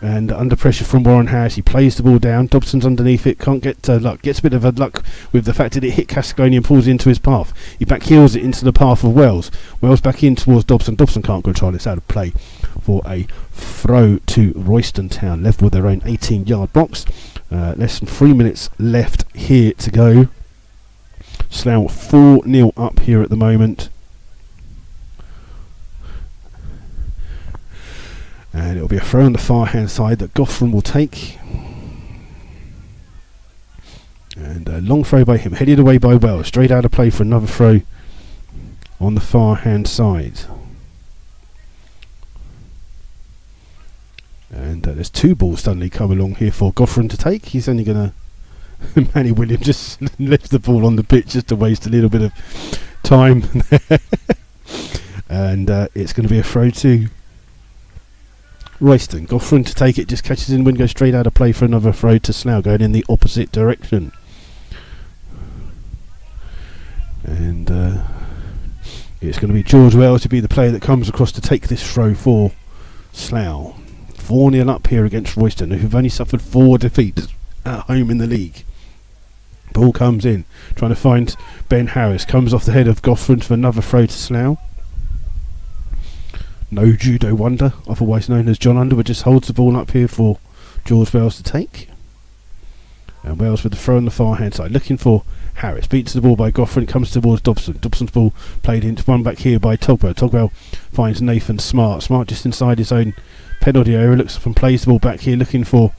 And under pressure from Warren Harris, he plays the ball down. Dobson's underneath it, can't get luck. Gets a bit of a luck with the fact that it hit Cascone and pulls into his path. He back heels it into the path of Wells. Wells back in towards Dobson. Dobson can't control it. It's out of play for a throw to Royston Town, level with their own 18-yard box. Less than 3 minutes left here to go. Slough 4-0 up here at the moment. And it'll be a throw on the far hand side that Goffin will take. And a long throw by him, headed away by Wells. Straight out of play for another throw on the far hand side. And there's 2 balls suddenly come along here for Goffin to take. He's only going to... Manny Williams just left the ball on the pitch just to waste a little bit of time. And it's going to be a throw to Royston. Goffrin to take it, just catches in wind, goes straight out of play for another throw to Slough, going in the opposite direction. And it's going to be George Wells to be the player that comes across to take this throw for Slough. 4-0 up here against Royston, who've only suffered 4 defeats at home in the league. Ball comes in, trying to find Ben Harris, comes off the head of Goffrin for another throw to Slough. No judo wonder, otherwise known as John Underwood, just holds the ball up here for George Wells to take. And Wells with the throw on the far hand side, looking for Harris. Beats the ball by Goffrin, comes towards Dobson. Dobson's ball played into one back here by Togwell. Togwell finds Nathan Smart. Smart just inside his own penalty area, looks up and plays the ball back here, looking for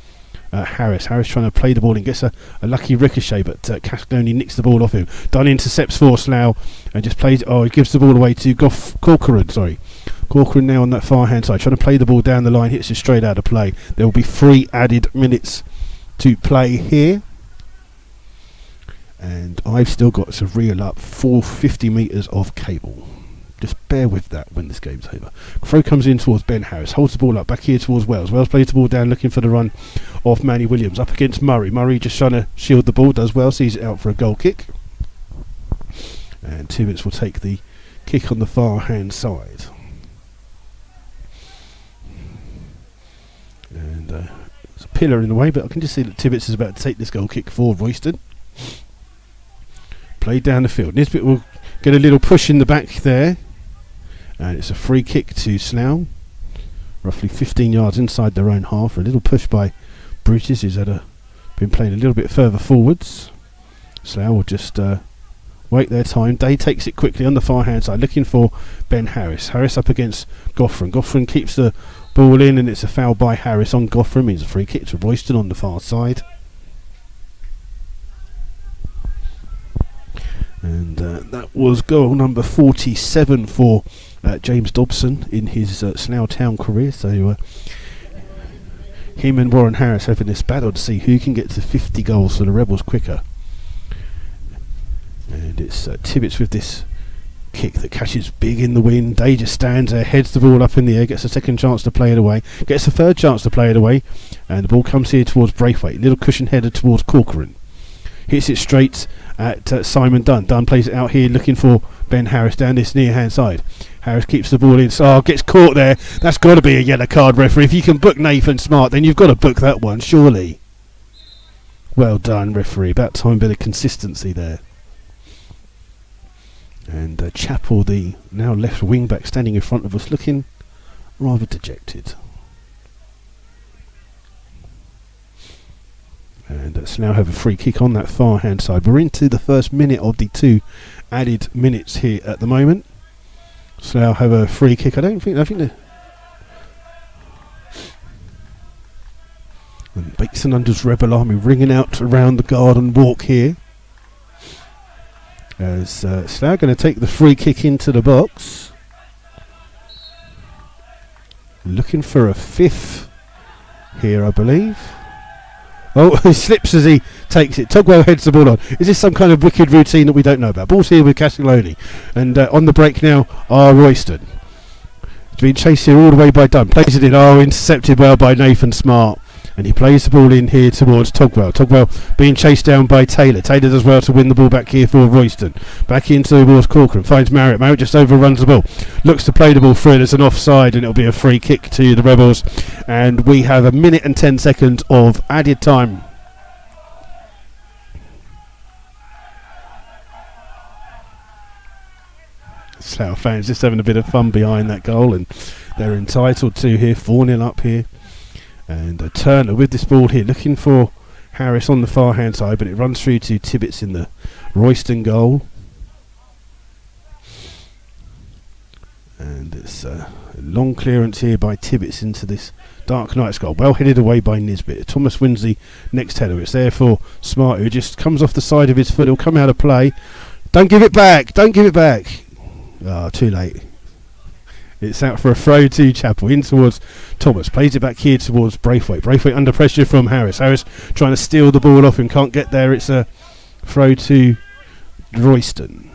Harris. Harris trying to play the ball and gets a lucky ricochet, but Castagnoni nicks the ball off him. Dunn intercepts for Slough and just plays. Oh, he gives the ball away to Corcoran. Corcoran now on that far hand side, trying to play the ball down the line, hits it straight out of play. There will be 3 added minutes to play here. And I've still got to reel up 450 metres of cable. Just bear with that when this game's over. Throw comes in towards Ben Harris, holds the ball up, back here towards Wells. Wells plays the ball down, looking for the run of Manny Williams. Up against Murray. Murray just trying to shield the ball, does well, sees it out for a goal kick. And Tibbetts will take the kick on the far hand side. And there's a pillar in the way, but I can just see that Tibbetts is about to take this goal kick for Royston. Played down the field. Nisbet will get a little push in the back there. And it's a free kick to Slough. Roughly 15 yards inside their own half. A little push by Bridges, who's been playing a little bit further forwards. Slough will just wait their time. Day takes it quickly on the far hand side, looking for Ben Harris. Harris up against Goffrin. Goffrin keeps the ball in, and it's a foul by Harris on Goffrin. Means a free kick to Royston on the far side. And that was goal number 47 for James Dobson in his Slough Town career. So him and Warren Harris having this battle to see who can get to 50 goals for the Rebels quicker. And it's Tibbetts with this kick that catches big in the wind. Day just stands there, heads the ball up in the air, gets a second chance to play it away, gets a third chance to play it away, and the ball comes here towards Braithwaite. Little cushion header towards Corcoran. Hits it straight at Simon Dunn. Dunn plays it out here looking for Ben Harris down this near hand side. Harris keeps the ball in. Oh, gets caught there. That's got to be a yellow card, referee. If you can book Nathan Smart, then you've got to book that one, surely. Well done, referee. About time, bit of consistency there. And Chappell, the now left wing back, standing in front of us, looking rather dejected. And Slough have a free kick on that far hand side. We're into the first minute of the 2 added minutes here at the moment. Slough have a free kick. I think they and Bateson Under's Rebel Army ringing out around the garden walk here. As Slough going to take the free kick into the box. Looking for a 5th here, I believe. Oh, he slips as he takes it. Togwell heads the ball on. Is this some kind of wicked routine that we don't know about? Ball's here with Castagnoni. And on the break now are Royston. It's been chased here all the way by Dunn. Plays it in. Oh, intercepted well by Nathan Smart. And he plays the ball in here towards Togwell. Togwell being chased down by Taylor. Taylor does well to win the ball back here for Royston. Back into towards Corcoran. Finds Marriott. Marriott just overruns the ball. Looks to play the ball through. There's an offside and it'll be a free kick to the Rebels. And we have a minute and 10 seconds of added time. Slough fans just having a bit of fun behind that goal, and they're entitled to here. 4-0 up here. And Turner with this ball here, looking for Harris on the far hand side, but it runs through to Tibbetts in the Royston goal. And it's a long clearance here by Tibbetts into this Dark Knight's goal. Well headed away by Nisbet. Thomas wins the next header. It's there for Smart, who just comes off the side of his foot. He'll come out of play. Don't give it back. Don't give it back. Ah, too late. It's out for a throw to Chappell. In towards Thomas. Plays it back here towards Braithwaite. Braithwaite under pressure from Harris. Harris trying to steal the ball off him. Can't get there. It's a throw to Royston.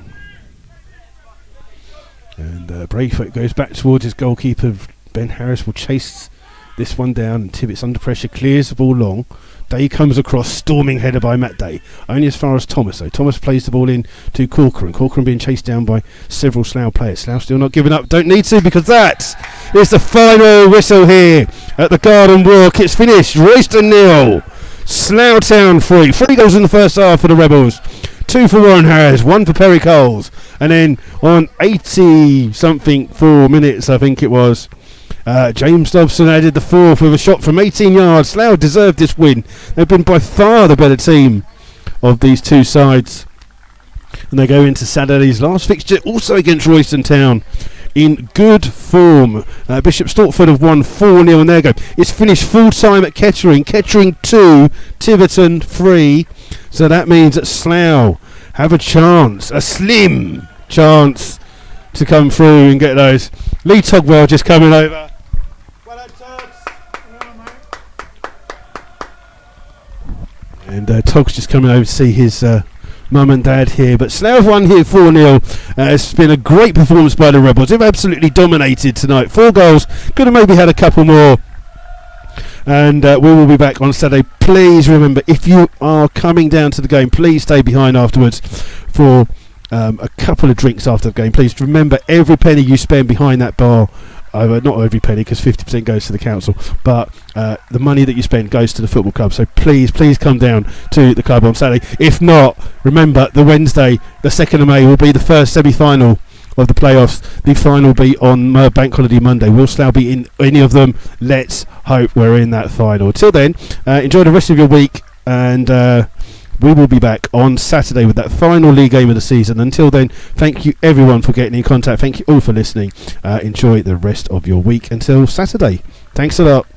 And Braithwaite goes back towards his goalkeeper. Ben Harris will chase this one down, and Tibbetts under pressure clears the ball long. Day comes across, storming header by Matt Day, only as far as Thomas. So Thomas plays the ball in to Corcoran. Corcoran being chased down by several Slough players. Slough still not giving up, don't need to, because that is the final whistle here at the Garden Walk. It's finished. Royston 0, Slough Town 3. 3 goals in the first half for the Rebels. 2 for Warren Harris, 1 for Perry Coles, and then on 80-something 4 minutes, I think it was, James Dobson added the 4th with a shot from 18 yards. Slough deserved this win. They've been by far the better team of these two sides. And they go into Saturday's last fixture, also against Royston Town, in good form. Bishop Stortford have won 4-0, and there you go. It's finished full time at Kettering. Kettering 2, Tiverton 3. So that means that Slough have a chance, a slim chance, to come through and get those. Lee Togwell just coming over. Well done, Togs. And Togs just coming over to see his mum and dad here. But Slough have won here 4-0. It's been a great performance by the Rebels. They've absolutely dominated tonight. 4 goals. Could have maybe had a couple more. And we will be back on Saturday. Please remember, if you are coming down to the game, please stay behind afterwards for a couple of drinks after the game. Please remember, every penny you spend behind that bar, not every penny, because 50% goes to the council, but the money that you spend goes to the football club. So please come down to the club on Saturday. If not, remember, the Wednesday, the 2nd of May, will be the first semi-final of the playoffs. The final will be on Bank Holiday Monday. Will Slough be in any of them? Let's hope we're in that final. Till then, enjoy the rest of your week, and we will be back on Saturday with that final league game of the season. Until then, thank you everyone for getting in contact. Thank you all for listening. Enjoy the rest of your week until Saturday. Thanks a lot.